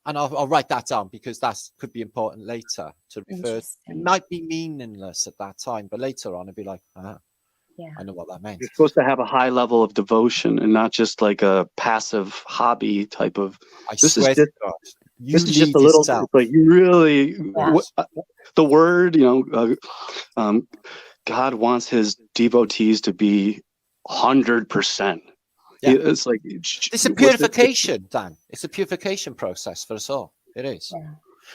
and I'll write that down, because that could be important later to refer. It might be meaningless at that time, but later on, I'd be like, I know what that meant. You're supposed to have a high level of devotion and not just like a passive hobby type of. This is just a little. It's like you really. The word, God wants His devotees to be 100%. Yeah. It's like it's a purification, Dan. It's a purification process for us all. It is. Yeah.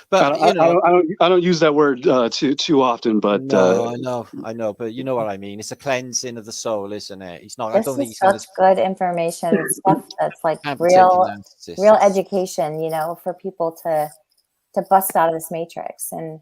But I don't use that word too often. But no, I know. But you know what I mean. It's a cleansing of the soul, isn't it? He's not. This I don't think is he's such good information stuff. That's like real education. For people to bust out of this matrix. And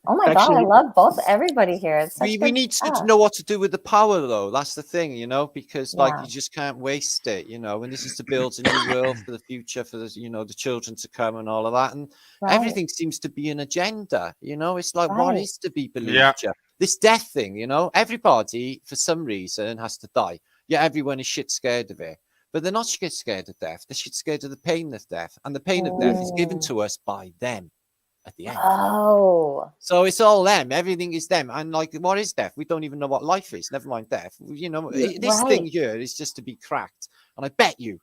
oh my God, I love everybody here. It's such we need to know what to do with the power, though. That's the thing, because you just can't waste it, and this is to build a new world for the future, for the, the children to come and all of that. And everything seems to be an agenda, it's like, what is to be believed? This death thing, everybody for some reason has to die. Yeah, everyone is shit scared of it. But they're not shit scared of death. They're shit scared of the pain of death. And the pain of death is given to us by them at the end. Oh. So it's all them. Everything is them. And what is death? We don't even know what life is. Never mind death. This thing here is just to be cracked. And I bet you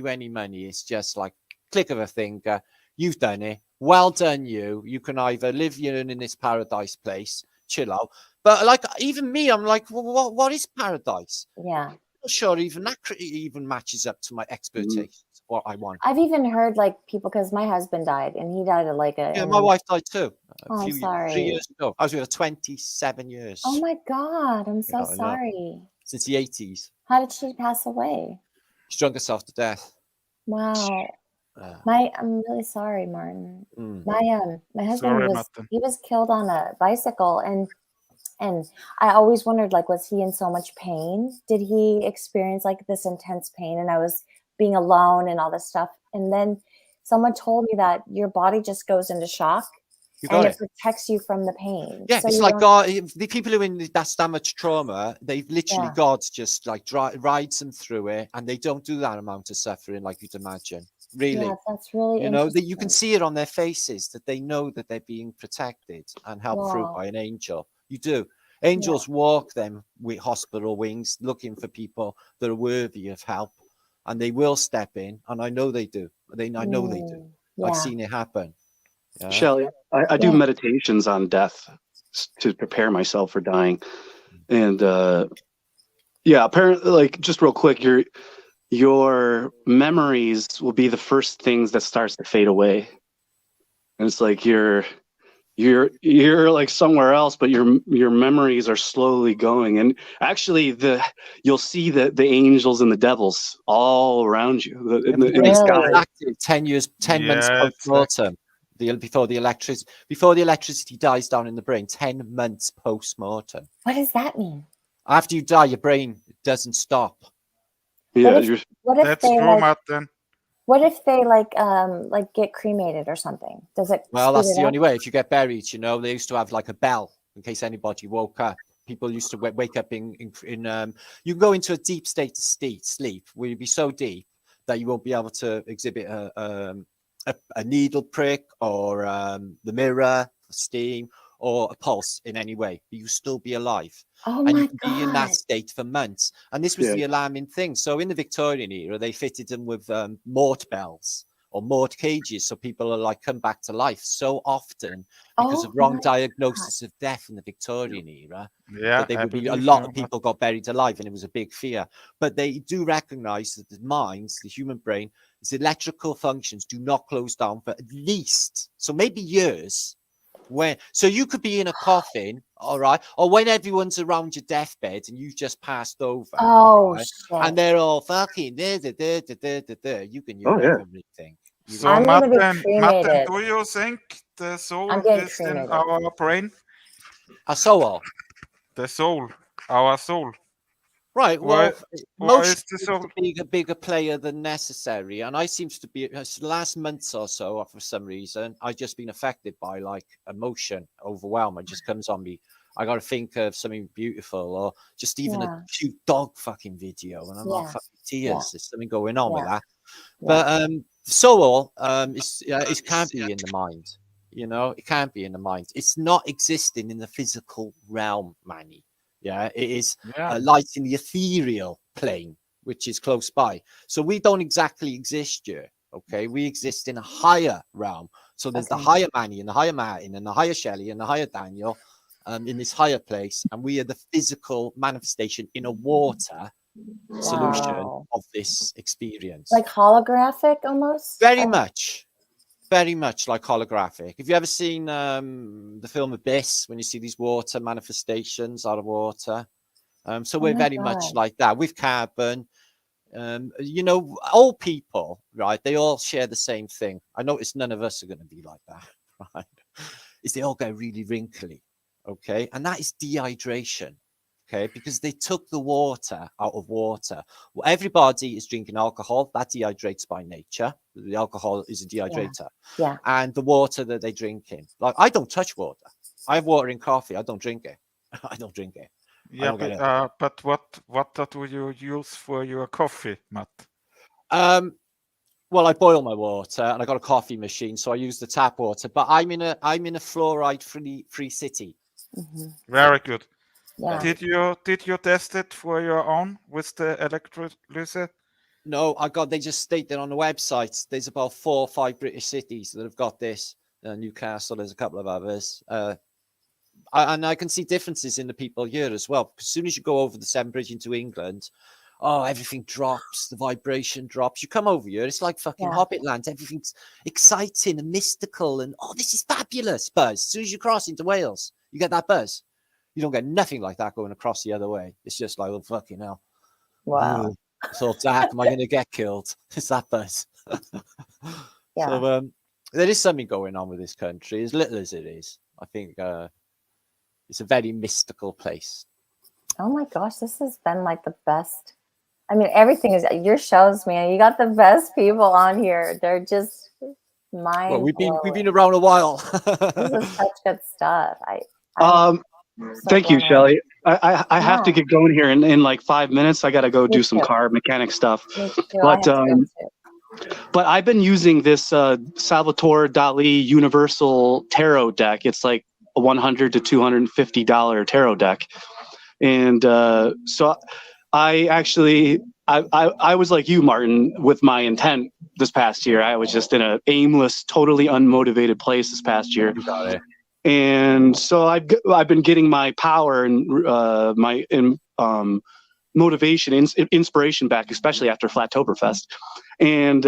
any money, it's just like click of a finger. You've done it. Well done, you. You can either live in this paradise place, chill out. But even me, I'm like, well, what is paradise? Yeah. Sure, even that even matches up to my expectations. What I want. I've even heard people, because my husband died, and he died at my wife died too. I'm sorry. 3 years ago. I was with her 27 years. Oh my God, I'm so sorry. Since the 80s. How did she pass away? She drank herself to death. Wow. I'm really sorry, Martin. My husband he was killed on a bicycle, and I always wondered, was he in so much pain? Did he experience this intense pain? And I was being alone and all this stuff. And then someone told me that your body just goes into shock and it protects you from the pain. Yeah, so it's like God, the people who are in that much trauma, they've literally, God just rides them through it, and they don't do that amount of suffering like you'd imagine. Really. Yeah, that's really interesting. That you can see it on their faces, that they know that they're being protected and helped through by an angel. You do. Angels walk them with hospital wings, looking for people that are worthy of help, and they will step in. And I know they do. I know they do. Yeah. I've seen it happen. Yeah. Shelley, I do meditations on death to prepare myself for dying, and apparently, just real quick, your memories will be the first things that starts to fade away, and it's like you're somewhere else, but your memories are slowly going. And actually you'll see the angels and the devils all around you in the sky. 10 months post-mortem. Before the electricity dies down in the brain, 10 months post-mortem. What does that mean? After you die, your brain doesn't stop. Yeah, that's true, Martin. What if they get cremated or something? Does it? Well, that's the only way. If you get buried, they used to have a bell in case anybody woke up. People used to wake up in you can go into a deep state of sleep where you'll be so deep that you won't be able to exhibit a needle prick or the mirror, steam, or a pulse in any way, but you still be alive. Oh and my you can God. be in that state for months. And this was the alarming thing. So in the Victorian era, they fitted them with mort bells or mort cages, so people are come back to life so often because of wrong diagnosis of death in the Victorian era. Yeah, that they would be a lot of people got buried alive, and it was a big fear. But they do recognize that the minds, the human brain, its electrical functions do not close down for at least, so maybe years. So you could be in a coffin, all right, or when everyone's around your deathbed and you've just passed over, right? And they're all fucking you can hear everything. So Martin, do you think the soul is in our brain? A soul? The soul, our soul. Right. Well, most is a bigger player than necessary, and I seems to be last months or so, for some reason, I've just been affected by emotion, overwhelm. It just comes on me. I got to think of something beautiful, or just even a cute dog fucking video, and I'm like fucking tears. There's something going on with that. But soul it can't be in the mind. It can't be in the mind. It's not existing in the physical realm, Manny. Yeah, it is light in the ethereal plane, which is close by. So we don't exactly exist here. Okay, we exist in a higher realm. So there's the higher Manny and the higher Martin and the higher Shelley and the higher Daniel in this higher place. And we are the physical manifestation in a water solution of this experience. Like holographic almost? Very much like holographic. Have you ever seen the film Abyss, when you see these water manifestations out of water? So we're very much like that with carbon. You know, old people, right? They all share the same thing. I notice none of us are going to be like that, right? Is they all get really wrinkly, okay? And that is dehydration, okay? Because they took the water out of water. Well, everybody is drinking alcohol. That dehydrates by nature. The alcohol is a dehydrator. Yeah. And the water that they drink in. Like, I don't touch water. I have water in coffee. I don't drink it. I don't drink it. Yeah, but what do you use for your coffee, Matt? Well, I boil my water, and I got a coffee machine, so I use the tap water. But I'm in a fluoride-free city. Very good. Yeah. Did you test it for your own with the electrolysis? No, they just state that on the website. There's about 4 or 5 British cities that have got this. Newcastle, there's a couple of others. And I can see differences in the people here as well. As soon as you go over the Severn Bridge into England, everything drops, the vibration drops. You come over here, it's like fucking Hobbit land. Everything's exciting and mystical, and this is fabulous buzz. As soon as you cross into Wales, you get that buzz. You don't get nothing like that going across the other way. It's just like, oh, fucking hell. Wow. So Zach, am I going to get killed? It's that buzz. Yeah. So there is something going on with this country, as little as it is. I think it's a very mystical place. Oh my gosh, this has been like the best. I mean, everything is your shows, man. You got the best people on here. They're just mind. Well, we've been around a while. This is such good stuff. Thank you, Shelley. I have to get going here in like 5 minutes. I got to go do some car mechanic stuff. But I've been using this Salvatore Dali Universal Tarot deck. It's like a $100 to $250 tarot deck, and so I actually I was like you, Martin, with my intent this past year. I was just in a aimless, totally unmotivated place this past year. You got it. And so I've been getting my power and my motivation, inspiration back, especially after Flattoberfest. And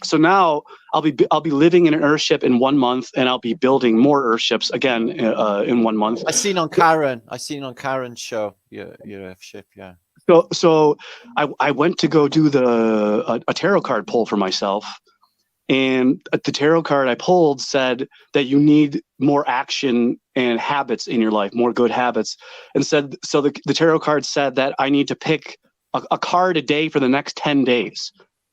so now I'll be living in an Earthship in 1 month, and I'll be building more Earthships again in 1 month. I seen on Karen's show your Earthship, yeah. So I went to go do a tarot card pull for myself. And the tarot card I pulled said that you need more action and habits in your life, more good habits. And said, so the tarot card said that I need to pick a card a day for the next 10 days.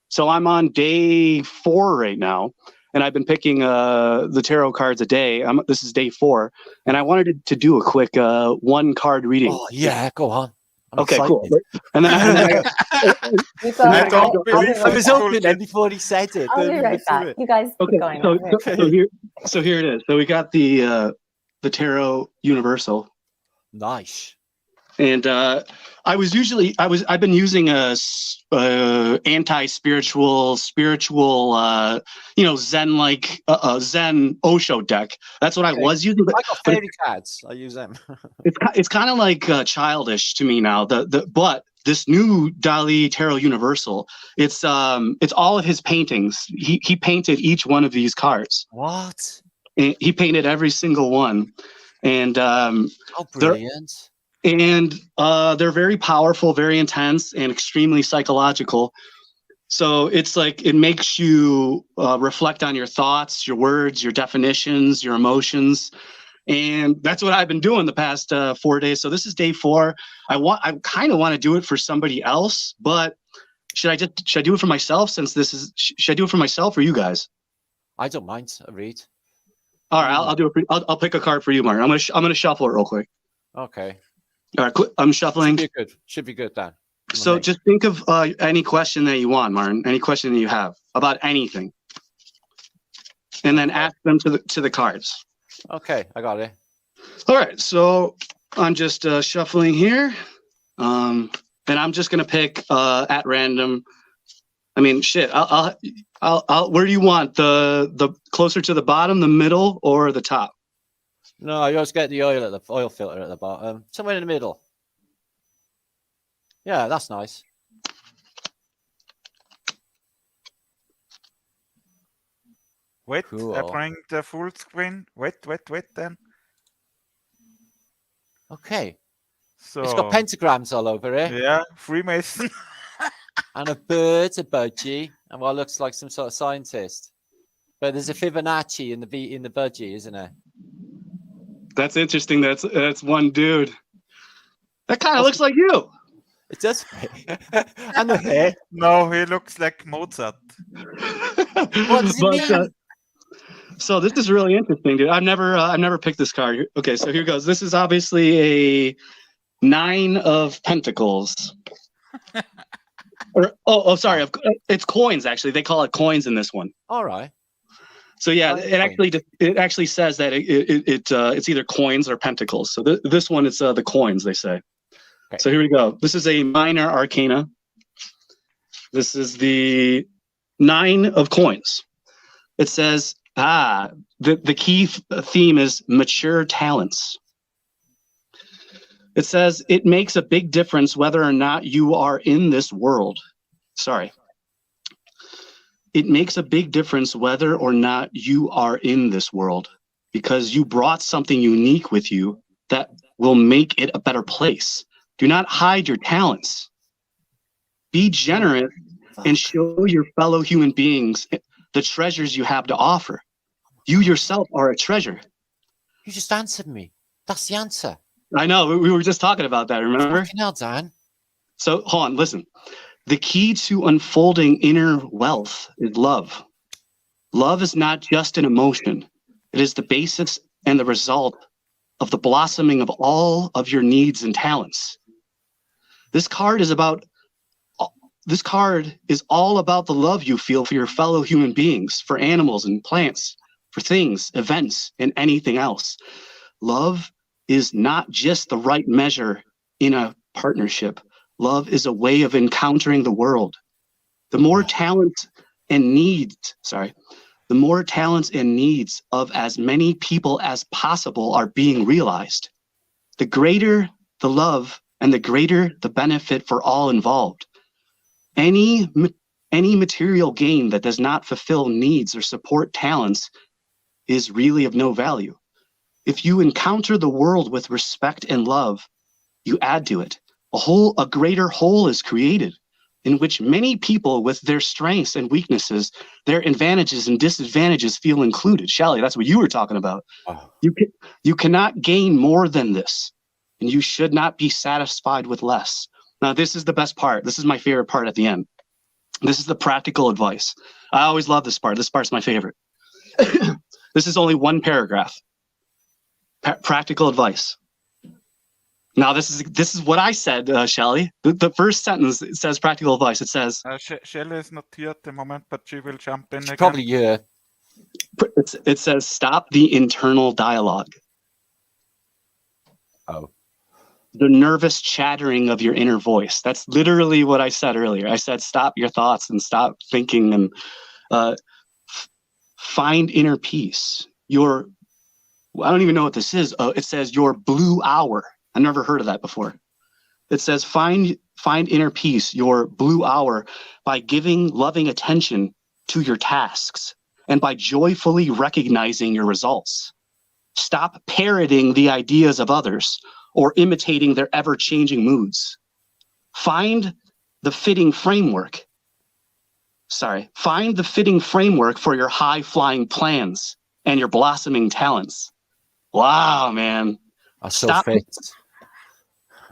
So I'm on day 4 right now, and I've been picking the tarot cards a day. This is day 4, and I wanted to do a quick 1 card reading. Oh yeah, go on. Okay, cool. And then I was open and before he said it. I'll be right back. You guys keep going. So here it is. So we got the Tarot Universal. Nice. And I've been using a anti-spiritual, Zen-like Zen Osho deck. That's what I was using. I got fairy cards. I use them. It's kind of like childish to me now. But this new Dali Tarot Universal, it's all of his paintings. He painted each one of these cards. What? And he painted every single one. And oh, brilliant. And they're very powerful, very intense, and extremely psychological. So it's like it makes you reflect on your thoughts, your words, your definitions, your emotions. And that's what I've been doing the past 4 days. So this is day 4. I kind of want to do it for somebody else, but should I do it for myself, since this is, should I do it for myself or you guys? I don't mind. I read. All right, I'll do it. I'll pick a card for you, Martin. I'm gonna shuffle it real quick. Okay. All right, I'm shuffling. Should be good, Dan. So just think of any question that you want, Martin. Any question that you have about anything, and then ask them to the cards. Okay, I got it. All right. So I'm just shuffling here. And I'm just gonna pick at random. I mean, shit. I'll. Where do you want the closer to the bottom, the middle, or the top? No, you always get the oil filter at the bottom, somewhere in the middle. Yeah, that's nice. Wait, cool. I bring the full screen. Wait, then. Okay. So it's got pentagrams all over it. Yeah, Freemason. And a bird, a budgie, and what looks like some sort of scientist. But there's a Fibonacci in the budgie, isn't there? That's interesting. That's one dude. That kind of looks like you. It does. And the hair. No, he looks like Mozart. What does it mean? So this is really interesting, dude. I've never picked this card. Okay, so here goes. This is obviously a 9 of Pentacles. Sorry. It's coins, actually. They call it coins in this one. All right. So yeah, it actually says that it's either coins or pentacles. So this one is the coins, they say. Okay. So here we go. This is a minor arcana. This is the 9 of coins. It says, the key theme is mature talents. It says it makes a big difference whether or not you are in this world. Sorry. It makes a big difference whether or not you are in this world, because you brought something unique with you that will make it a better place. Do not hide your talents. Be generous and show your fellow human beings the treasures you have to offer. You yourself are a treasure. You just answered me. That's the answer. I know. We were just talking about that, remember? Fucking hell, Dan. So, hold on, listen. The key to unfolding inner wealth is love. Love is not just an emotion. It is the basis and the result of the blossoming of all of your needs and talents. This card is all about the love you feel for your fellow human beings, for animals and plants, for things, events, and anything else. Love is not just the right measure in a partnership. Love is a way of encountering the world. The more talents and needs of as many people as possible are being realized, the greater the love and the greater the benefit for all involved. Any material gain that does not fulfill needs or support talents is really of no value. If you encounter the world with respect and love, you add to it. A greater whole is created, in which many people with their strengths and weaknesses, their advantages and disadvantages feel included. Shelley, that's what you were talking about. Oh. You cannot gain more than this, and you should not be satisfied with less. Now, this is the best part. This is my favorite part at the end. This is the practical advice. I always love this part. This part's my favorite. This is only one paragraph. Practical advice. Now, this is what I said, Shelley. The first sentence, it says practical advice. It says... Shelley is not here at the moment, but she will jump in again. Probably here. It says, stop the internal dialogue. Oh. The nervous chattering of your inner voice. That's literally what I said earlier. I said, stop your thoughts and stop thinking and find inner peace. I don't even know what this is. It says your blue hour. I never heard of that before. It says find inner peace, your blue hour, by giving loving attention to your tasks and by joyfully recognizing your results. Stop parroting the ideas of others or imitating their ever-changing moods. Find the fitting framework for your high-flying plans and your blossoming talents. Wow, man. So fits.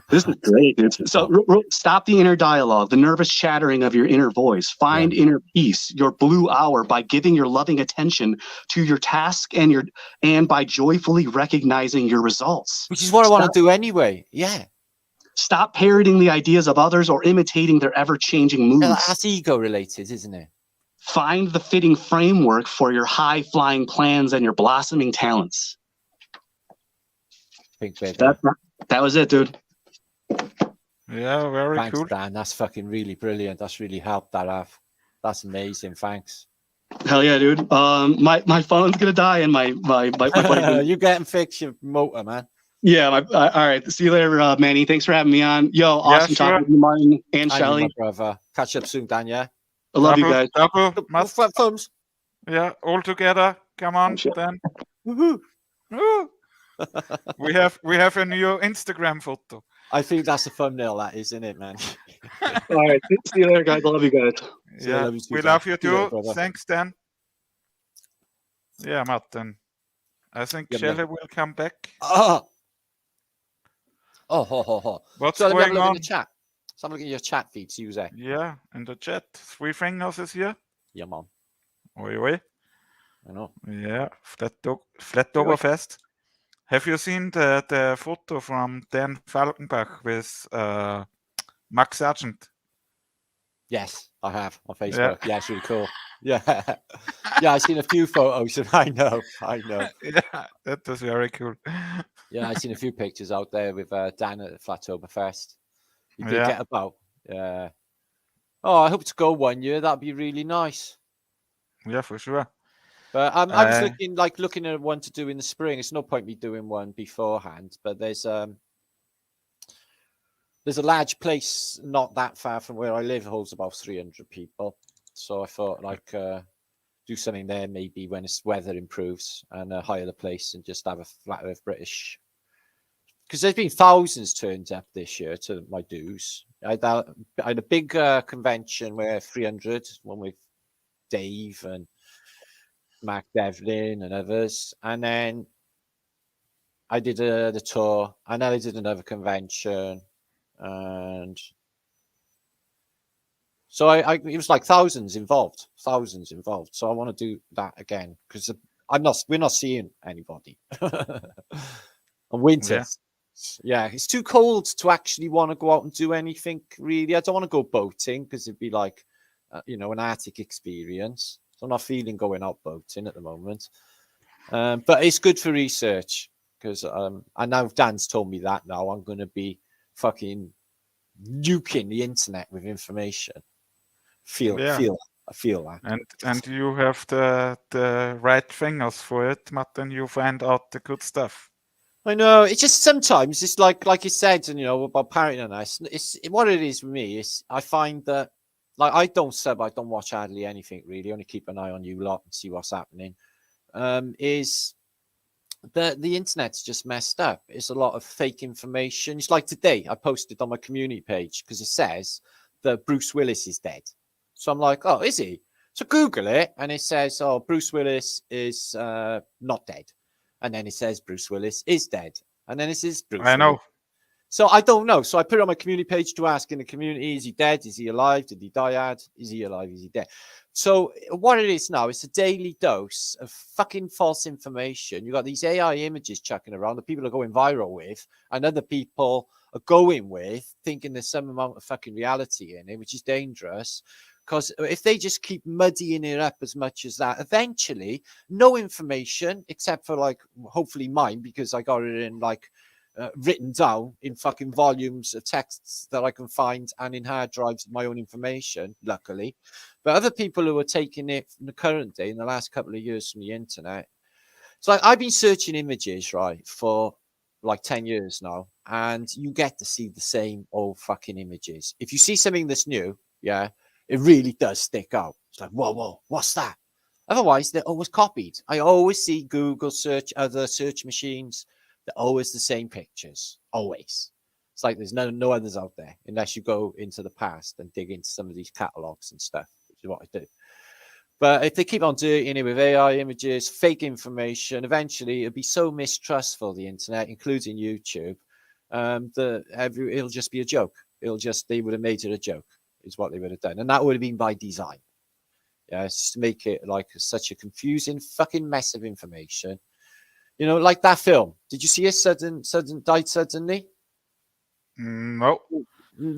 This is great, dude. So stop the inner dialogue, the nervous chattering of your inner voice. Find inner peace, your blue hour, by giving your loving attention to your task and by joyfully recognizing your results. Which is what I want to do anyway. Yeah. Stop parroting the ideas of others or imitating their ever-changing moods. Yeah, that's ego-related, isn't it? Find the fitting framework for your high-flying plans and your blossoming talents. That was it, dude. Yeah, very Thanks, cool. Dan. That's fucking really brilliant. That's really helped that out. That's amazing. Thanks. Hell yeah, dude. My phone's gonna die, and my buddy. You getting fixed your motor, man. Yeah. All right. See you later, Manny. Thanks for having me on. Yo, awesome sure. talking with you, Martin and And you, Shelley. my brother. Catch up soon, Dan. Yeah. I love you guys. Double must. Thumbs. Yeah, all together. Come on, then. Woohoo. Woo. we have a new Instagram photo. I think that's a thumbnail, that is, isn't it, man? All right. See you later, guys. I love you guys. Yeah, we love you too. Thanks, Dan. Yeah, Martin. I think Shelley will come back. What's so going on? In the chat. So I'm looking at your chat feed, Susie. Yeah, in the chat. 3 Fingers is here. Yeah, man. Oi. I know. Yeah, Flatoktoberfest. Have you seen the photo from Dan Falkenbach with Max Sargent? Yes, I have on Facebook. Yeah, it's really cool. Yeah. Yeah, I've seen a few photos and I know. Yeah, that was very cool. Yeah, I've seen a few pictures out there with Dan at the FLATASTIC. He did get about. Yeah. Oh, I hope to go one year. That'd be really nice. Yeah, for sure. But I was looking at one to do in the spring. It's no point me doing one beforehand. But there's a large place not that far from where I live, holds about 300 people. So I thought do something there maybe when its weather improves and hire the place and just have a flat earth British. Because there's been thousands turned up this year to my dues. I had a big convention where 300, one with Dave and Mark Devlin and others. And then I did the tour. And then I did another convention. And so it was like thousands involved. So I want to do that again because we're not seeing anybody. And winter, yeah, it's too cold to actually want to go out and do anything really. I don't want to go boating because it'd be like, an Arctic experience. So I'm not feeling going out boating at the moment. But it's good for research because I know Dan's told me that now I'm going to be fucking nuking the internet with information. I feel that. And you have the right fingers for it, Martin. You find out the good stuff. I know. It's just sometimes it's like you said, and about parenting and us. It's what it is with me. Is I find that I don't watch hardly anything really. Only keep an eye on you lot and see what's happening. Is the internet's just messed up. It's a lot of fake information. It's like today I posted on my community page because it says that Bruce Willis is dead. So I'm like, oh, is he? So Google it and it says, oh, Bruce Willis is not dead. And then it says Bruce Willis is dead. And then it says Bruce Willis. know. So I don't know. So I put it on my community page to ask in the community, is he dead? Is he alive? Did he die? Is he alive? Is he dead? So what it is now, it's a daily dose of fucking false information. You got these AI images chucking around that people are going viral with, and other people are going with, thinking there's some amount of fucking reality in it, which is dangerous. Because if they just keep muddying it up as much as that, eventually, no information except for hopefully mine, because I got it in written down in fucking volumes of texts that I can find and in hard drives of my own information, luckily. But other people who are taking it from the current day in the last couple of years from the internet. So I've been searching images, right, for 10 years now, and you get to see the same old fucking images. If you see something that's new, yeah, it really does stick out. It's like, whoa, what's that? Otherwise, they're always copied. I always see Google search, other search machines. They're always the same pictures. Always. It's like there's no others out there unless you go into the past and dig into some of these catalogs and stuff, which is what I do. But if they keep on doing it with AI images, fake information, eventually it'll be so mistrustful, the internet, including YouTube, that it'll just be a joke. They would have made it a joke, is what they would have done. And that would have been by design. Yeah, it's just to make it such a confusing fucking mess of information. Like that film. Did you see it? Died suddenly? No.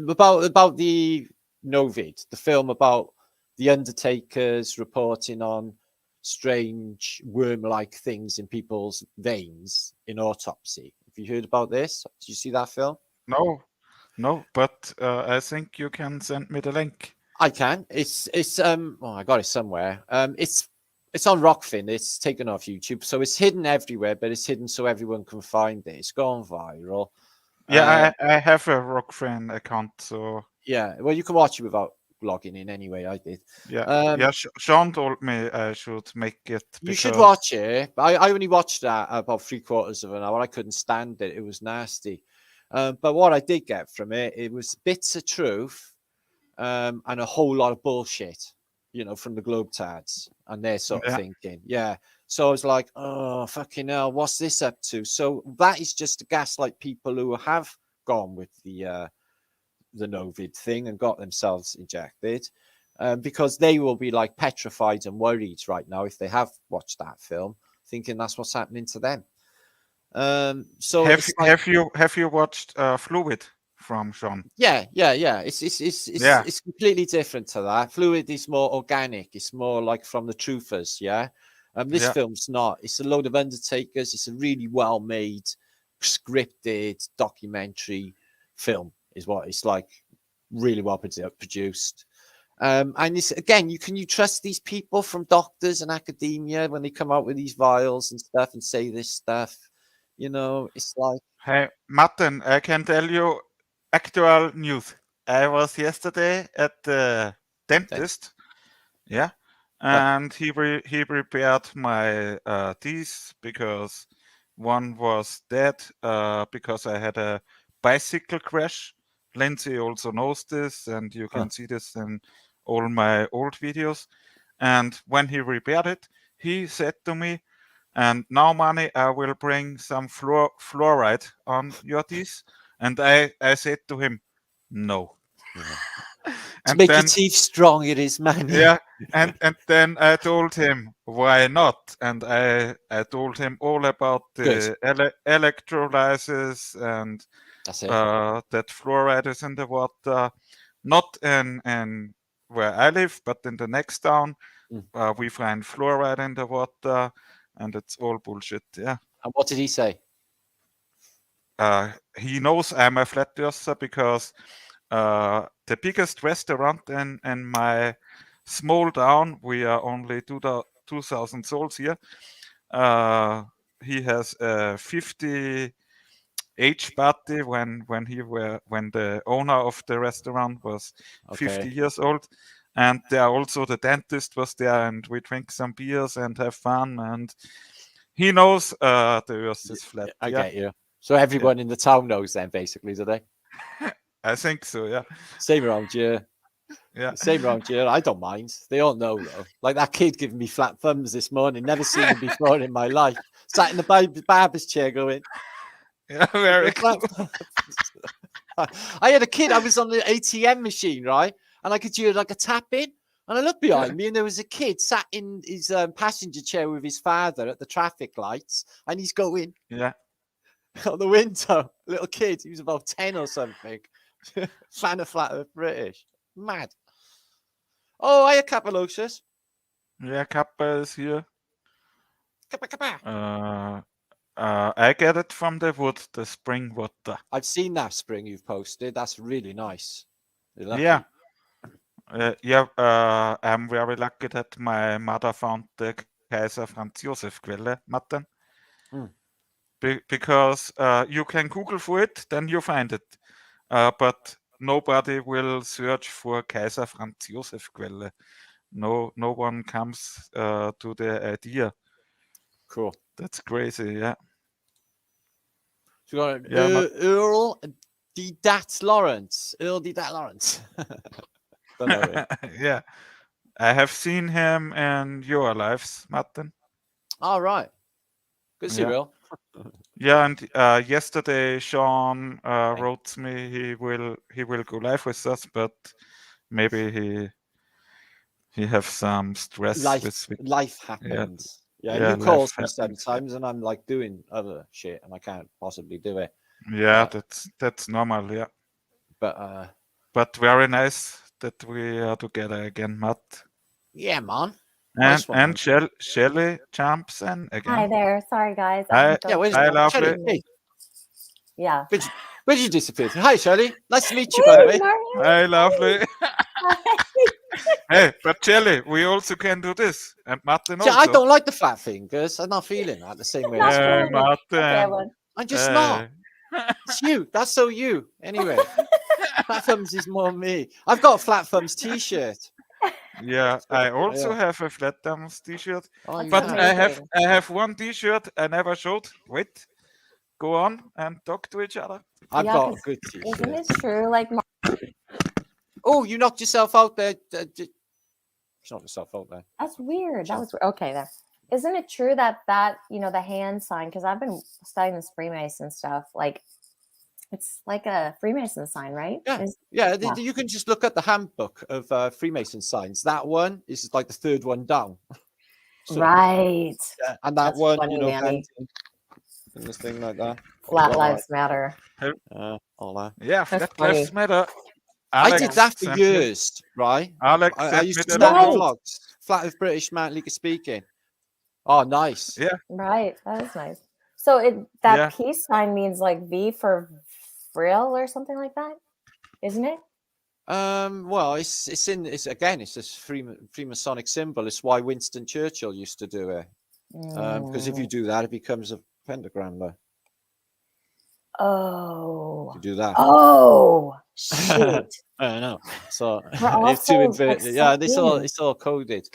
About the Novid, the film about the undertakers reporting on strange worm-like things in people's veins in autopsy. you heard about this? Did you see that film? No, but I think you can send me the link. I can. It's oh, I got it somewhere. It's on Rockfin. It's taken off YouTube, so it's hidden everywhere, but it's hidden so everyone can find it. It's gone viral. Yeah, I have a Rockfin account, so yeah. Well, you can watch it without logging in anyway. I did. Yeah, Sean told me I should make it. You should watch it. I only watched that about 3/4 of an hour. I couldn't stand it. It was nasty. But what I did get from it, it was bits of truth and a whole lot of bullshit, you know, from the Globetards and their sort of thinking. Yeah. So I was like, oh, fucking hell, what's this up to? So that is just to gaslight people who have gone with the Novid thing and got themselves injected, because they will be like petrified and worried right now if they have watched that film, thinking that's what's happening to them. So have you watched Fluid from Sean? Yeah. It's completely different to that. Fluid is more organic. It's more like from the truthers. Yeah. This film's not. It's a load of undertakers. It's a really well made, scripted documentary film. Is what it's like. Really well produced. And it's, again, you trust these people from doctors and academia when they come out with these vials and stuff and say this stuff? You know, it's like. Hey, Martin, I can tell you actual news. I was yesterday at the dentist. Yeah. And he repaired my teeth because one was dead because I had a bicycle crash. Lindsay also knows this, and you can see this in all my old videos. And when he repaired it, he said to me, and now, Manny, I will bring some fluoride on your teeth. And I said to him, no. To make your teeth strong, it is, man. Yeah, and then I told him why not, and I told him all about the electrolysis and that fluoride is in the water, not in where I live, but in the next town. We find fluoride in the water, and it's all bullshit. Yeah. And what did he say? He knows I'm a flat earther because the biggest restaurant in my small town, we are only 2,000 souls here. He has a 50 age party when the owner of the restaurant was 50 years old, and there also the dentist was there, and we drink some beers and have fun, and he knows the earth is flat. I get you. So everyone in the town knows then, basically, do they? I think so, yeah. Same around here. Yeah. Same around here. I don't mind. They all know, though. Like that kid giving me flat thumbs this morning. Never seen him before in my life. Sat in the barber's chair going. Yeah, very cool. I had a kid. I was on the ATM machine, right? And I could hear like a tap in. And I looked behind me and there was a kid sat in his passenger chair with his father at the traffic lights. And he's going. Yeah. Out the window, little kid. He was about 10 or something. Fan of flat earth British. Mad. Oh, hiya, Capalocious. Yeah, Kappa is here. Kappa. I get it from the wood, the spring water. I've seen that spring you've posted. That's really nice. Yeah. I'm very lucky that my mother found the Kaiser Franz Josef Quelle, Martin. Because you can Google for it, then you find it. But nobody will search for Kaiser Franz Josef Quelle. No one comes to the idea. Cool. That's crazy, yeah. So you got Earl D. Dat Lawrence. Earl D. Dat Lawrence. Don't know him. Yeah. I have seen him in your lives, Martin. All right. Good to see you, Earl. Yeah, and yesterday Sean wrote me he will go live with us, but maybe he have some stress. Life happens. Yeah, you call me sometimes, and I'm like doing other shit, and I can't possibly do it. Yeah, that's normal. Yeah, but very nice that we are together again, Matt. Yeah, man. And Shelley jumps in again. Hi there. Sorry, guys. Hi, lovely. Yeah. Where did you disappear? Hi, Shelley. Nice to meet you, by the way. Hey, lovely. Hey, but Shelley, we also can do this. And Martin also. I don't like the flat fingers. I'm not feeling that the same way. Martin. Okay, I'm just not. It's you. That's so you. Anyway, flat thumbs is more me. I've got a flat thumbs t-shirt. Yeah, I also have a flat thumbs t-shirt. Oh, but I have one t-shirt I never showed. Wait. Go on and talk to each other. I've got a good t-shirt. Isn't it true? Like, oh, you knocked yourself out there. You knocked yourself out there. That's weird. That was okay. There. Isn't it true that the hand sign? Because I've been studying this Freemason stuff. Like, it's like a Freemason sign, right? Yeah. You can just look at the handbook of Freemason signs. That one is like the third one down. So, right. Yeah, and that one, funny, and this thing like that. Flat lives matter. All that. Yeah, flat lives matter. Alex, I did that for years, right? Alex, I used to study vlogs. Flat of British man, legal speaking. Oh, nice. Yeah. Right. That is nice. So that peace sign means like V for Vril or something like that, isn't it? Well, it's this Freemasonic symbol. It's why Winston Churchill used to do it. Because if you do that, it becomes a pentagram though. Oh. You do that. Oh, shoot. I know. So it's all coded.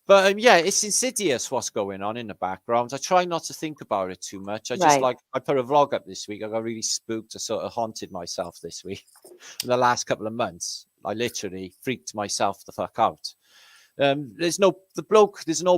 But it's insidious what's going on in the background. I try not to think about it too much. I put a vlog up this week. I got really spooked. I sort of haunted myself this week. In the last couple of months, I literally freaked myself the fuck out. There's an old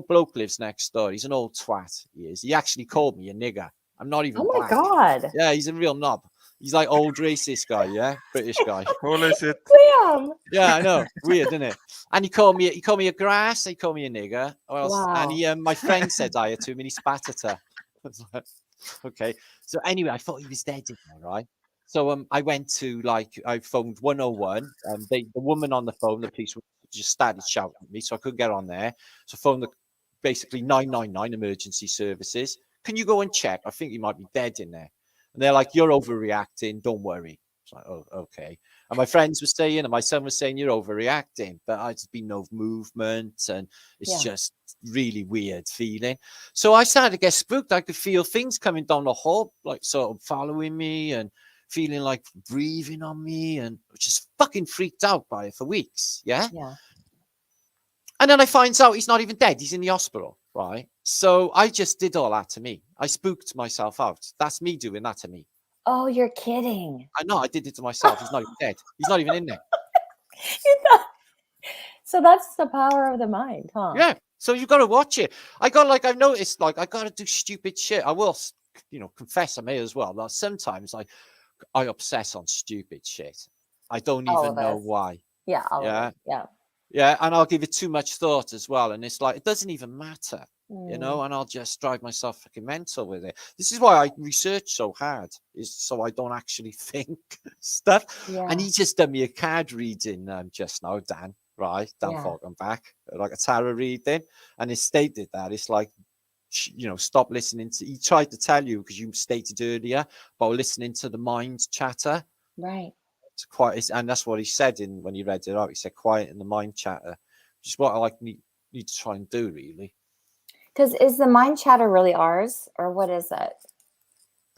bloke lives next door. He's an old twat. He is. He actually called me a nigger. I'm not even. Oh my God. Yeah, he's a real knob. He's like old racist guy, yeah, British guy. Holy shit. Damn. Yeah, I know. Weird, isn't it? And he called me a grass. He called me a nigger. And my friend said I to him, and he spat at her. Okay. So anyway, I thought he was dead, right? So I went to I phoned 101. The woman on the phone, the police just started shouting at me, so I couldn't get on there. So I phoned basically 999 emergency services. Can you go and check? I think he might be dead in there. And they're like, you're overreacting. Don't worry. It's like, oh, okay. And my friends were saying, and my son was saying, you're overreacting. But there's been no movement, and it's just really weird feeling. So I started to get spooked. I could feel things coming down the hall, like sort of following me and feeling like breathing on me, and just fucking freaked out by it for weeks. Yeah. And then I find out he's not even dead. He's in the hospital. Right. So I just did all that to me. I spooked myself out. That's me doing that to me. Oh, you're kidding. I know. I did it to myself. He's not even dead. He's not even in there. So that's the power of the mind, huh? Yeah. So you got to watch it. I've noticed, I got to do stupid shit. I will, confess I may as well. Like sometimes I obsess on stupid shit. I don't even know why. Yeah. Yeah, and I'll give it too much thought as well. And it's like, it doesn't even matter, and I'll just drive myself fucking mental with it. This is why I research so hard, is so I don't actually think stuff. Yeah. And he just done me a card reading just now, Dan, right? Dan Falkenbach, like a tarot reading. And it stated that it's like, stop listening to, he tried to tell you, because you stated earlier, about listening to the mind chatter. Right. And that's what he said when he read it out. He said, quiet in the mind chatter, which is what I need to try and do, really. Because is the mind chatter really ours, or what is it?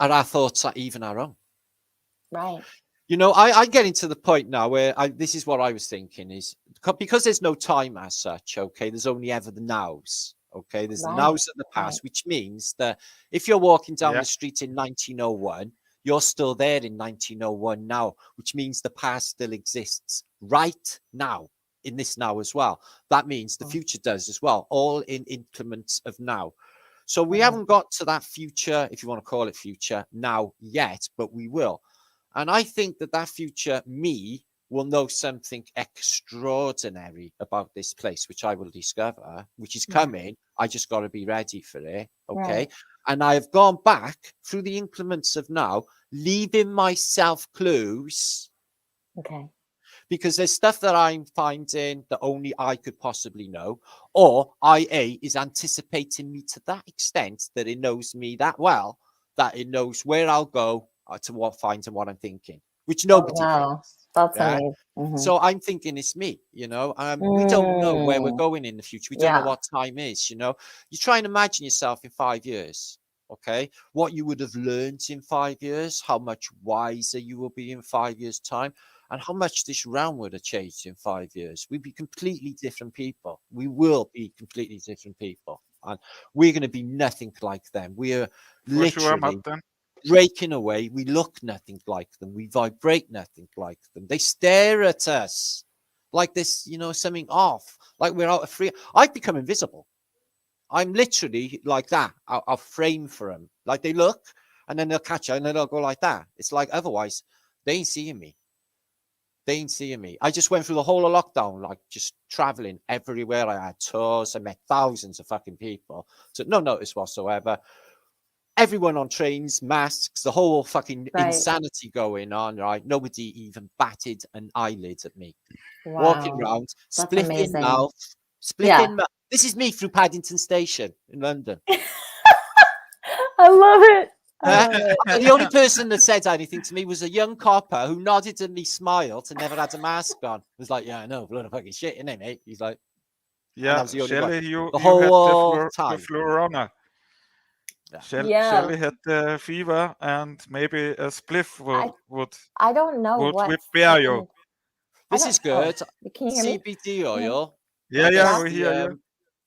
Are our thoughts even our own? Right. I get into the point now where this is what I was thinking is, because there's no time as such, okay, there's only ever the nows, okay? There's the nows of the past, which means that if you're walking down the street in 1901, you're still there in 1901 now, which means the past still exists right now, in this now as well. That means the future does as well, all in increments of now. So we haven't got to that future, if you want to call it future, now yet, but we will. And I think that future me will know something extraordinary about this place, which I will discover, which is coming. I just got to be ready for it, okay? Right. And I have gone back through the increments of now, leaving myself clues. Okay. Because there's stuff that I'm finding that only I could possibly know, or IA is anticipating me to that extent that it knows me that well, that it knows where I'll go, to what I'm thinking, which nobody thinks. That's amazing. So I'm thinking it's me, you know. We don't know where we're going in the future. We don't know what time is, you know. You try and imagine yourself in 5 years, okay? What you would have learned in 5 years, how much wiser you will be in 5 years' time, and how much this realm would have changed in 5 years. We'd be completely different people. We will be completely different people. And we're going to be nothing like them. We are literally breaking away. We look nothing like them. We vibrate nothing like them. They stare at us like this, you know, something off, like we're out of free. I've become invisible. I'm literally like that. I'll frame for them. Like they look and then they'll catch it and then they'll go like that. It's like, otherwise they ain't seeing me. They ain't seeing me. I just went through the whole of lockdown, like just traveling everywhere. I had tours. I met thousands of fucking people. So no notice whatsoever. Everyone on trains, masks, the whole fucking insanity going on, right? Nobody even batted an eyelid at me. Wow. Walking around, spliffing mouth, spliffing mouth. This is me through Paddington Station in London. I love it. The only person that said anything to me was a young copper who nodded at me, smiled, and never had a mask on. It was like, yeah, I know, blood of fucking shit, innit, mate? He's like, yeah, Shelley, you the whole had time. the florona. Shelley had the fever, and maybe a spliff would. I don't know what repair you. This is good. Can you hear me? CBD oil. Yeah, we hear you.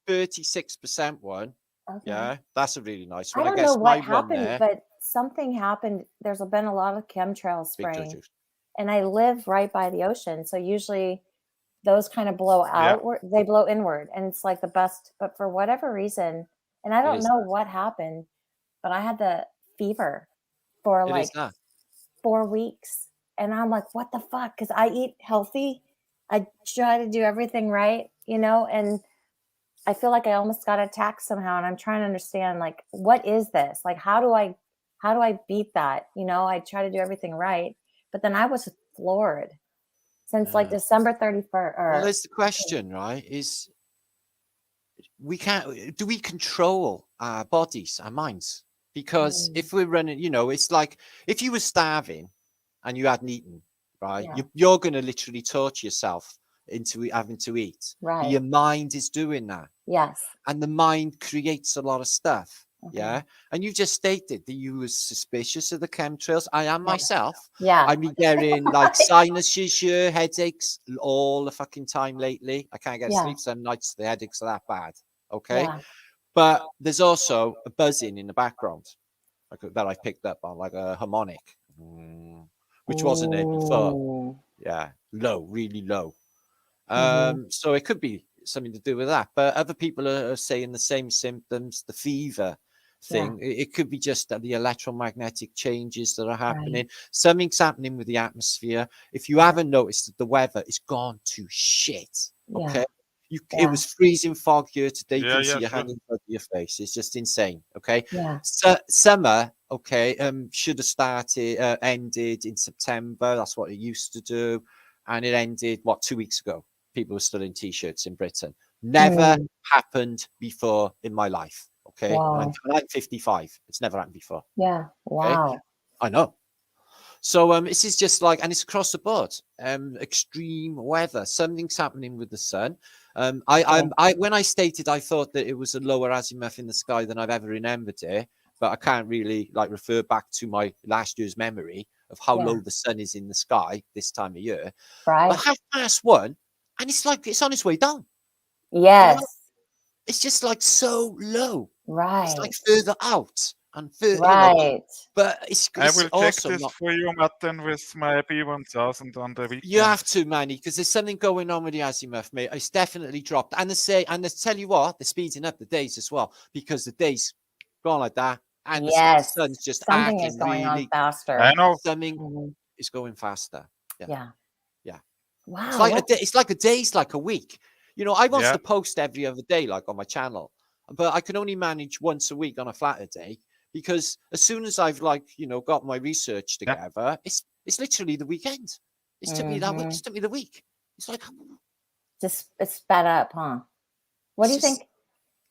36% one. Okay. Yeah, that's a really nice one. I don't know what happened, but something happened. There's been a lot of chemtrail spraying, and I live right by the ocean, so usually those kind of blow outward. They blow inward, and it's like the best. But for whatever reason, and I don't know what happened, but I had the fever for like 4 weeks, and I'm like, what the fuck? Because I eat healthy, I try to do everything right, you know, and I feel like I almost got attacked somehow, and I'm trying to understand, like, what is this? Like, how do I beat that? You know, I try to do everything right, but then I was floored since like December 31st. Well, there's the question, right? Is do we control our bodies, our minds? Because if we're running, you know, it's like if you were starving and you hadn't eaten, right? You're going to literally torture yourself into having to eat. Right. Your mind is doing that. Yes. And the mind creates a lot of stuff. Okay. Yeah. And you just stated that you were suspicious of the chemtrails. I am myself. Yeah. I've been getting like sinus issue, headaches all the fucking time lately. I can't get sleep some nights. The headaches are that bad. Okay. Yeah. But there's also a buzzing in the background that I picked up on, like a harmonic, which wasn't there before. Yeah. Low, really low. So it could be something to do with that, but other people are saying the same symptoms, the fever thing. It could be just the electromagnetic changes that are happening. Something's happening with the atmosphere. If you haven't noticed that the weather is gone to shit, okay? It was freezing fog here today. You can see your hand in front of your face. It's just insane, okay? So summer, should have ended in September. That's what it used to do. And it ended, 2 weeks ago? People were still in T-shirts in Britain. Never happened before in my life. Okay. Wow. I'm 55. It's never happened before. Yeah. Wow. Okay? I know. So this is just like, and it's across the board. Extreme weather. Something's happening with the sun. When I stated I thought that it was a lower azimuth in the sky than I've ever remembered it, but I can't really like refer back to my last year's memory of how low the sun is in the sky this time of year. Right. But 1:30, and it's like it's on its way down. Yes. You know? It's just like so low. Right. It's like further out and further. Right. You know, but it's I will also check this for you, Martin, with my B1000 on the weekend. You have to, Manny, because there's something going on with the azimuth, mate. It's definitely dropped. And they tell you what, they're speeding up the days as well, because the days gone like that. And the sun's just something is going on faster. I know. Something is going faster. Yeah. Wow. It's like a day's like a week. You know, I want to post every other day, like on my channel, but I can only manage once a week on a flatter day, because as soon as I've got my research together, it's literally the weekend. It's took me that week. It's took me the week. It's like just it's sped up, huh? What do you think?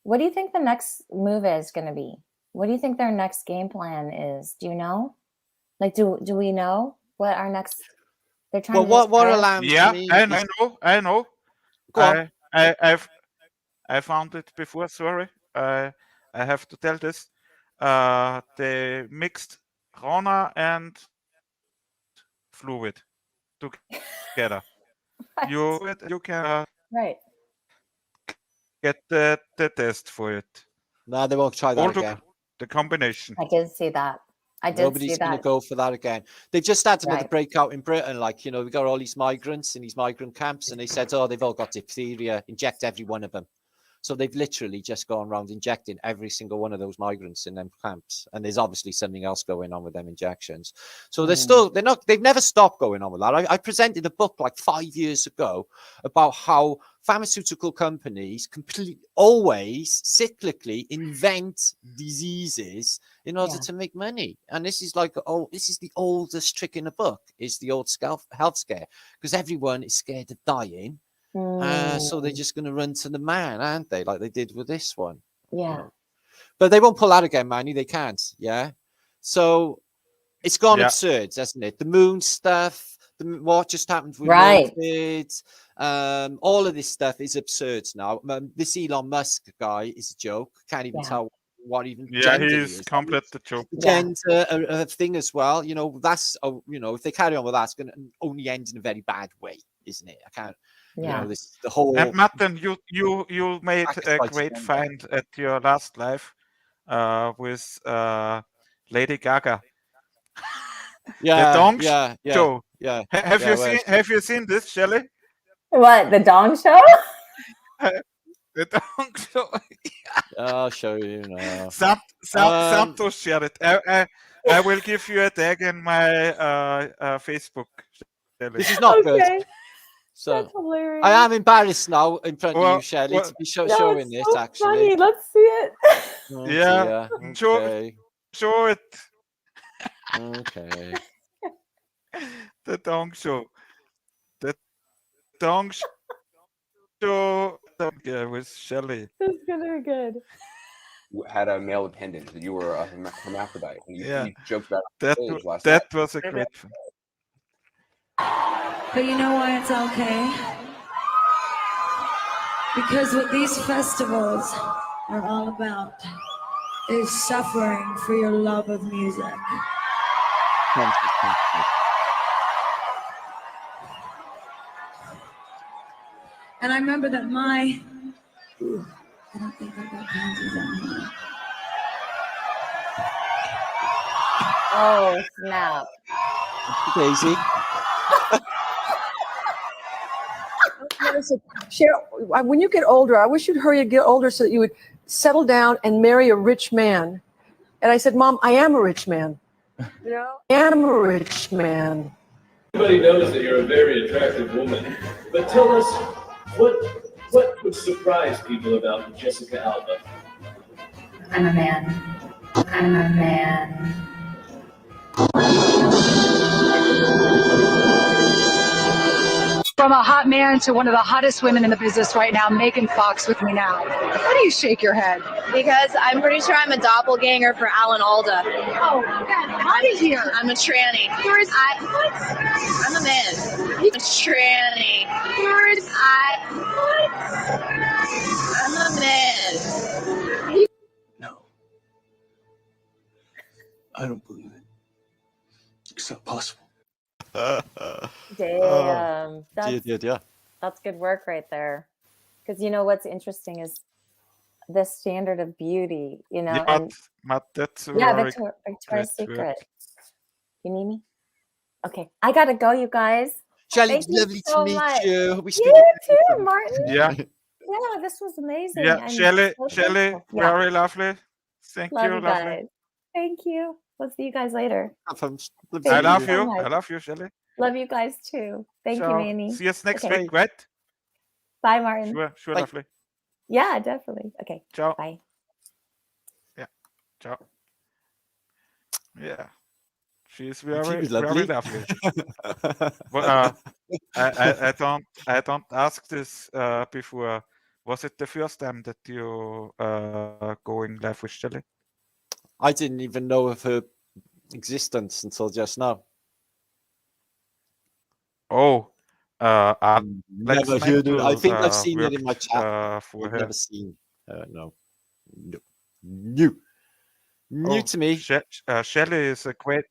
What do you think the next move is going to be? What do you think their next game plan is? Do you know? Like, do we know what our next? They're trying. Well, what alarms me? I know. Go on. I found it before. Sorry, I have to tell this. They mixed Rona and fluid together. Right. You can right. get the test for it. No, they won't try that again. The combination. I did see that. Nobody's going to go for that again. They've just had another breakout in Britain. Like, we got all these migrants in these migrant camps, and they said, oh, they've all got diphtheria. Inject every one of them. So they've literally just gone around injecting every single one of those migrants in them camps. And there's obviously something else going on with them injections. So they've never stopped going on with that. I presented a book like 5 years ago about how pharmaceutical companies always cyclically invent diseases in order to make money. And this is this is the oldest trick in the book, is the old health scare, because everyone is scared of dying. So they're just going to run to the man, aren't they? Like they did with this one. Yeah. But they won't pull that again, Manny. They can't. Yeah. So it's gone absurd, hasn't it? The moon stuff, what just happened with COVID, all of this stuff is absurd now. This Elon Musk guy is a joke. Can't even tell what even gender he's complete the joke. Gender thing as well. That's if they carry on with that, it's going to only end in a very bad way, isn't it? I can't. This the whole. And Martin, you made a great find at your last live with Lady Gaga. Yeah, the Dong show. Yeah. Have you seen this, Shelley? What, the Dong show? The Dong show. I'll show you now. Santos shared it. I will give you a tag in my Facebook. Shelley. This is not good. So that's hilarious. I am embarrassed now in front of you, Shelley, to be showing this. So actually, funny. Let's see it. Show it. Okay. The Dong show. The Dong show with Shelley. This is gonna be good. Had a male attendant. You were a hermaphrodite. You joked about that was a great film. But you know why it's okay? Because what these festivals are all about is suffering for your love of music. And I remember that I don't think I got panties on here. Oh, snap. Daisy. Cheryl, when you get older, I wish you'd hurry and get older so that you would settle down and marry a rich man. And I said, Mom, I am a rich man. I am a rich man. Everybody knows that you're a very attractive woman, but tell us what would surprise people about Jessica Alba? I'm a man. I'm a man. From a hot man to one of the hottest women in the business right now, Megan Fox with me now. Why do you shake your head? Because I'm pretty sure I'm a doppelganger for Alan Alda. Oh, God, hot is here. I'm a tranny. I'm a man. I'm a tranny. I'm a man. No. I don't believe it. It's not possible. Damn. That's good work right there. Because what's interesting is the standard of beauty, that's Victoria's Secret. You need me? Okay. I gotta go, you guys. Shelley, it's lovely to meet you. You too, Martin. Yeah. Yeah, this was amazing. Yeah, Shelley, very lovely. Thank you, lovely. Thank you. We'll see you guys later. I love you. I love you, Shelley. Love you guys too. Thank you, Manny. See us next week, right? Bye, Martin. Sure, lovely. Yeah, definitely. Okay. Ciao. Bye. Yeah. Ciao. Yeah. She's very lovely. But, I don't ask this before. Was it the first time that you going live with Shelley? I didn't even know of her existence until just now. Oh, never heard it. I think I've seen it in my chat. I've never seen. No. New to me. Shelley is a great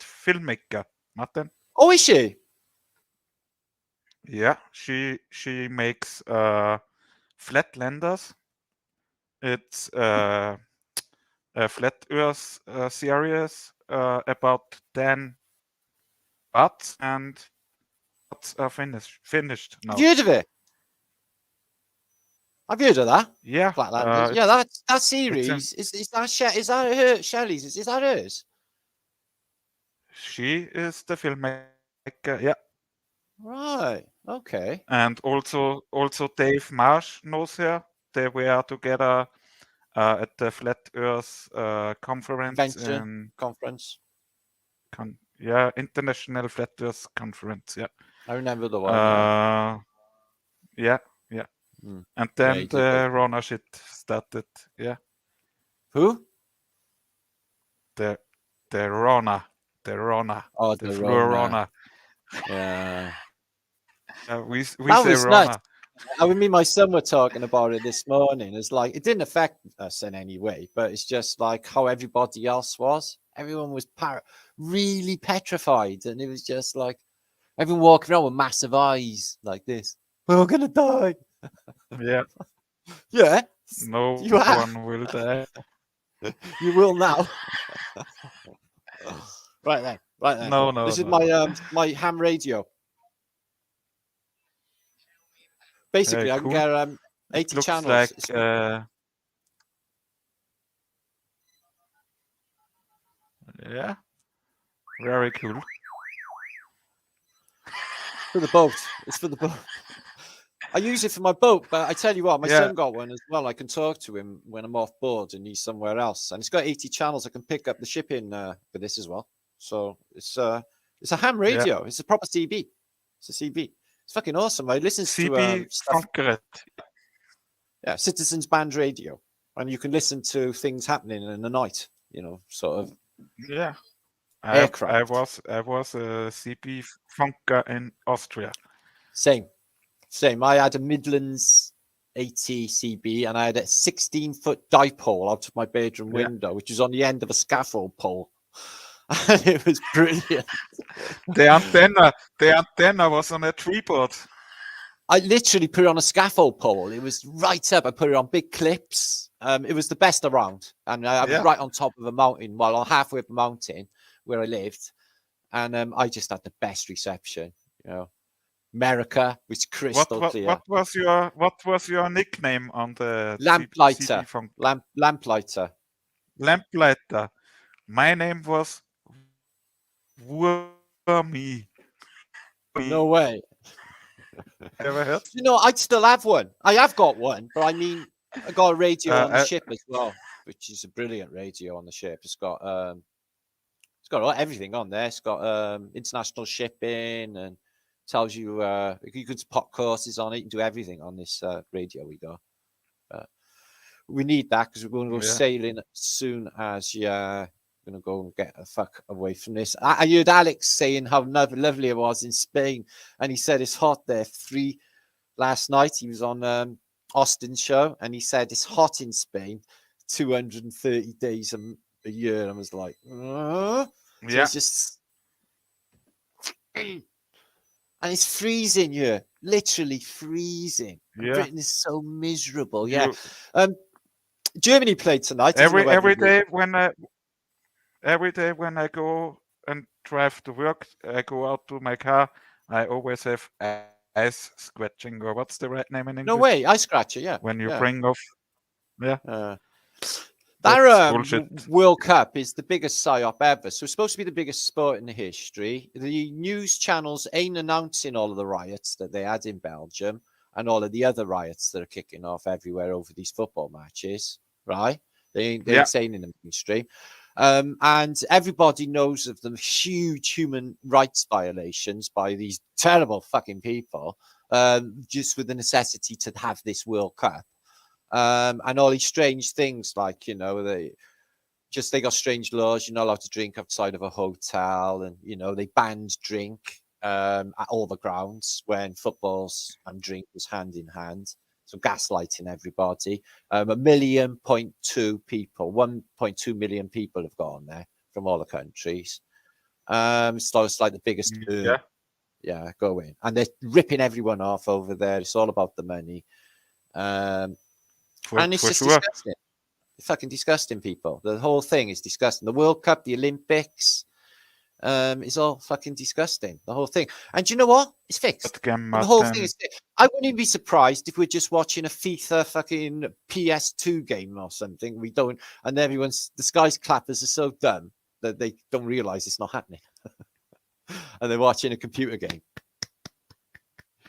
filmmaker, Martin. Oh, is she? Yeah, she makes Flatlanders. It's a flat Earth series about 10 parts, and parts are finished now. Have you heard of it? I've heard of that. Yeah, Flatlanders. Yeah, that series is that her? Shelley's? Is that hers? She is the filmmaker. Yeah. Right. Okay. And also Dave Marsh knows her. They were together at the Flat Earth conference. Conference. Yeah, International Flat Earth Conference. Yeah. I remember the one. Yeah. And then the Rona shit started. Yeah. Who? The Rona. Oh, the Rona. Yeah. We say was Rona. Nuts. I mean, me and my son were talking about it this morning. It's like it didn't affect us in any way, but it's just like how everybody else was. Everyone was really petrified, and it was just like everyone walking around with massive eyes like this. We're gonna die. Yeah. Yeah. No one will die. You will now. Right then. No. This is my ham radio. Basically, I can get 80 channels. Like, yeah, very cool. For the boat. It's for the boat. I use it for my boat, but I tell you what, my son got one as well. I can talk to him when I'm off board and he's somewhere else. And it's got 80 channels. I can pick up the shipping for this as well. So it's a ham radio. Yeah. It's a proper CB. It's a CB. It's fucking awesome. I listen to stuff. Yeah, Citizens Band Radio. And you can listen to things happening in the night, sort of. Yeah. Aircraft. I was a CB funker in Austria. Same. I had a Midlands 80 CB and I had a 16-foot dipole out of my bedroom window, which was on the end of a scaffold pole. And it was brilliant. The antenna was on a tripod. I literally put it on a scaffold pole. It was right up. I put it on big clips. It was the best around. And I was right on top of a mountain, on halfway up a mountain where I lived. And I just had the best reception, America was crystal clear. What was your nickname on the Lamplighter? Lamplighter. My name was Wormy. No way. Ever heard? I'd still have one. I have got one, but I mean, I got a radio on the ship as well, which is a brilliant radio on the ship. It's got everything on there. It's got international shipping and tells you you can pop courses on it. You can do everything on this radio we got. We need that because we're going to go sailing as soon as you're going to go and get the fuck away from this. I heard Alex saying how lovely it was in Spain, and he said it's hot there. Last night he was on Austin's show, and he said it's hot in Spain 230 days a year. And I was like, so it's just. And it's freezing here, literally freezing. Yeah. Britain is so miserable. Yeah. Germany played tonight. Every day when I go and drive to work, I go out to my car. I always have ice scratching, or what's the right name in English? No way, ice scratcher. Yeah. When you bring off. Yeah. That World Cup is the biggest psyop ever. So it's supposed to be the biggest sport in history. The news channels ain't announcing all of the riots that they had in Belgium and all of the other riots that are kicking off everywhere over these football matches, right? They ain't saying in the mainstream. And everybody knows of the huge human rights violations by these terrible fucking people, just with the necessity to have this World Cup. And all these strange things like, just they got strange laws. You're not allowed to drink outside of a hotel, and you know they banned drink at all the grounds when footballs and drink was hand in hand. So gaslighting everybody. 1.2 million people, 1.2 million people have gone there from all the countries. So it's like the biggest. Yeah, go in, and they're ripping everyone off over there. It's all about the money, and it's just disgusting. It's fucking disgusting, people. The whole thing is disgusting. The World Cup, the Olympics, it's all fucking disgusting. The whole thing. And do you know what? It's fixed. And the whole thing is fixed. I wouldn't even be surprised if we're just watching a FIFA fucking PS2 game or something. We don't, and everyone's the Sky's clappers are so dumb that they don't realize it's not happening. And they're watching a computer game.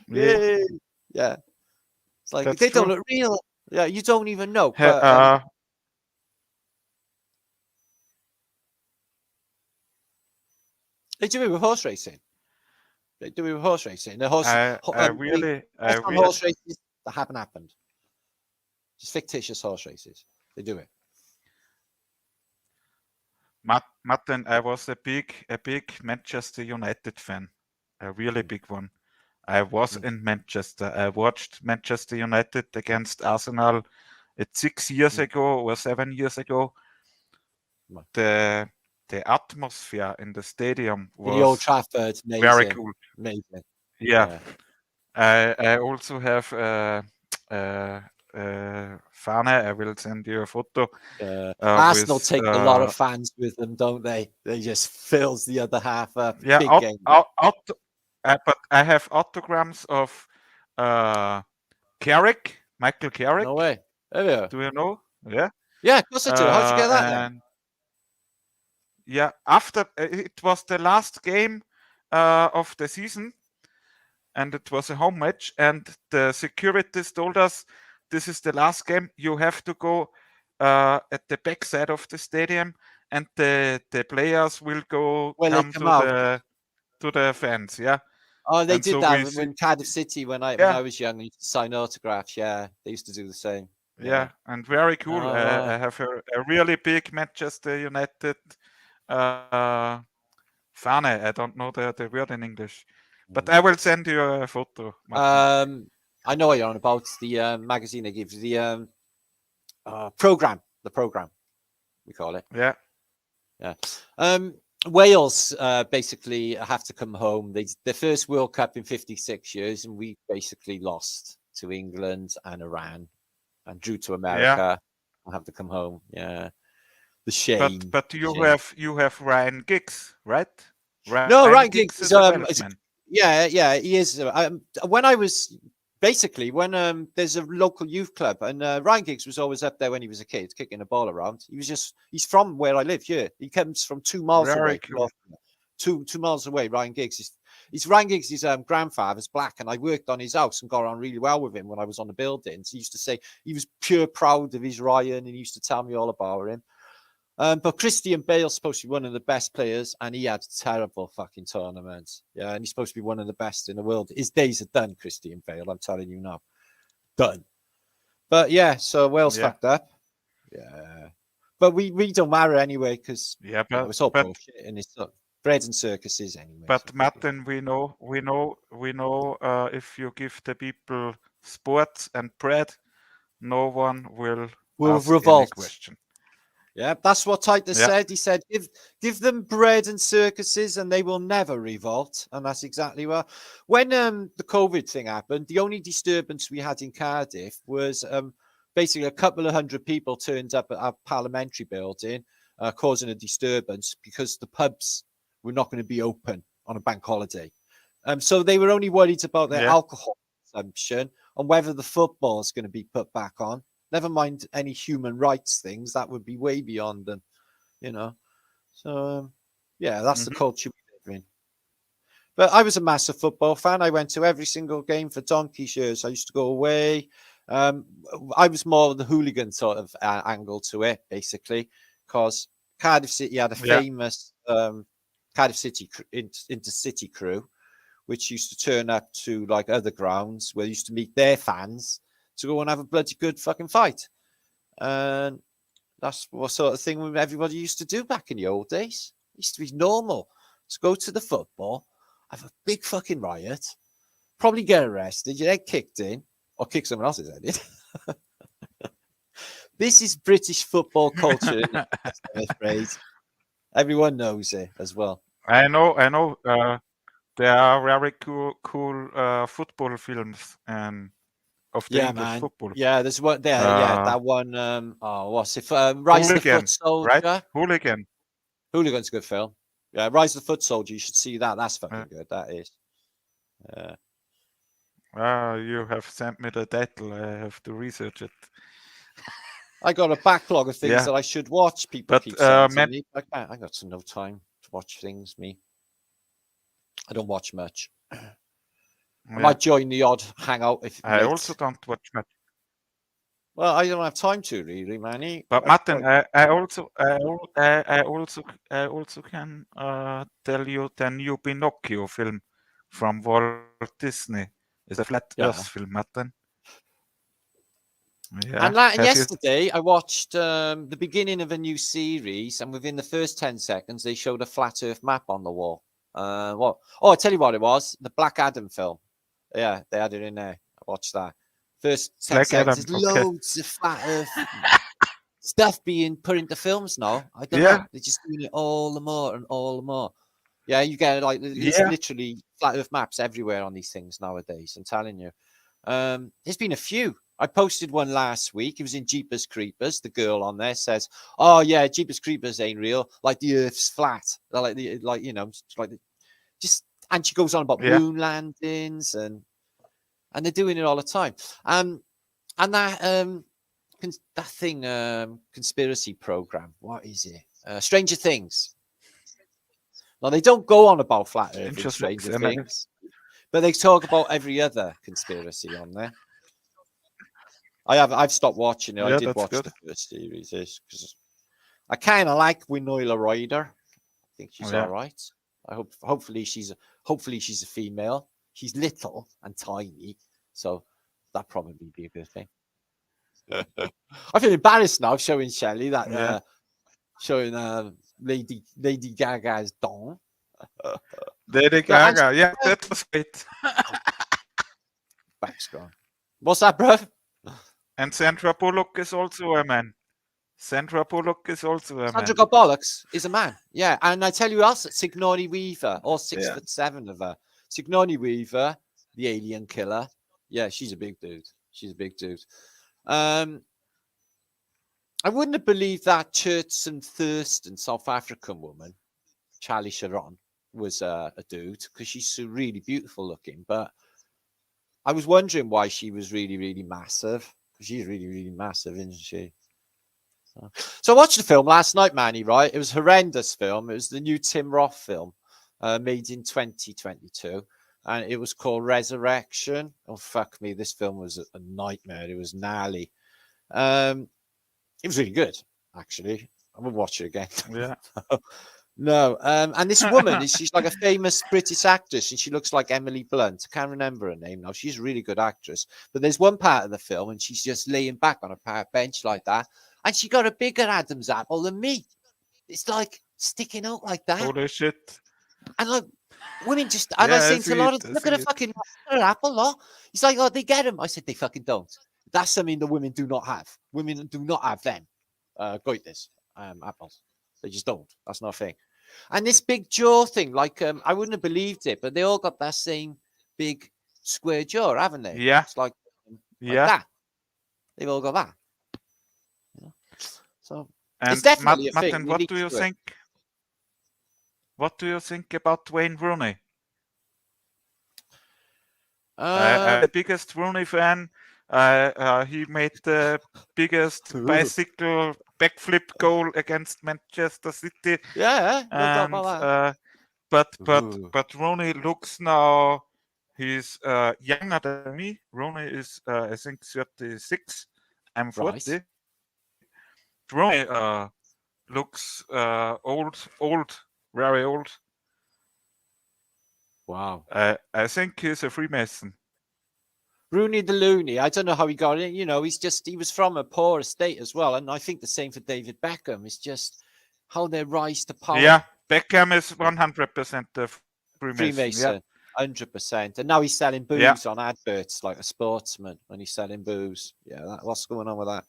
Yay! Yeah. It's like they don't look real. Yeah, you don't even know. But, they do it with horse racing. They do it with horse racing. The horse, horse races that haven't happened. Just fictitious horse races. They do it. Martin, I was a big Manchester United fan, a really big one. I was in Manchester. I watched Manchester United against Arsenal. It's 6 years ago or 7 years ago. The atmosphere in the stadium was the Old Trafford, very cool. Amazing. Yeah. I also have Fana. I will send you a photo. Arsenal take a lot of fans with them, don't they? They just fills the other half up. Yeah, big game. But I have autograms of Carrick, Michael Carrick. No way. Do you know? Yeah. Yeah, of course I do. How'd you get that then? Yeah, after it was the last game of the season, and it was a home match, and the securities told us this is the last game. You have to go at the back side of the stadium, and the players will come to the fans. Yeah. Oh, they did that when Cardiff City when I was young. I used to sign autographs. Yeah, they used to do the same. Yeah, and very cool. I have a really big Manchester United Fahne. I don't know the word in English, but I will send you a photo. I know what you're on about. The magazine they give the program. The program, we call it. Yeah. Wales basically have to come home. Their first World Cup in 56 years, and we basically lost to England and Iran, and drew to America. And have to come home. Yeah, the shame. But you have Ryan Giggs, right? Ryan Giggs is yeah, he is. When I was basically when there's a local youth club, and Ryan Giggs was always up there when he was a kid, kicking the ball around. He's from where I live here. He comes from 2 miles away. Cool. 2 miles away. Ryan Giggs is Ryan Giggs' grandfather's black, and I worked on his house and got on really well with him when I was on the buildings. He used to say he was pure proud of his Ryan, and he used to tell me all about him. But Christian Bale's supposed to be one of the best players, and he had terrible fucking tournaments. Yeah, and he's supposed to be one of the best in the world. His days are done, Christian Bale. I'm telling you now, done. But yeah, so Wales fucked up. Yeah, but we don't matter anyway because it's all bullshit and it's bread and circuses anyway. But so Martin, we know if you give the people sports and bread, no one will ask revolt. Any question. Yeah, that's what Titus said. He said, give them bread and circuses and they will never revolt. And that's exactly what. When the COVID thing happened, the only disturbance we had in Cardiff was basically a couple of hundred people turned up at our parliamentary building, causing a disturbance because the pubs were not going to be open on a bank holiday. So they were only worried about their alcohol consumption and whether the football is going to be put back on. Never mind any human rights things. That would be way beyond them, you know. So, that's the culture we live in. But I was a massive football fan. I went to every single game for donkey's years. I used to go away. I was more of the hooligan sort of angle to it, basically, because Cardiff City had a famous Cardiff City intercity crew, which used to turn up to like other grounds where they used to meet their fans to go and have a bloody good fucking fight. And That's what sort of thing everybody used to do back in the old days. It used to be normal. Just go to the football, have a big fucking riot, probably get arrested, your head kicked in, or kick someone else's head in. This is British football culture, I'm afraid. Everyone knows it as well. I know. There are very cool football films and of the English man. football. Yeah, there's one there. That one. What's it? Rise of the Foot Soldier. Right? Hooligan. Hooligan's a good film. Yeah, Rise of the Foot Soldier. You should see that. That's fucking good. That is. You have sent me the title. I have to research it. I got a backlog of things that I should watch. People keep saying to me, I got no time to watch things. I don't watch much. I might join the odd hangout if I also don't watch much. Well, I don't have time to really, Manny. But Martin, I also can tell you the new Pinocchio film from Walt Disney. It's a flat Earth film, Martin. Yeah. And yesterday, I watched the beginning of a new series, and within the first 10 seconds, they showed a flat Earth map on the wall. What? Oh, I tell you what it was. The Black Adam film. Yeah, they had it in there. I watched that. First 10 seconds. There's loads of flat Earth stuff being put into films now. I don't know. They're just doing it all the more and all the more. Yeah, you get like literally flat Earth maps everywhere on these things nowadays. I'm telling you. There's been a few. I posted one last week. It was in Jeepers Creepers. The girl on there says, "Oh yeah, Jeepers Creepers ain't real. Like the Earth's flat. And she goes on about moon landings and they're doing it all the time. And that conspiracy program. What is it? Stranger Things. Now they don't go on about flat Earth and Stranger Things, but they talk about every other conspiracy on there. I've stopped watching it. I did watch the first series because I kind of like Winona Ryder. I think she's all right. Hopefully she's a female. She's little and tiny, so that probably be a good thing. I feel embarrassed now showing Shelley that showing Lady Gaga's dong. Lady Gaga, that was great. Back's gone. What's that, bro? And Sandra Bullock is also a man. Sandra Bullock is also a man. Sandra Bollocks is a man. Yeah, and I tell you else, Sigourney Weaver, all 6'7" of her. Sigourney Weaver, the alien killer. Yeah, she's a big dude. I wouldn't have believed that Church and Thurston South African woman, Charlie Sharon, was a dude because she's so really beautiful looking. But I was wondering why she was really, really massive. She's really, really massive, isn't she? So I watched the film last night, Manny, right? It was a horrendous film. It was the new Tim Roth film made in 2022. And it was called Resurrection. Oh, fuck me. This film was a nightmare. It was gnarly. It was really good, actually. I would watch it again. Yeah. No. And this woman, she's like a famous British actress, and she looks like Emily Blunt. I can't remember her name now. She's a really good actress. But there's one part of the film, and she's just laying back on a park bench like that. And she got a bigger Adam's apple than me. It's like sticking out like that. Holy shit. And like, women just, and I say to a lot of, look at a fucking apple, lot. It's like, oh, they get them. I said, they fucking don't. That's something the women do not have. Women do not have them. Goitres, apples. They just don't. That's not a thing. And this big jaw thing, like, I wouldn't have believed it, but they all got that same big square jaw, haven't they? Yeah. It's like that. They've all got that. You know? So, and it's definitely a thing. Martin, what do you think? What do you think about Wayne Rooney? I'm the biggest Rooney fan. He made the biggest bicycle backflip goal against Manchester City. Yeah, and, but Rooney looks now. He's younger than me. Rooney is I think 36. I'm 40. Right. Rooney looks old, very old. Wow. I think he's a Freemason. Rooney the Looney. I don't know how he got it. You know, he was from a poor estate as well. And I think the same for David Beckham. It's just how they rise to power. Yeah, Beckham is 100% the Freemason. 100%. And now he's selling booze on adverts like a sportsman when he's selling booze. Yeah, what's going on with that?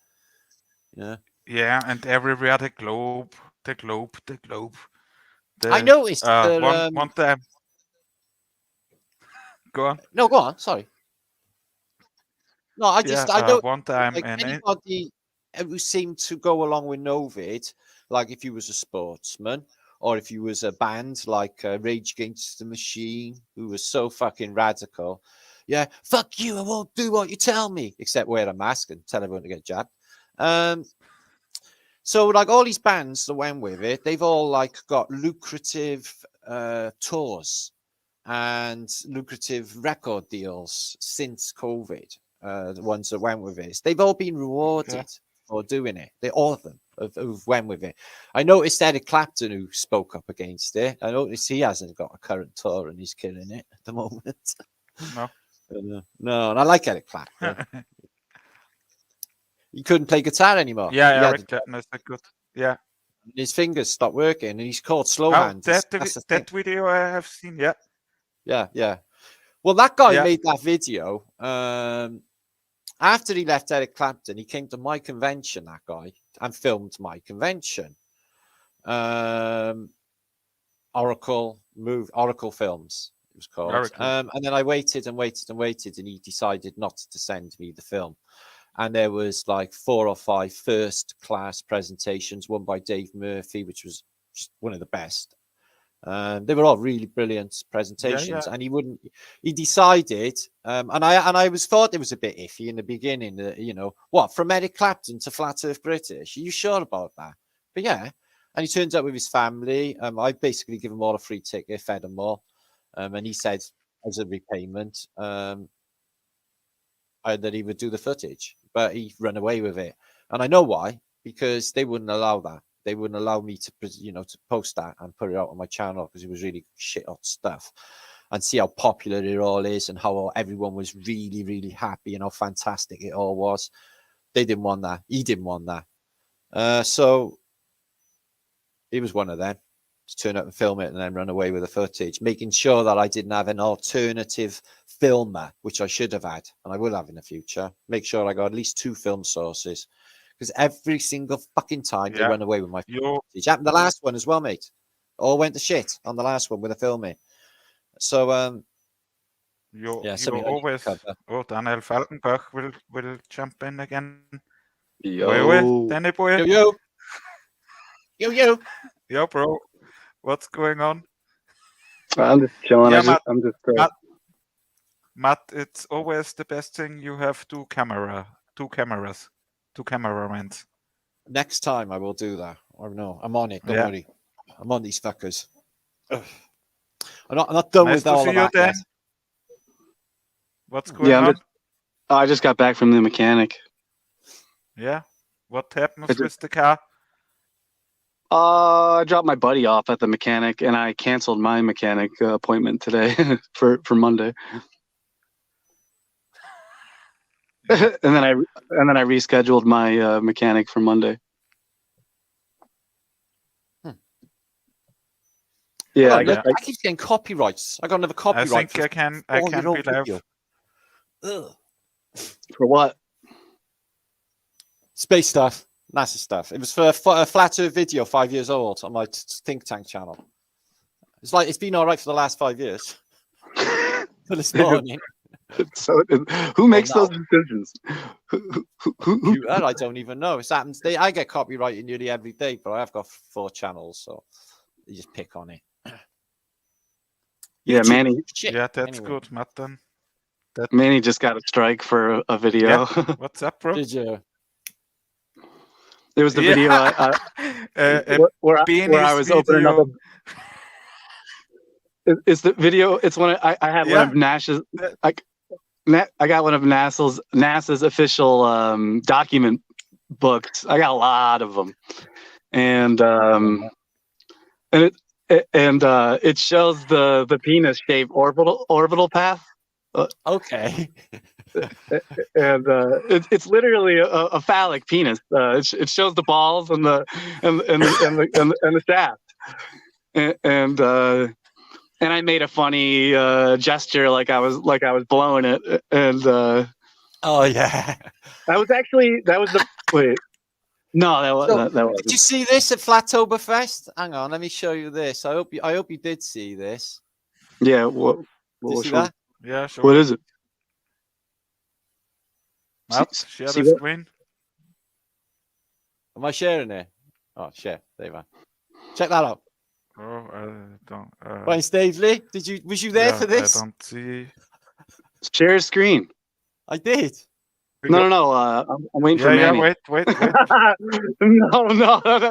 Yeah. Yeah, and everywhere the globe. I noticed one time. Go on. No, go on. Sorry. No, I know one time like anybody who seemed to go along with Novid, like if you was a sportsman or if you was a band like Rage Against the Machine, who was so fucking radical. Yeah, fuck you, I won't do what you tell me, except wear a mask and tell everyone to get jabbed. So like all these bands that went with it, they've all like got lucrative tours and lucrative record deals since COVID. The ones that went with it, they've all been rewarded for doing it. All of them who've went with it. I noticed Eric Clapton, who spoke up against it. I noticed he hasn't got a current tour and he's killing it at the moment. No, and I like Eric Clapton. He couldn't play guitar anymore. Yeah, Eric Clapton is good. Yeah, his fingers stopped working, and he's called slow hands. That video I have seen. Yeah. Well, that guy made that video. After he left Eric Clapton, he came to my convention, that guy, and filmed my convention. Oracle Films, it was called. And then I waited, and he decided not to send me the film. And there was like 4 or 5 first-class presentations, one by Dave Murphy, which was just one of the best. They were all really brilliant presentations, and he decided, and I thought it was a bit iffy in the beginning, from Eric Clapton to Flat Earth British, are you sure about that? But yeah, and he turns up with his family. I basically give them all a free ticket, fed them all, and he said as a repayment that he would do the footage, but he ran away with it, and I know why, because they wouldn't allow that. They wouldn't allow me to, to post that and put it out on my channel because it was really shit hot stuff, and see how popular it all is and how everyone was really, really happy and how fantastic it all was. They didn't want that. He didn't want that. So he was one of them to turn up and film it and then run away with the footage, making sure that I didn't have an alternative filmer, which I should have had, and I will have in the future. Make sure I got at least 2 film sources. Because every single fucking time they run away with my footage. Happened the last one as well, mate. All went to shit on the last one with the filming. So you always Daniel Falkenbach will jump in again. Yo, Danny boy. Yo. Yo, bro. What's going on? I'm just chilling. Matt, it's always the best thing you have 2 cameras. 2 cameramen. Next time I will do that. I know. I'm on it. Don't worry. I'm on these fuckers. Ugh. I'm not done with all of that yet. What's going on? I just got back from the mechanic. Yeah. What happened with the car? I dropped my buddy off at the mechanic, and I canceled my mechanic appointment today for Monday. and then I rescheduled my mechanic for Monday. Yeah, I keep getting copyrights. I got another copyright. I think I can be live. For what? Space stuff, NASA stuff. It was for a Flat Earth video 5 years old on my think tank channel. It's been all right for the last 5 years. For this morning. So who makes those decisions? Who? I don't even know. It happens. I get copyrighted nearly every day, but I have got 4 channels, so you just pick on it. Yeah, Manny. Yeah, that's good, Matt. Then Manny just got a strike for a video. Yeah. What's up, bro? Did you? It was the video where I was opening up. It's the video. It's one. I have one of Nash's. I got one of NASA's official document books. I got a lot of them, and it shows the penis shaped orbital path. Okay. and it's literally a phallic penis. It shows the balls and the shaft, and I made a funny gesture like I was blowing it, and oh yeah, that was the wait. No, that wasn't. Did you see this at FLATOberfest? Hang on, let me show you this. I hope you did see this. Yeah. What did you see that? Yeah, sure. What is it? Matt, share the screen. Am I sharing it? Oh, share. There you are. Check that out. Oh, I don't. Brian Stavely, was you there for this? I don't see. Share screen. I did. No. I'm waiting for Manny. Wait. no,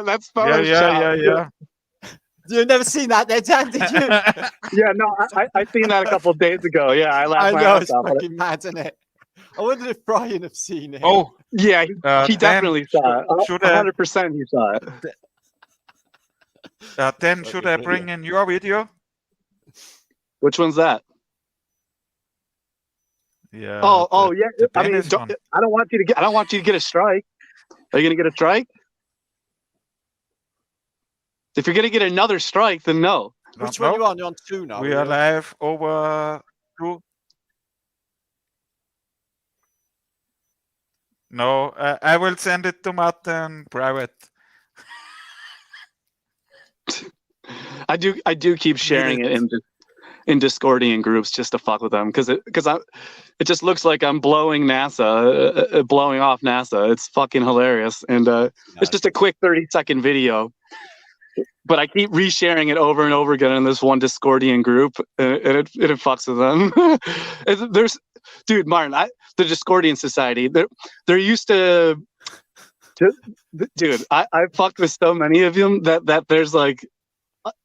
that's Photoshop. Yeah. You've never seen that there, Dan, did you? Yeah, no, I seen that a couple of days ago. Yeah, I laughed. I know, it's fucking mad, isn't it? I wonder if Brian have seen it. Oh, yeah, he definitely saw it. 100% he saw it. Then should I bring in your video? Which one's that? Yeah. Oh, yeah. I mean, I don't want you to get a strike. Are you gonna get a strike? If you're gonna get another strike, then no. Which one are you on? You're on 2 now. We are live over 2. No, I will send it to Martin private. I do keep sharing it in Discordian groups just to fuck with them because it just looks like I'm blowing off NASA. It's fucking hilarious, and it's just a quick 30-second video. But I keep resharing it over and over again in this one Discordian group, and it fucks with them. Dude, Martin, the Discordian Society, they're used to dude, I fucked with so many of them that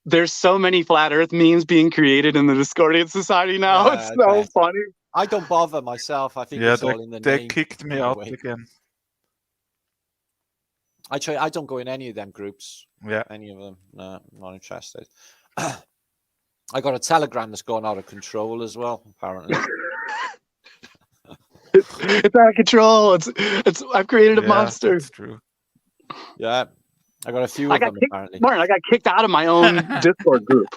there's so many flat Earth memes being created in the Discordian Society now. Yeah, it's so funny. I don't bother myself. I think it's all in the name. They kicked me out again. I don't go in any of them groups. Yeah. Any of them. No, not interested. I got a Telegram that's gone out of control as well, apparently. It's out of control. I've created a monster. That's true. Yeah. I got a few of them apparently. Martin, I got kicked out of my own Discord group.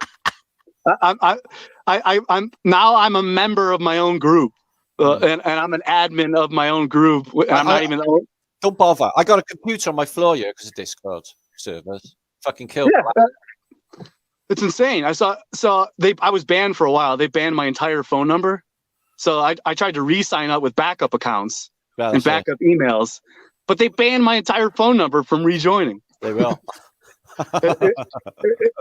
I'm a member of my own group. And I'm an admin of my own group. And I'm not even don't bother. I got a computer on my floor here because of Discord servers. Fucking killed. Yeah, it's insane. I was banned for a while. They banned my entire phone number. So I tried to re-sign up with backup accounts and backup emails, but they banned my entire phone number from rejoining. They will.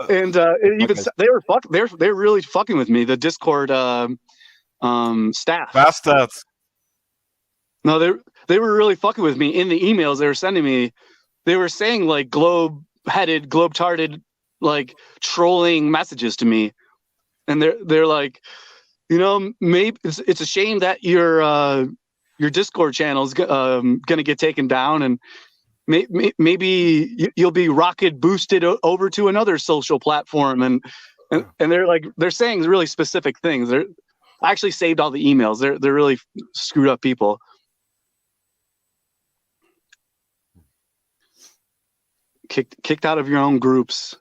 And they were really fucking with me. The Discord staff. Bastards. No, they were really fucking with me in the emails they were sending me. They were saying like globe-tarded, like trolling messages to me, and they're like, you know, maybe it's a shame that your Discord channel is gonna get taken down, and maybe you'll be rocket boosted over to another social platform, and they're saying really specific things. I actually saved all the emails. They're really screwed up people. Kicked out of your own groups.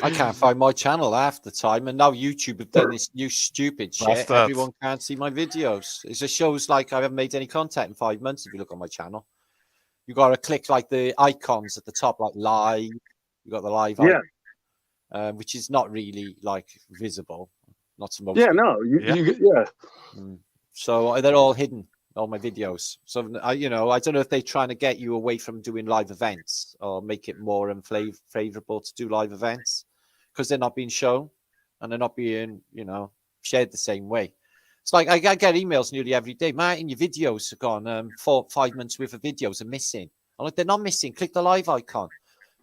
I can't find my channel half the time, and now YouTube have done this new stupid shit. Everyone can't see my videos. It just shows like I haven't made any content in 5 months. If you look on my channel, you got to click like the icons at the top, like live. You got the live icon, which is not really like visible. Not so much. Yeah, no, So they're all hidden. All my videos. So I don't know if they're trying to get you away from doing live events or make it more favorable to do live events because they're not being shown and they're not being, shared the same way. It's like I get emails nearly every day. Martin, your videos are gone. 4-5 months worth of videos are missing. I'm like, they're not missing. Click the live icon.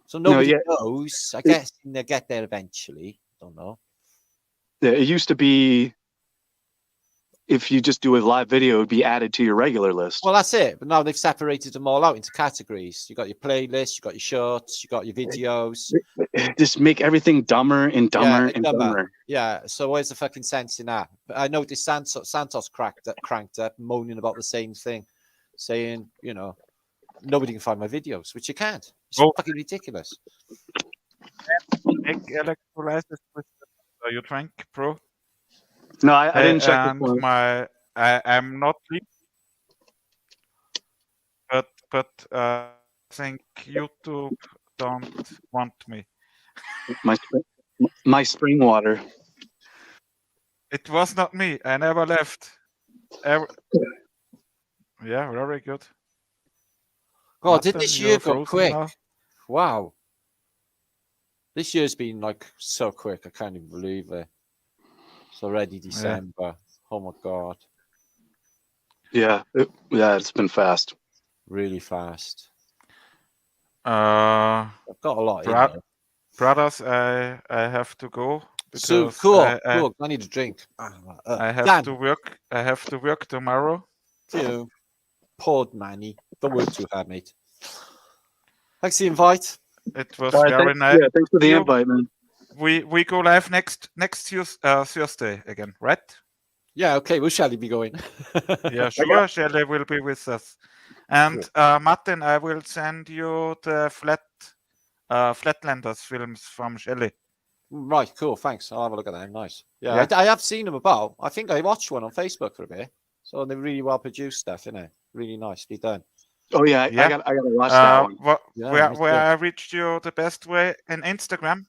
So nobody knows. I guess they'll get there eventually. Don't know. Yeah, it used to be. if you just do a live video, it would be added to your regular list. Well, that's it. But now they've separated them all out into categories. You got your playlist, you got your shorts, you got your videos. Just make everything dumber and dumber and dumber. Yeah. So where's the fucking sense in that? But I noticed Santos cranked up, moaning about the same thing, saying, you know, nobody can find my videos, which you can't. It's fucking ridiculous. Make electrolysis with you drank, bro? No, I didn't check and I'm not sleep, but I think YouTube don't want me. My spring water. It was not me. I never left. Yeah, very good. God, did this year go quick? Now? Wow. This year's been like so quick. I can't even believe it. It's already December. Yeah. Oh my God. Yeah, it's been fast. Really fast. I've got a lot. Brothers, I have to go. So cool. I need a drink. I have to work. I have to work tomorrow. You poor Manny. Don't work too hard, mate. Thanks for the invite. It was very nice. Yeah, thanks for the invite, man. We go live next Thursday again, right? Yeah, okay. Will Shelley be going? Yeah, sure. Shelley will be with us. And Martin, I will send you the Flatlanders films from Shelley. Right, cool. Thanks. I'll have a look at them. Nice. Yeah. I have seen them about. I think I watched one on Facebook for a bit. So they're really well produced stuff, isn't it? Really nicely done. Oh yeah, I got to watch that one. Where I reached you the best way in Instagram?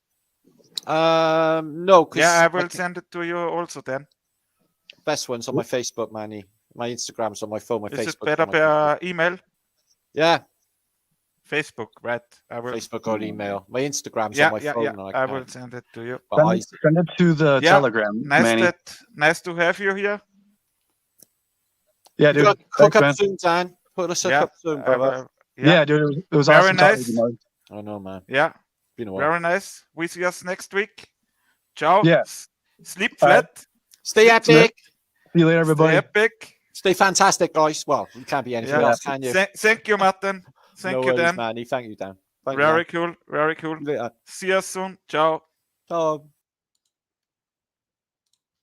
No. Yeah, I will send it to you also then. Best one's on my Facebook, Manny. My Instagram's on my phone. Is it better per email? Yeah. Facebook, right? Facebook or email. My Instagram's on my phone. Yeah. I will send it to you. Send it to the Telegram. Nice to have you here. Yeah, dude. Hook up soon, Dan. Put us up soon, brother. Yeah, dude. It was very awesome. Nice. I know, man. Yeah. Been a while. Very nice. We see us next week. Ciao. Yeah. Sleep flat. Stay epic. See you later, everybody. Stay epic. Stay fantastic, guys. Well, you can't be anything else, can you? Thank you, Martin. Thank you, Dan. Manny. Thank you, Dan. Very cool. Very cool. See you soon. Ciao. Ciao.